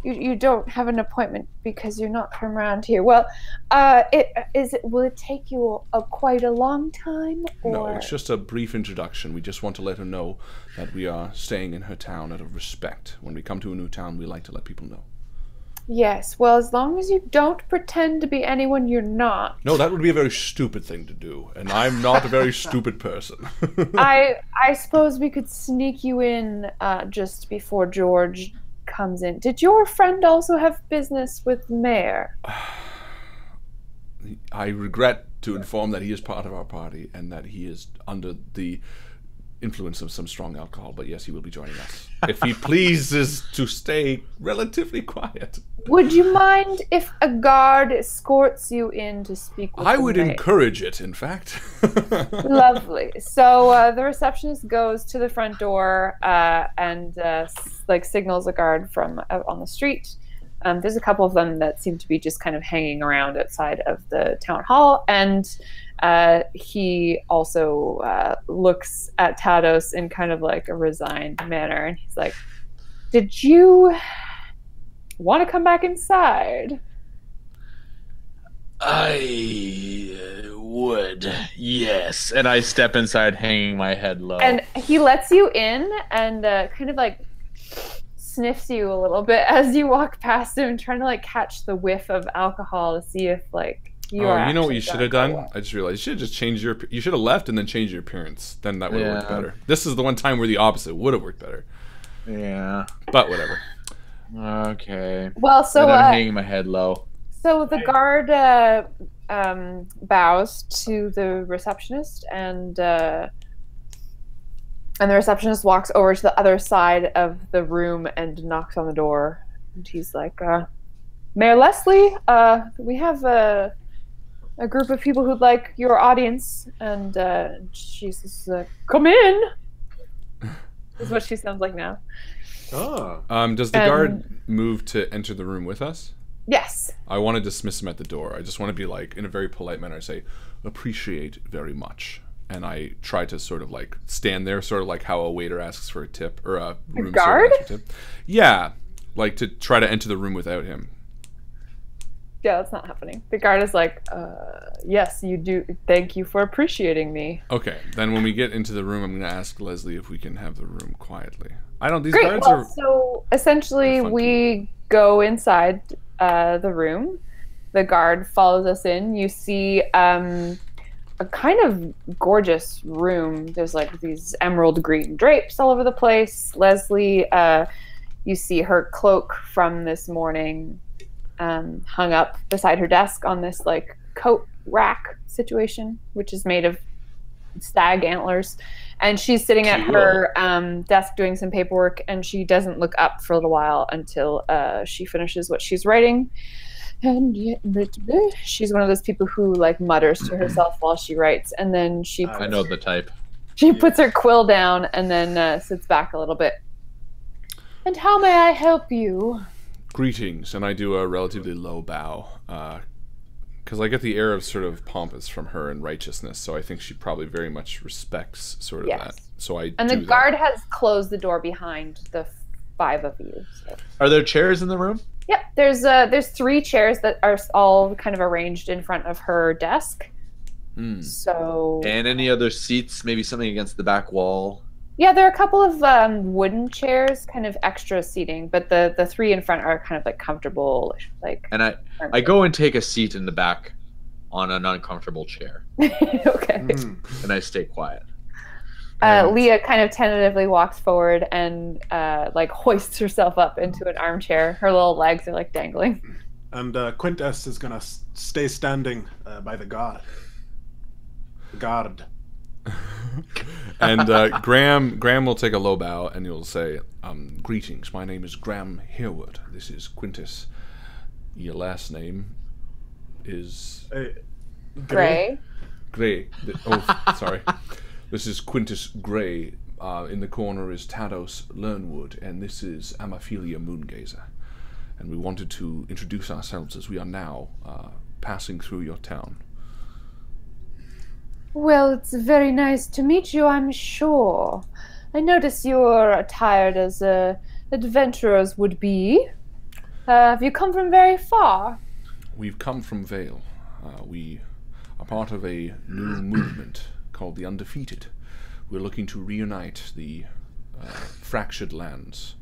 you don't have an appointment because you're not from around here. Well, will it take you quite a long time? Or? No, it's just a brief introduction. We just want to let her know that we are staying in her town out of respect. When we come to a new town, we like to let people know. Yes, well, as long as you don't pretend to be anyone you're not. No, that would be a very stupid thing to do, and I'm not a very stupid person. I suppose we could sneak you in just before George comes in. Did your friend also have business with the mayor? I regret to inform that he is part of our party and that he is under the influence of some strong alcohol, but yes, he will be joining us. If he pleases to stay relatively quiet. Would you mind if a guard escorts you in to speak with I the would mayor? encourage it, in fact. Lovely. So the receptionist goes to the front door and signals a guard from out on the street. There's a couple of them that seem to be just kind of hanging around outside of the town hall, and he also looks at Tados in kind of like a resigned manner, and he's like, "Did you want to come back inside?" I would, yes. And I step inside, hanging my head low. And he lets you in and kind of like sniffs you a little bit as you walk past him, trying to like catch the whiff of alcohol to see if like you are. You know what actually you should gonna have go done? well. I just realized you should have just changed you should have left and then changed your appearance. Then that would have worked Yeah. better. This is the one time where the opposite would have worked better. Yeah. But whatever. Okay. Well, so and I'm hanging my head low. so the guard bows to the receptionist, and the receptionist walks over to the other side of the room and knocks on the door. And he's like, "Mayor Leslie, we have a group of people who'd like your audience." And she says, "Come in." Is what she sounds like now. Oh. Does the guard move to enter the room with us? Yes. I want to dismiss him at the door. I just want to be like, in a very polite manner, I say, "Appreciate very much." And I try to sort of like stand there, sort of like how a waiter asks for a tip, or a room guard? server asks for a tip. Yeah, like to try to enter the room without him. Yeah, that's not happening. The guard is like, "Yes, you do. Thank you for appreciating me." Okay, then when we get into the room, I'm going to ask Leslie if we can have the room quietly. I don't. These Great. guards Well, are. so essentially, funky. we go inside the room. The guard follows us in. You see a kind of gorgeous room. There's like these emerald green drapes all over the place. Leslie, you see her cloak from this morning hung up beside her desk on this like coat rack situation, which is made of stag antlers. And she's sitting at her desk doing some paperwork, and she doesn't look up for a little while until she finishes what she's writing. And she's one of those people who like mutters to herself while she writes, and then I know the type. she puts her quill down and then sits back a little bit. "And how may I help you?" Greetings, and I do a relatively low bow, because I get the air of sort of pompous from her and righteousness, so I think she probably very much respects sort of Yes. that. So I And do the guard has closed the door behind the five of you. So. Are there chairs in the room? Yep, there's 3 chairs that are all kind of arranged in front of her desk. Hmm. So And any other seats? Maybe something against the back wall? yeah, there are a couple of wooden chairs, kind of extra seating, but the 3 in front are kind of like comfortable, like. And I go and take a seat in the back on an uncomfortable chair. Okay. And I stay quiet. Leah kind of tentatively walks forward and like hoists herself up into an armchair. Her little legs are like dangling. And Quintus is gonna stay standing by the guard. Guard. And Graham will take a low bow and he'll say, "Greetings. My name is Graham Hereward. This is Quintus. Your last name is Gray. Gray. Oh, sorry. This is Quintus Gray. In the corner is Tados Learnwood, and this is Amaphilia Moongazer. And we wanted to introduce ourselves as we are now passing through your town." Well, it's very nice to meet you, I'm sure. I notice you're attired as adventurers would be. Have you come from very far? We've come from Vale. We are part of a new movement called the Undefeated. We're looking to reunite the fractured lands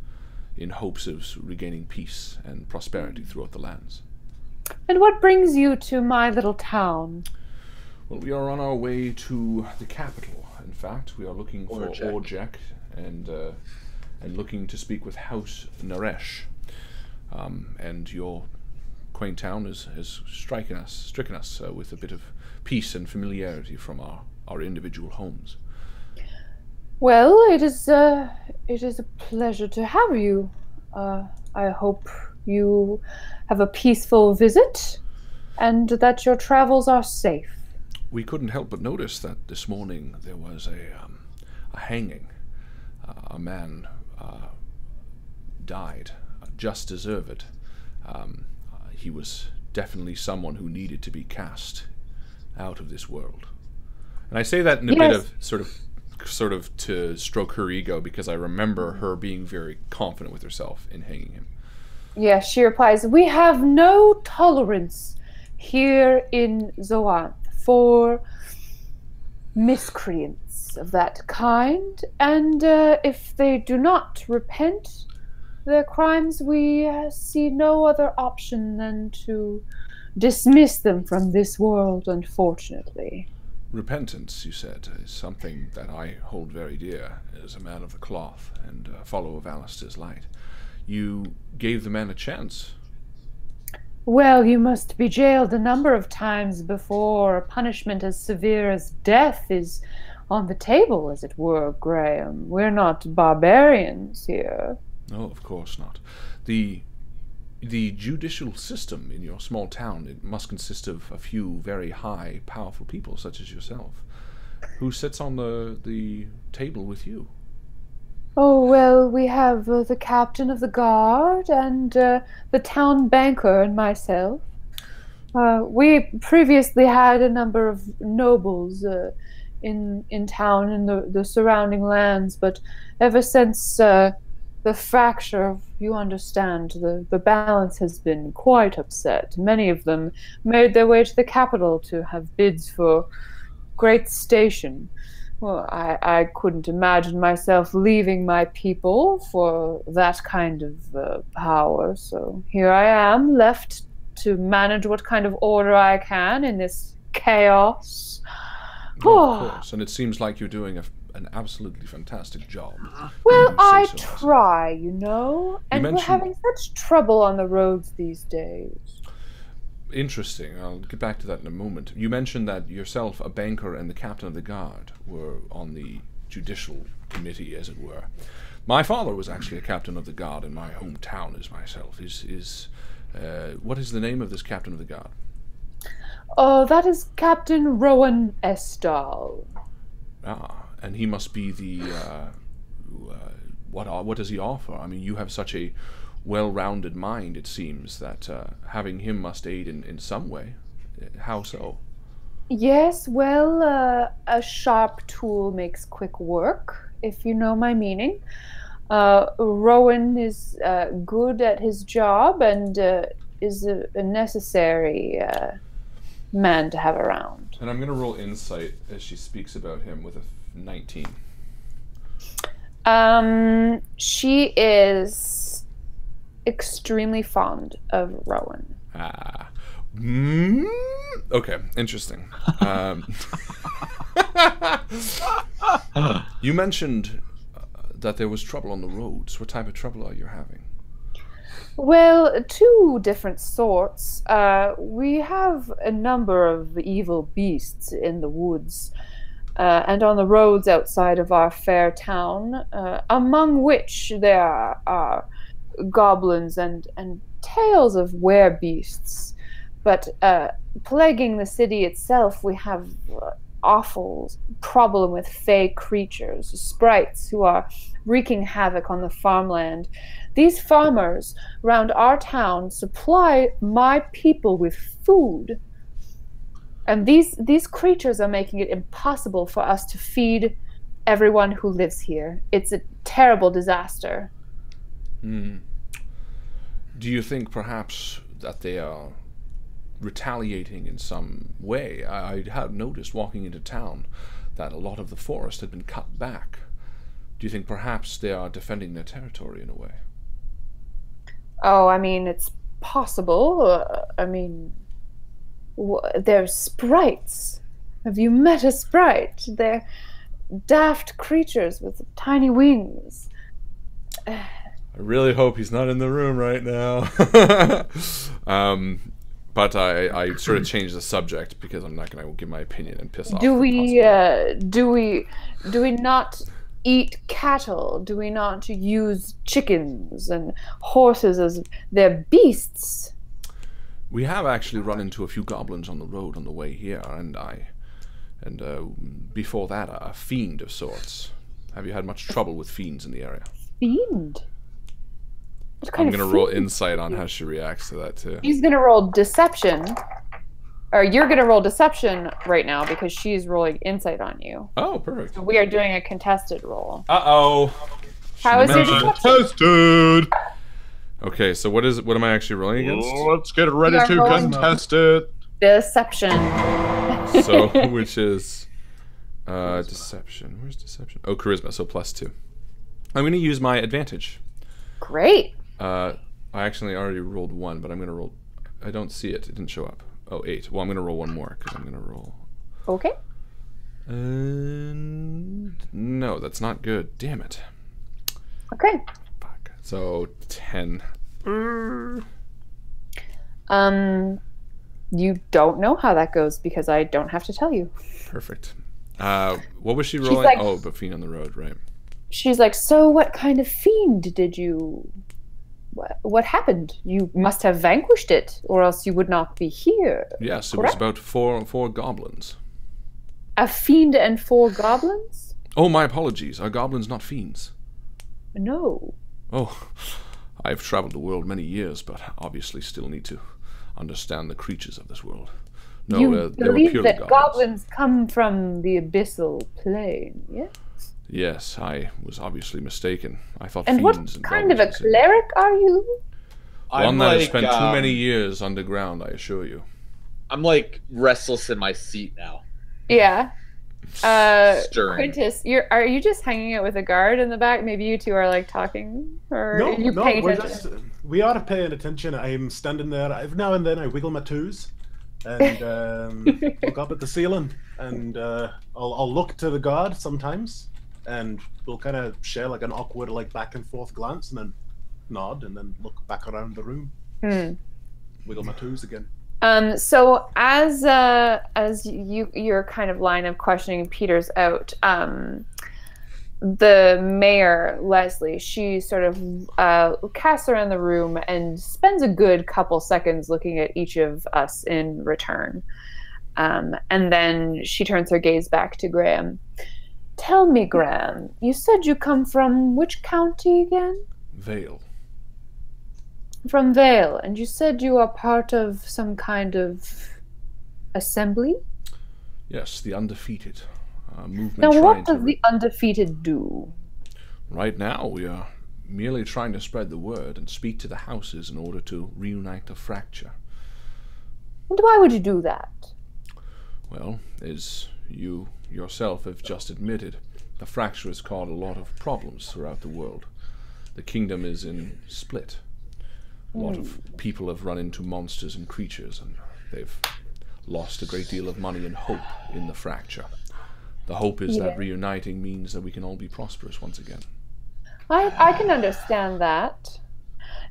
in hopes of regaining peace and prosperity throughout the lands. And what brings you to my little town? Well, we are on our way to the capital. In fact, we are looking for Orjek and looking to speak with House Naresh. And your quaint town has stricken us with a bit of peace and familiarity from our individual homes. Well, it is a pleasure to have you. I hope you have a peaceful visit and that your travels are safe. We couldn't help but notice that this morning there was a hanging. A man died, just deserved. He was definitely someone who needed to be cast out of this world. And I say that in a bit of sort of to stroke her ego, because I remember her being very confident with herself in hanging him. Yeah, she replies, "We have no tolerance here in Zoanth for miscreants of that kind, and if they do not repent their crimes, we see no other option than to dismiss them from this world, unfortunately." Repentance, you said, is something that I hold very dear as a man of the cloth and a follower of Alistair's light. You gave the man a chance. Well, you must be jailed a number of times before punishment as severe as death is on the table, as it were, Graham. We're not barbarians here. No, of course not. The judicial system in your small town, it must consist of a few very high, powerful people, such as yourself. Who sits on the table with you? Oh, well, we have the captain of the guard and the town banker and myself. We previously had a number of nobles in town in the surrounding lands, but ever since the fracture, you understand, the balance has been quite upset. Many of them made their way to the capital to have bids for great station. Well, I couldn't imagine myself leaving my people for that kind of power, so here I am, left to manage what kind of order I can in this chaos. Oh, of course, and it seems like you're doing an absolutely fantastic job. Well, I try, you know, and we're having such trouble on the roads these days. Interesting. I'll get back to that in a moment. You mentioned that yourself, a banker, and the captain of the guard were on the judicial committee, as it were. My father was actually a captain of the guard in my hometown as myself. What is the name of this captain of the guard? Oh, that is Captain Rowan Estal. Ah, and he must be the what does he offer? I mean, you have such a well-rounded mind, it seems, that having him must aid in some way. How so? Yes, well, a sharp tool makes quick work, if you know my meaning. Rowan is good at his job and is a necessary man to have around. And I'm going to roll insight as she speaks about him with a 19. She is extremely fond of Rowan. Okay, interesting. You mentioned that there was trouble on the roads. What type of trouble are you having? Well, two different sorts. We have a number of evil beasts in the woods and on the roads outside of our fair town, among which there are goblins and tales of werebeasts. But plaguing the city itself, we have awful problem with fey creatures, sprites who are wreaking havoc on the farmland. These farmers around our town supply my people with food. And these creatures are making it impossible for us to feed everyone who lives here. It's a terrible disaster. Do you think perhaps that they are retaliating in some way? I had noticed walking into town that a lot of the forest had been cut back. Do you think perhaps they are defending their territory in a way? Oh, I mean, it's possible. I mean, they're sprites. Have you met a sprite? They're daft creatures with tiny wings. I really hope he's not in the room right now. But I sort of changed the subject because I'm not going to give my opinion and piss off. Do we not eat cattle? Do we not use chickens and horses as their beasts? We have actually run into a few goblins on the road on the way here, and before that a fiend of sorts. Have you had much trouble with fiends in the area? Fiend? I'm going to roll insight on how she reacts to that, too. She's going to roll deception. Or you're going to roll deception right now because she's rolling insight on you. Oh, perfect. So we are doing a contested roll. Uh-oh. How is your deception? Contested. Okay, so what am I actually rolling against? Let's get ready to contest it. Deception. So, which is deception. Where's deception? Oh, charisma, so +2. I'm going to use my advantage. Great. I actually already rolled 1, but I'm going to roll... I don't see it. It didn't show up. Oh, 8. Well, I'm going to roll 1 more, because I'm going to roll... Okay. No, that's not good. Damn it. Okay. Fuck. So, 10. You don't know how that goes because I don't have to tell you. Perfect. What was she rolling? Like, but Fiend on the Road, right? She's like, so what kind of fiend did you... What happened? You must have vanquished it, or else you would not be here. Yes, correct? It was about four goblins. A fiend and 4 goblins? Oh, my apologies. Are goblins not fiends? No. Oh, I've traveled the world many years, but obviously still need to understand the creatures of this world. No, you they were believe purely that goblins come from the abyssal plane, yes? Yes, I was obviously mistaken. I thought and fiends what and kind of a goblins cleric are you? One that has spent too many years underground, I assure you. I'm like restless in my seat now. Yeah. Stirring. Quintus, are you just hanging out with a guard in the back? Maybe you two are like talking, or are you paying attention? We are paying attention. I'm standing there. Now and then I wiggle my toes and look up at the ceiling, and I'll look to the guard sometimes, and we'll kind of share like an awkward like back and forth glance, and then nod, and then look back around the room. Wiggle my toes again. So as your kind of line of questioning peters out, the mayor, Leslie, she sort of casts around the room and spends a good couple seconds looking at each of us in return. And then she turns her gaze back to Graham. Tell me, Graham, you said you come from which county again? Vale. From Vale, and you said you are part of some kind of assembly? Yes, the Undefeated movement. Now, what does the Undefeated do? Right now, we are merely trying to spread the word and speak to the houses in order to reunite the fracture. And why would you do that? Well, as you yourself have just admitted, the fracture has caused a lot of problems throughout the world. The kingdom is in split. A lot of people have run into monsters and creatures, and they've lost a great deal of money and hope in the fracture. The hope is that reuniting means that we can all be prosperous once again. I can understand that.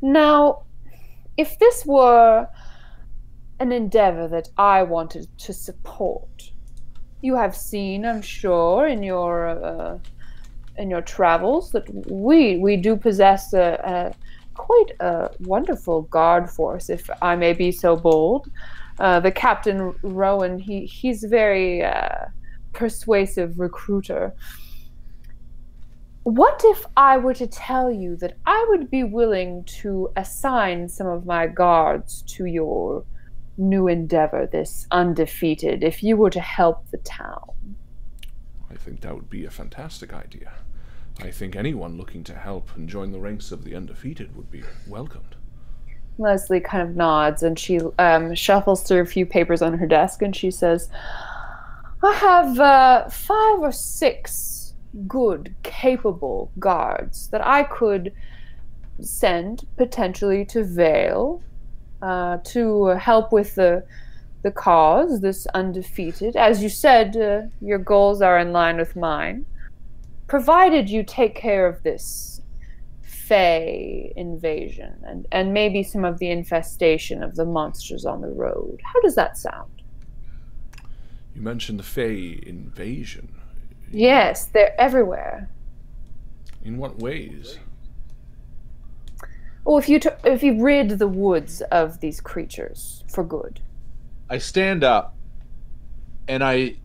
Now, if this were an endeavor that I wanted to support, you have seen, I'm sure, in your travels that we do possess quite a wonderful guard force, if I may be so bold. The Captain Rowan, he's a very persuasive recruiter. What if I were to tell you that I would be willing to assign some of my guards to your new endeavor, this Undefeated, if you were to help the town? I think that would be a fantastic idea. I think anyone looking to help and join the ranks of the Undefeated would be welcomed. Leslie kind of nods, and she shuffles through a few papers on her desk, and she says, I have 5 or 6 good, capable guards that I could send potentially to Vale to help with the cause, this Undefeated. As you said, your goals are in line with mine. Provided you take care of this Fey invasion and maybe some of the infestation of the monsters on the road. How does that sound? You mentioned the Fey invasion. Yes, they're everywhere. In what ways? Oh, if you rid the woods of these creatures for good. I stand up and I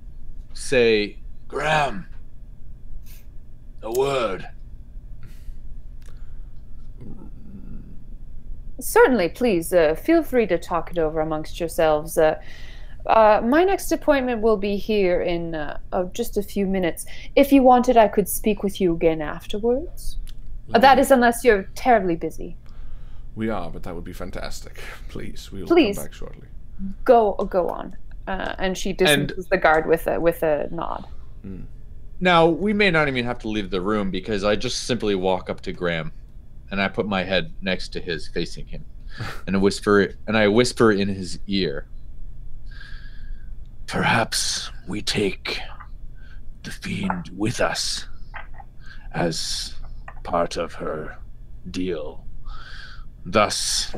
say, Graham, a word. Certainly, please, feel free to talk it over amongst yourselves. My next appointment will be here in just a few minutes. If you wanted, I could speak with you again afterwards. That is, unless you're terribly busy. We are, but that would be fantastic. Please, we will Please. come back shortly. Go on. And she dismisses the guard with a nod. Mm. now we may not even have to leave the room because I just simply walk up to Graham and I put my head next to his, facing him, and I whisper in his ear. Perhaps we take the fiend with us as part of her deal, thus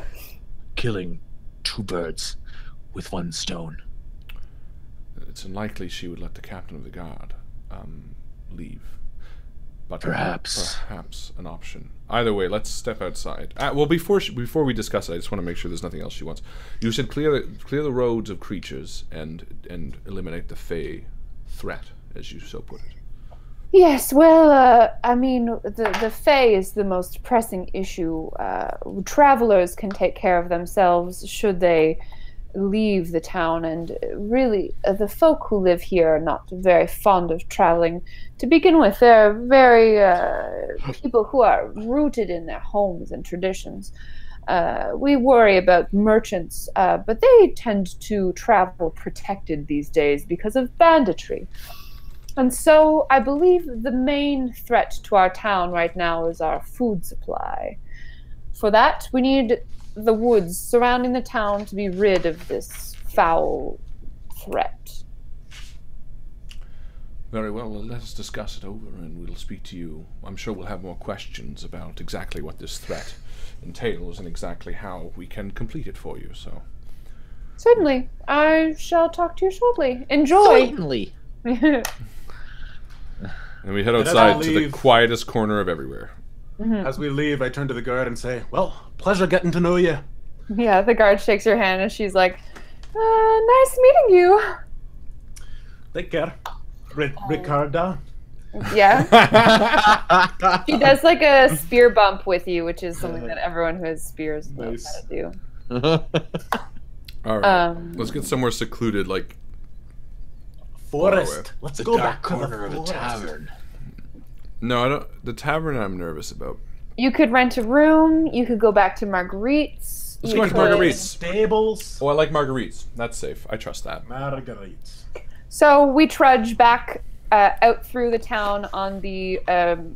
killing 2 birds with 1 stone. It's unlikely she would let the captain of the guard leave. But Perhaps an option. Either way, let's step outside. Well, before we discuss it, I just want to make sure there's nothing else she wants. You said clear the roads of creatures and eliminate the Fey threat, as you so put it. Yes, well, I mean, the Fey is the most pressing issue. Travelers can take care of themselves should they leave the town, and really, the folk who live here are not very fond of traveling. To begin with, they're very people who are rooted in their homes and traditions. We worry about merchants, but they tend to travel protected these days because of banditry. And so I believe the main threat to our town right now is our food supply. For that, we need the woods surrounding the town to be rid of this foul threat. Very well, let us discuss it over and we'll speak to you. I'm sure we'll have more questions about exactly what this threat entails and exactly how we can complete it for you, so. Certainly. I shall talk to you shortly. Enjoy! Certainly. And we head outside to the quietest corner of everywhere. Mm-hmm. As we leave, I turn to the guard and say, well, pleasure getting to know you. Yeah, the guard shakes her hand and she's like, nice meeting you. Take care. Ricarda. Yeah. She does like a spear bump with you, which is something that everyone who has spears knows how to do. All right, let's get somewhere secluded, like forest. Let's go back to corner of the a tavern. No, I don't. The tavern I'm nervous about. You could rent a room. You could go back to Marguerite's. Let's go to Marguerite's. Stables. Oh, I like Marguerite's. That's safe. I trust that. Marguerite's. So we trudge back out through the town on the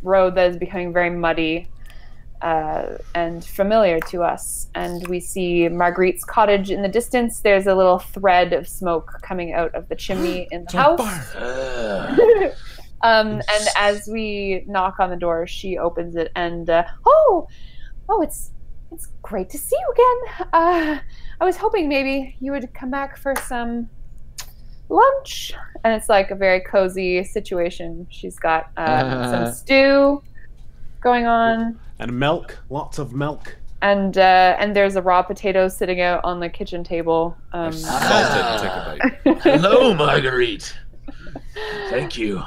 road that is becoming very muddy and familiar to us. And we see Marguerite's cottage in the distance. There's a little thread of smoke coming out of the chimney in the house. And as we knock on the door, she opens it and it's It's great to see you again. I was hoping maybe you would come back for some lunch. And it's like a very cozy situation. She's got some stew going on. And milk, lots of milk. And there's a raw potato sitting out on the kitchen table. Salt it and take a bite. Hello, Marguerite. Thank you.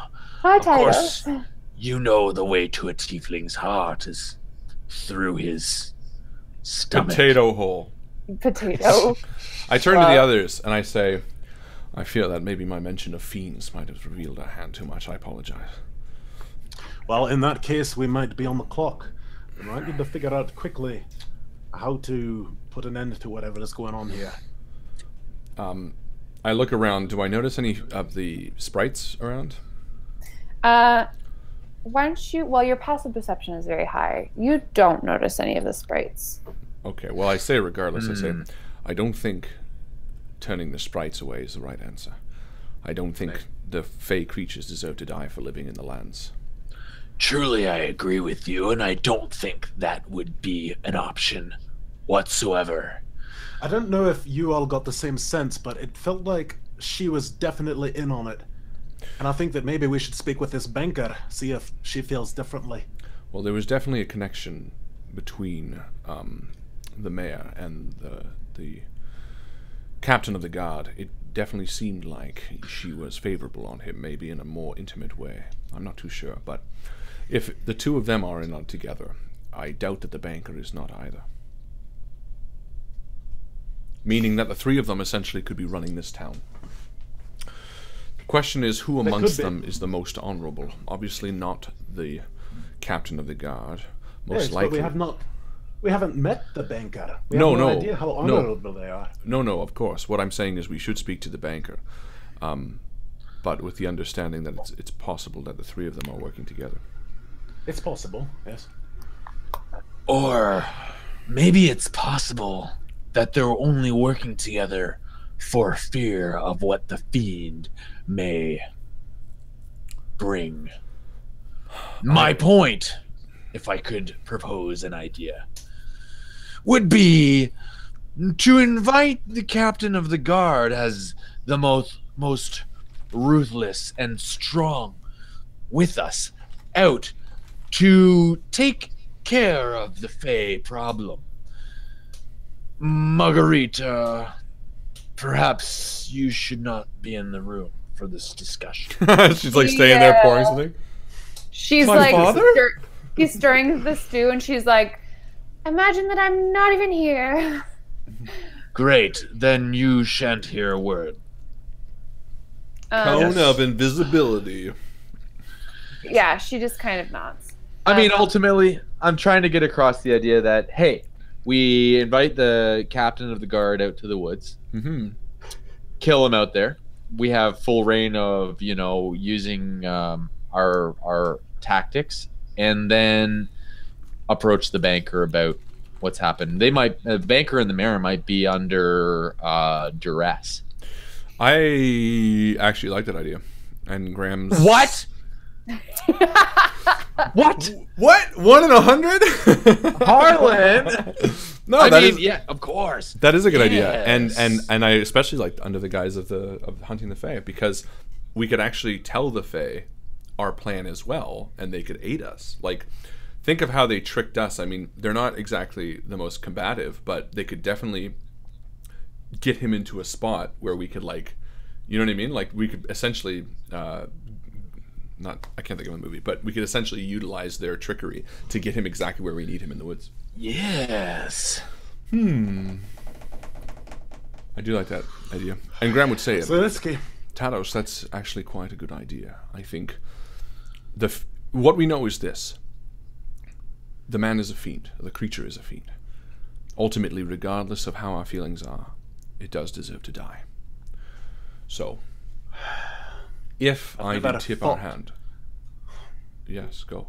Hi, Of Titus. course, you know the way to a tiefling's heart is through his stomach. Potato hole. Potato. I turn to the others and I say, I feel that maybe my mention of fiends might have revealed a hand too much. I apologize. Well, in that case, we might be on the clock. We might need to figure out quickly how to put an end to whatever is going on here. I look around. Do I notice any of the sprites around? Why don't you... Well, your passive perception is very high. You don't notice any of the sprites. Okay, well, I say regardless, I say, I don't think turning the sprites away is the right answer. I don't think the fey creatures deserve to die for living in the lands. Truly, I agree with you, and I don't think that would be an option whatsoever. I don't know if you all got the same sense, but it felt like she was definitely in on it. And I think that maybe we should speak with this banker, see if she feels differently. Well, there was definitely a connection between the mayor and the captain of the guard. It definitely seemed like she was favorable on him, maybe in a more intimate way. I'm not too sure, but if the two of them are in on together, I doubt that the banker is not either. Meaning that the three of them essentially could be running this town. The question is, who amongst them is the most honorable? Obviously not the captain of the guard. Most likely. But we haven't met the banker. We have no idea how honorable they are. No, of course. What I'm saying is we should speak to the banker. But with the understanding that it's possible that the three of them are working together. It's possible, yes. Or maybe it's possible that they're only working together for fear of what the fiend may bring. My point, if I could propose an idea, would be to invite the captain of the guard as the most ruthless and strong with us out to take care of the Fey problem. Margarita, perhaps you should not be in the room for this discussion. She's like staying there pouring something. She's My like, father? He's stirring the stew, and she's like, imagine that I'm not even here. Great, then you shan't hear a word. Cone of invisibility. Yeah, she just kind of nods. I mean, ultimately, I'm trying to get across the idea that, hey, we invite the captain of the guard out to the woods, kill him out there. We have full reign of, using our tactics, and then approach the banker about what's happened. The banker and the mayor might be under duress. I actually like that idea. And Graham's... What? What? What? 1 in 100? Harlan! No, I mean, yeah, of course. That is a good idea, Yes. and I especially like under the guise of hunting the Fae, because we could actually tell the Fae our plan as well, and they could aid us. Like, think of how they tricked us. I mean, they're not exactly the most combative, but they could definitely get him into a spot where we could, like, you know what I mean? Like, we could essentially, I can't think of a movie, but we could essentially utilize their trickery to get him exactly where we need him in the woods. Yes. I do like that idea. And Graham would say it. So let's go. Tados, that's actually quite a good idea. I think what we know is this. The man is a fiend. The creature is a fiend. Ultimately, regardless of how our feelings are, it does deserve to die. So, if I do tip our hand... Yes, go.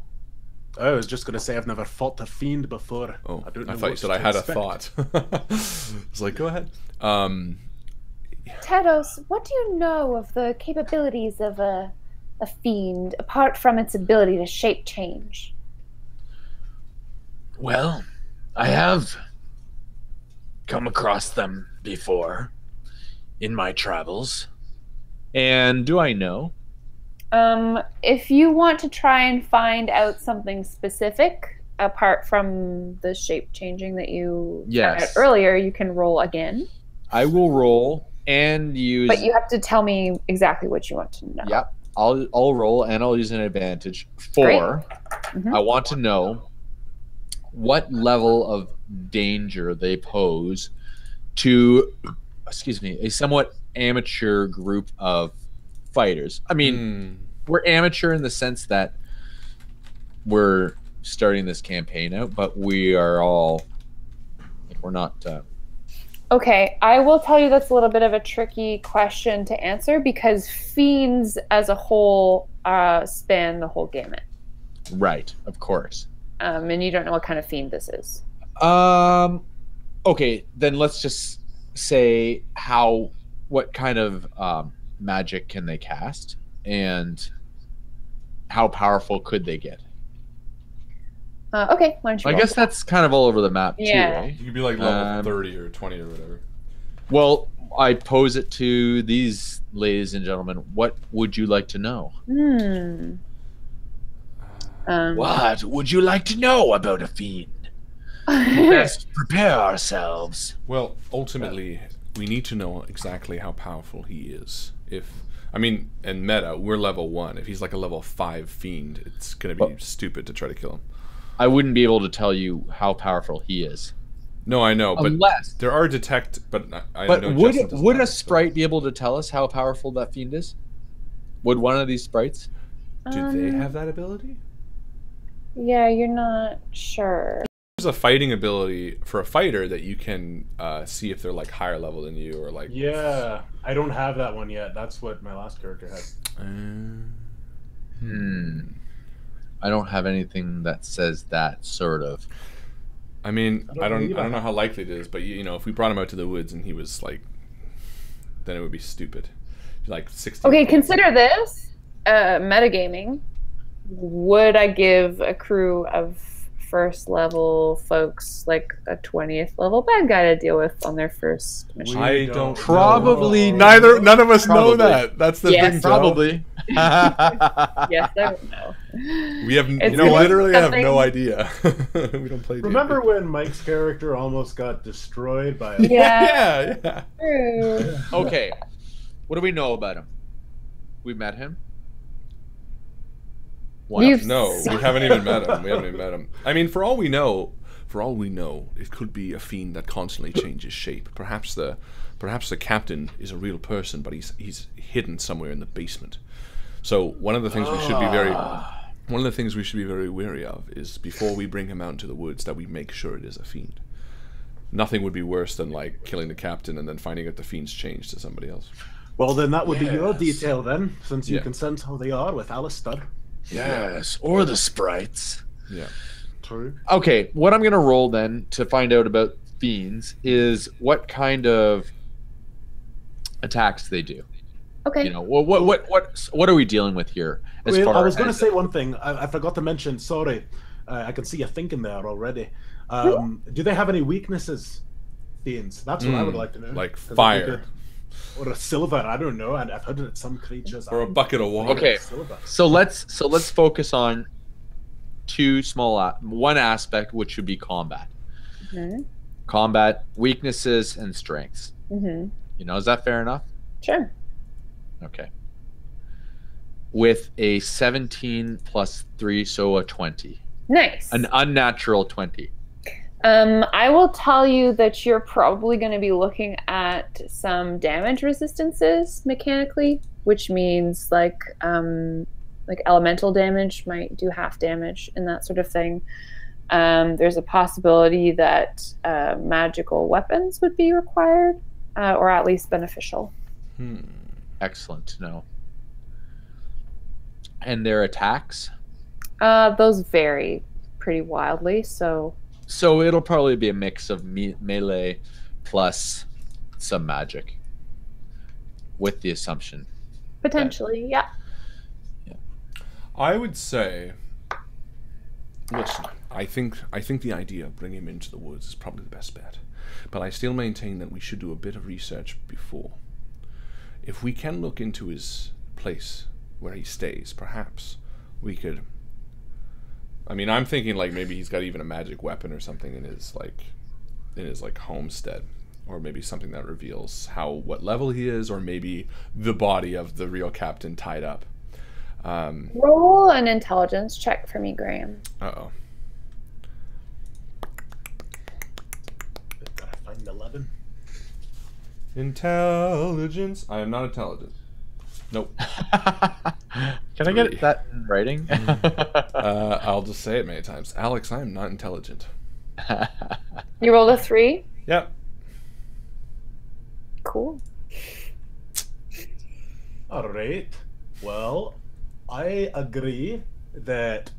I was just going to say I've never fought a fiend before. Oh, I thought you said I had a thought. I was like, go ahead. Tados, what do you know of the capabilities of a fiend, apart from its ability to shape change? Well, I have come across them before in my travels. And do I know? If you want to try and find out something specific apart from the shape changing that you found out earlier, you can roll again. I will roll and use. But you have to tell me exactly what you want to know. Yep. I'll roll and I'll use an advantage. 4. I want to know what level of danger they pose to, a somewhat amateur group of fighters. I mean, we're amateur in the sense that we're starting this campaign out, but we are all, we're not. Okay, I will tell you that's a little bit of a tricky question to answer because fiends as a whole span the whole gamut. Right, of course. And you don't know what kind of fiend this is. Okay, then let's just say what kind of magic can they cast and how powerful could they get? Okay, why don't you I guess that's kind of all over the map too, right? You could be like level 30 or 20 or whatever. Well, I pose it to these ladies and gentlemen. What would you like to know? What would you like to know about a fiend? Best prepare ourselves. Well, ultimately, we need to know exactly how powerful he is. In meta, we're level 1. If he's like a level 5 fiend, it's going to be stupid to try to kill him. I wouldn't be able to tell you how powerful he is. No, I know, but unless there are detect. But would a sprite be able to tell us how powerful that fiend is? Would one of these sprites? Do they have that ability? Yeah, you're not sure. There's a fighting ability for a fighter that you can see if they're like higher level than you or like. Yeah, I don't have that one yet. That's what my last character had. I don't have anything that says that sort of. I mean, I don't know how likely it is, but if we brought him out to the woods and he was like, then it would be stupid. Like 60. Okay, consider this metagaming. Would I give a crew of first level folks like a 20th level bad guy to deal with on their first mission? I don't probably know. None of us know that. That's the thing. Probably. Yes, I would know. We have literally have no idea. We don't play. Remember when Mike's character almost got destroyed by? Yeah. True. Okay, what do we know about him? We met him. No, we haven't even met him. I mean, for all we know, it could be a fiend that constantly changes shape. Perhaps the captain is a real person, but he's hidden somewhere in the basement. So one of the things we should be very wary of is before we bring him out into the woods that we make sure it is a fiend. Nothing would be worse than like killing the captain and then finding out the fiend's changed to somebody else. Well, then that would be your detail then, since you can sense how they are with Alistair. Yes, or the sprites. Yeah. True. Okay, what I'm going to roll then to find out about fiends is what kind of attacks they do. Okay. What are we dealing with here? I was going to say one thing. I forgot to mention. Sorry, I can see you thinking there already. Do they have any weaknesses, fiends? That's what I would like to know. Like fire. Or a silver, I don't know. And I've heard that some creatures. Or a bucket of water. Okay, so let's focus on one aspect, which should be combat. Combat weaknesses and strengths. Is that fair enough? Sure. Okay. With a 17 plus 3, so a 20. Nice. An unnatural 20. I will tell you that you're probably going to be looking at some damage resistances mechanically, which means like elemental damage might do half damage and that sort of thing. There's a possibility that magical weapons would be required, or at least beneficial. Excellent to know. And their attacks? Those vary pretty wildly, so it'll probably be a mix of melee plus some magic, with the assumption. Potentially, yeah. I would say, listen, I think the idea of bringing him into the woods is probably the best bet. But I still maintain that we should do a bit of research before. If we can look into his place where he stays, perhaps we could... I mean, I'm thinking like maybe he's got even a magic weapon or something in his homestead. Or maybe something that reveals what level he is, or maybe the body of the real captain tied up. Roll an intelligence check for me, Graham. Uh-oh. Gotta find 11. Intelligence. I am not intelligent. Nope. Can I get that in writing? I'll just say it many times. Alex, I am not intelligent. You rolled a 3? Yep. Cool. All right. Well, I agree that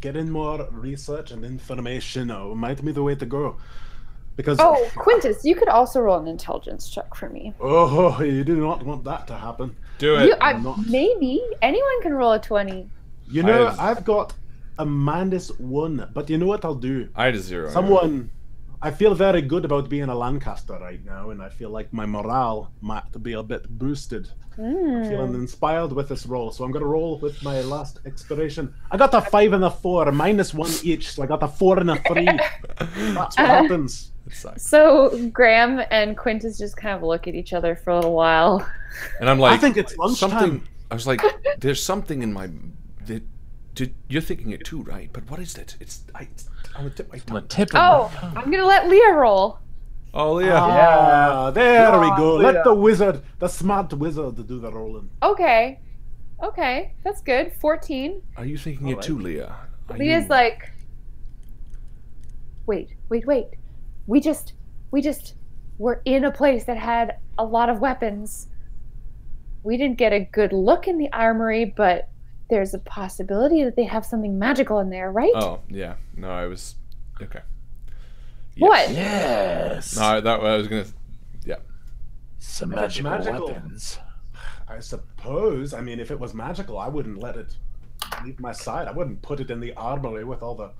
getting more research and information might be the way to go. Because Oh, Quintus, you could also roll an intelligence check for me. oh, you do not want that to happen. Do it. Maybe. Anyone can roll a 20. You know, I've got a -1, but you know what I'll do? I had a 0. I feel very good about being a Lancaster right now, and I feel like my morale might be a bit boosted. I'm feeling inspired with this roll, so I'm going to roll with my last inspiration. I got a 5 and a 4, -1 each, so I got a 4 and a 3. That's what happens. It sucks. So Graham and Quintus just kind of look at each other for a little while. And I'm like, I think it's lunchtime. I was like, there's something in my... You're thinking it too, right? But what is it? I'm gonna tip my tongue. I'm gonna let Leah roll. Oh, Leah. Yeah, there we go. Leah. Let the wizard, the smart wizard, do the rolling. Okay, that's good. 14. Are you thinking it too, Leah? Leah's like, wait. We just were in a place that had a lot of weapons. We didn't get a good look in the armory, but there's a possibility that they have something magical in there, right? Oh, yeah. No, I was... Okay. Yes. What? Yes. No, I was going to... Yeah. Some If it's magical weapons. I suppose. I mean, if it was magical, I wouldn't let it leave my side. I wouldn't put it in the armory with all the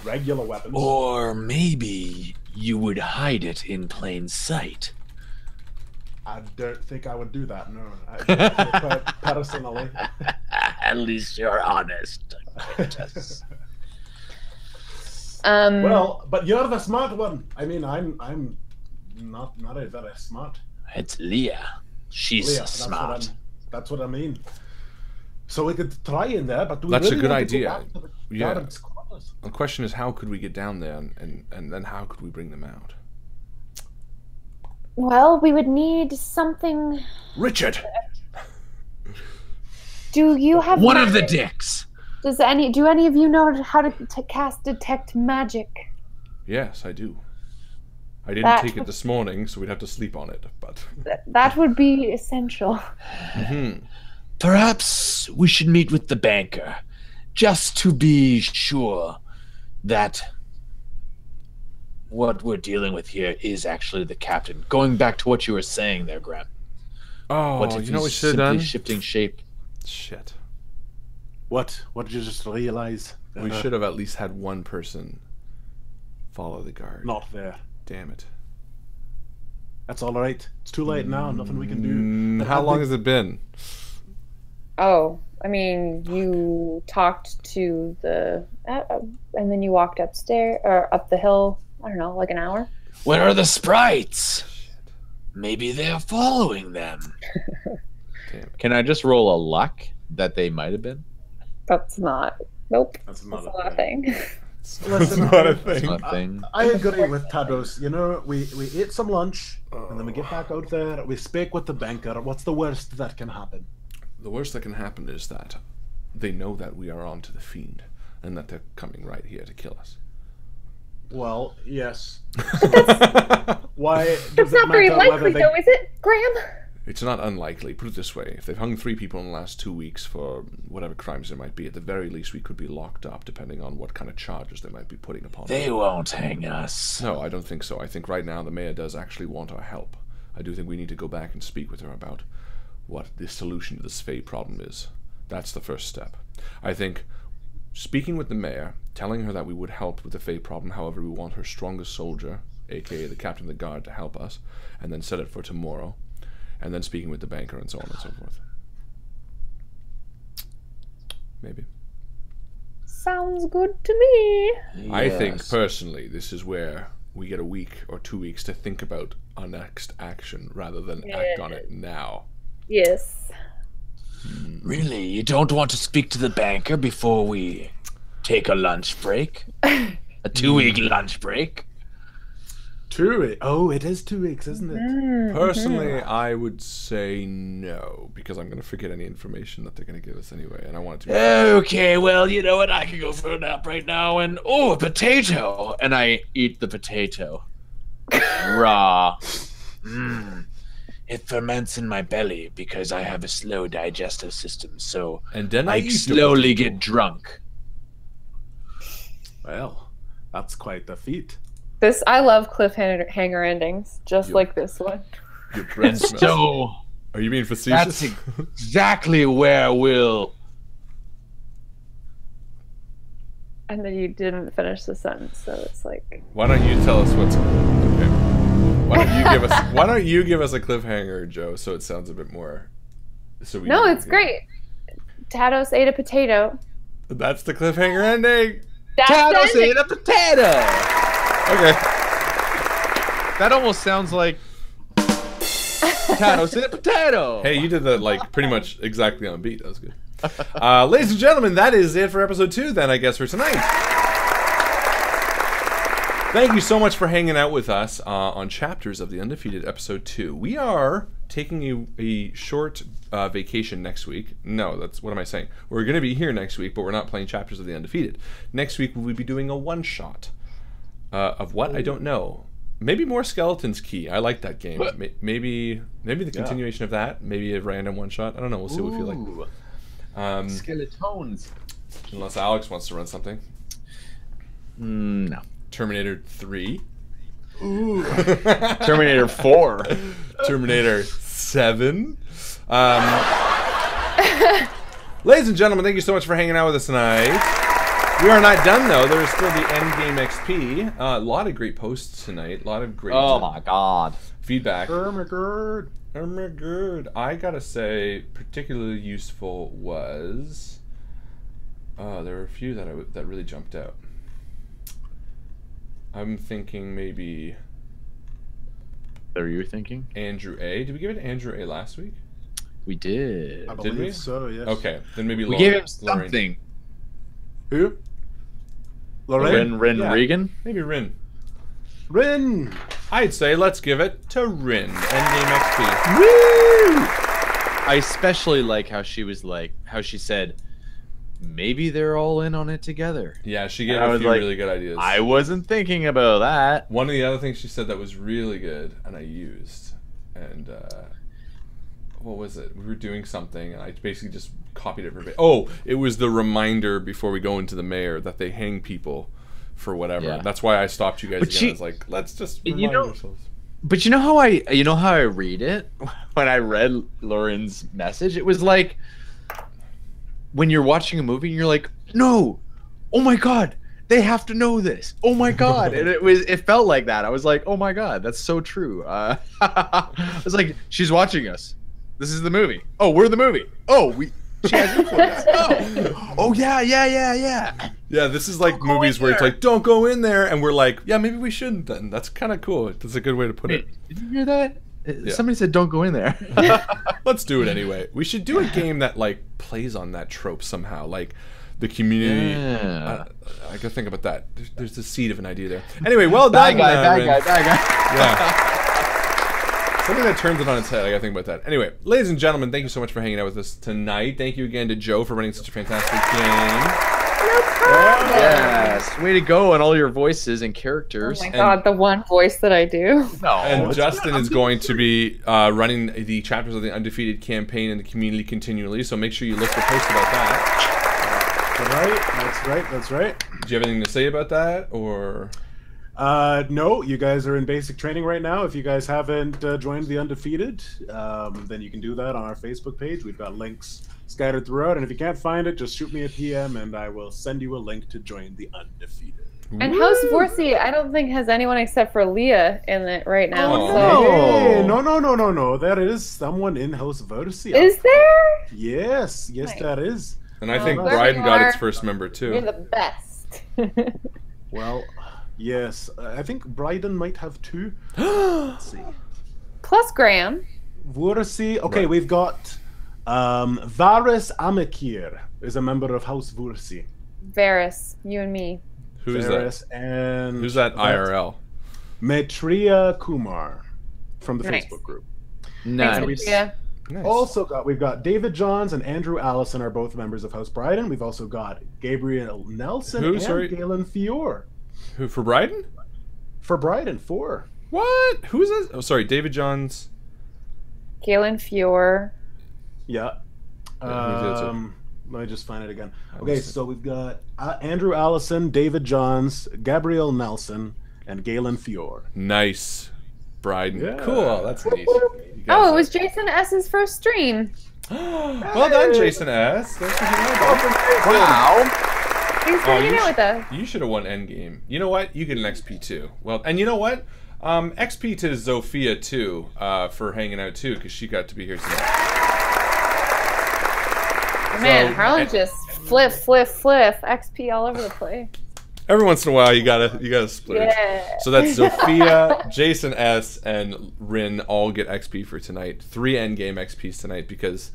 regular weapons. Or maybe you would hide it in plain sight. I don't think I would do that, no. I personally. At least you're honest, Quintus. Well, but you're the smart one. I mean, I'm not a very smart. It's Leah. She's Leah, smart. That's what I mean. So we could try in there, but do we That's a really good want to go idea. back to the Yeah. guards' quarters? The question is, how could we get down there, and then how could we bring them out? Well, we would need something. Richard! Do you have One of the magic? dicks. Do any of you know how to cast detect magic? Yes, I do. I didn't That- take it this morning, so we'd have to sleep on it, but... That would be essential. Perhaps we should meet with the banker, just to be sure that what we're dealing with here is actually the captain. Going back to what you were saying there, Graham. Oh, What if you know what we he's should have simply done? shifting shape? Shit. What did you just realize? We should have at least had one person follow the guard. Not there. Damn it. That's all right. It's too late now. Nothing we can do. But How I long think- has it been? Oh, I mean, you talked to the, and then you walked upstairs or up the hill. I don't know, like an hour. Where are the sprites? Maybe they're following them. Damn it. Can I just roll a luck that they might have been? That's not. Nope. That's That's not not a thing. Listen, not a That's thing. not a thing. I agree with Tadros. You know, we ate some lunch, and then we get back out there. We speak with the banker. What's the worst that can happen? The worst that can happen is that they know that we are on to the fiend, and that they're coming right here to kill us. Well, yes. Why? It's Does it not very matter whether likely, they- though, is it, Graham? It's not unlikely. Put it this way. If they've hung 3 people in the last 2 weeks for whatever crimes there might be, at the very least we could be locked up, depending on what kind of charges they might be putting upon us. They won't hang us. No, I don't think so. I think right now the mayor does actually want our help. I do think we need to go back and speak with her about what the solution to this Fae problem is. That's the first step. I think speaking with the mayor, telling her that we would help with the Fae problem. However, we want her strongest soldier, aka the captain of the guard, to help us, and then set it for tomorrow, and then speaking with the banker and so on and so forth. Maybe. Sounds good to me. Yes. I think personally, this is where we get a week or 2 weeks to think about our next action rather than act on it now. Yes. Really? You don't want to speak to the banker before we take a lunch break? A 2-week lunch break? 2 weeks. Oh, it is 2 weeks, isn't it? Personally, I would say no, because I'm going to forget any information that they're going to give us anyway, and I want it to be... Okay, well, you know what? I can go for a nap right now, and oh, a potato! And I eat the potato. Raw. It ferments in my belly because I have a slow digestive system, so And then I eat the slowly potato. get drunk. Well, that's quite the feat. I love cliffhanger endings, just like this one. Your breath And smells. so Are you being facetious? that's exactly where we'll... And then you didn't finish the sentence, so it's like... Why don't you tell us what's... Okay. Why don't you give us a cliffhanger, Joe, so it sounds a bit more... So we No, know it's great. Tados ate a potato. That's the cliffhanger ending. Tados ate a potato! Okay. That almost sounds like Tados ate a potato. Hey, you did that like pretty much exactly on beat. That was good. Ladies and gentlemen, that is it for episode 2 then, I guess, for tonight. Thank you so much for hanging out with us on Chapters of the Undefeated episode 2. We are taking a short vacation next week. No, what am I saying? We're going to be here next week, but we're not playing Chapters of the Undefeated. Next week, we'll be doing a one-shot. Of what? I don't know. Maybe more Skeletons Key. I like that game. Maybe the continuation of that. Maybe a random one-shot. I don't know. We'll see what we feel like. Skeletons. Unless Alex wants to run something. No. Terminator 3. Ooh. Terminator 4. Terminator 7. Ladies and gentlemen, thank you so much for hanging out with us tonight. We are not done, though. There is still the Endgame XP. A lot of great posts tonight. A lot of great Oh my god. feedback. Oh my god. Oh my god. I gotta say, particularly useful was... there were a few that really jumped out. I'm thinking maybe... What are you thinking? Andrew A. Did we give it to Andrew A last week? We did. I Did we? believe so, yes. Okay, then maybe We Lauren. gave him Lauren. something. Who? Lorraine? Rin Yeah. Regan? Maybe Rin. Rin! I'd say let's give it to Rin. Endgame XP. Woo! I especially like how she said, maybe they're all in on it together. Yeah, she gave And I a was few like, really good ideas. I wasn't thinking about that. One of the other things she said that was really good, and I used, and what was it? We were doing something, and I basically just copied it verbatim. Oh, it was the reminder before we go into the mayor that they hang people for whatever. Yeah. That's why I stopped you guys But again. I was like, let's just remind ourselves. But you know how I read it when I read Lauren's message? It was like when you're watching a movie and you're like, no, oh my god, they have to know this. Oh my god. And it felt like that. I was like, oh my god, that's so true. I was like, she's watching us. This is the movie. Oh, we're the movie. Oh, she has influence. Oh yeah. Yeah, this is like movies where it's like, don't go in there, and we're like, yeah, maybe we shouldn't then. That's kind of cool. That's a good way to put it. Did you hear that? Yeah. Somebody said don't go in there. Let's do it anyway. We should do a game that like plays on that trope somehow, like the community. Yeah. I gotta think about that. There's the seed of an idea there. Anyway, well done, bad Rin. guy. Yeah. Something that turns it on its head. I gotta think about that. Anyway, ladies and gentlemen, thank you so much for hanging out with us tonight. Thank you again to Joe for running such a fantastic game. Yes, way to go on all your voices and characters. Oh my god, the one voice that I do. No, And Justin is going to be running the Chapters of the Undefeated campaign in the community continually, so make sure you look for posts about that. That's right. Do you have anything to say about that, or...? No, you guys are in basic training right now. If you guys haven't joined the Undefeated, then you can do that on our Facebook page. We've got links scattered throughout. And if you can't find it, just shoot me a PM, and I will send you a link to join the Undefeated. And House Vorsi, I don't think has anyone except for Leah in it right now. Oh, so. Hey, no. There is someone in House Vorsi. Is there? Yes, Nice. that is. And I think wherever Bryden you got are, its first member too. You're the best. Well, yes. I think Bryden might have 2. Let's see. Plus Graham. Vorsi. Okay, Right. we've got Varys Amikir is a member of House Vorsi. Varys, you and me. Who's Varys that? And Who's that IRL? Maitreya Kumar from the Nice. Facebook group. Nice. Thanks, Sophia. Nice. We've got David Johns and Andrew Allison are both members of House Bryden. We've also got Gabriel Nelson Who, and sorry? Galen Fior Who for Bryden? for Bryden 4. What? Who's that? Oh, sorry, David Johns. Galen Fior. Yeah. Yeah, who's the other Let me just find it again. I Okay, missed it. so we've got Andrew Allison, David Johns, Gabriel Nelson, and Galen Fior. Nice. Bryden. Yeah. Cool. That's neat. You guys Oh, it are- was Jason S.'s first stream. Well done, Jason S. Thanks for hanging out. Wow. Thanks for hanging out with us. You should have won Endgame. You know what? You get an XP too. Well, and you know what? XP to Zofia too for hanging out too, because she got to be here tonight. Man, So- Harlan just flip XP all over the place. Every once in a while, you gotta splurge. Yeah. So that's Zofia, Jason S, and Rin all get XP for tonight. 3 Endgame XPs tonight because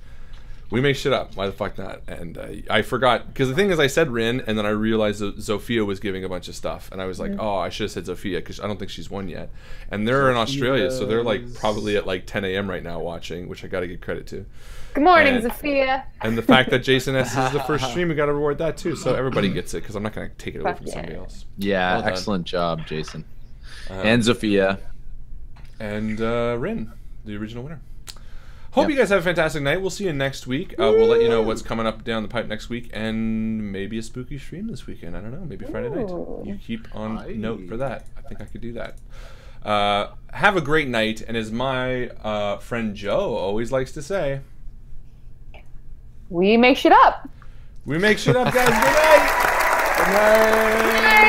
we make shit up. Why the fuck not? And I forgot because the thing is, I said Rin, and then I realized that Zofia was giving a bunch of stuff, and I was like, oh, I should have said Zofia because I don't think she's won yet. And they're in Australia, so they're like probably at like 10 a.m. right now watching, which I got to give credit to. Good morning, And- Zafia. And the fact that Jason S is the first stream, we got to reward that too. So everybody gets it because I'm not going to take it away Fuck from yeah. somebody else. Yeah, Well done. excellent job, Jason. Um, And Zofia. and Rin, the original winner. Hope Yep. you guys have a fantastic night. We'll see you next week. We'll let you know what's coming up down the pipe next week, and maybe a spooky stream this weekend. I don't know. Maybe Friday night. Ooh. You keep on Aye. note for that. I think I could do that. Have a great night, and as my friend Joe always likes to say, We make shit up. we make shit up, guys. Good night. Good night.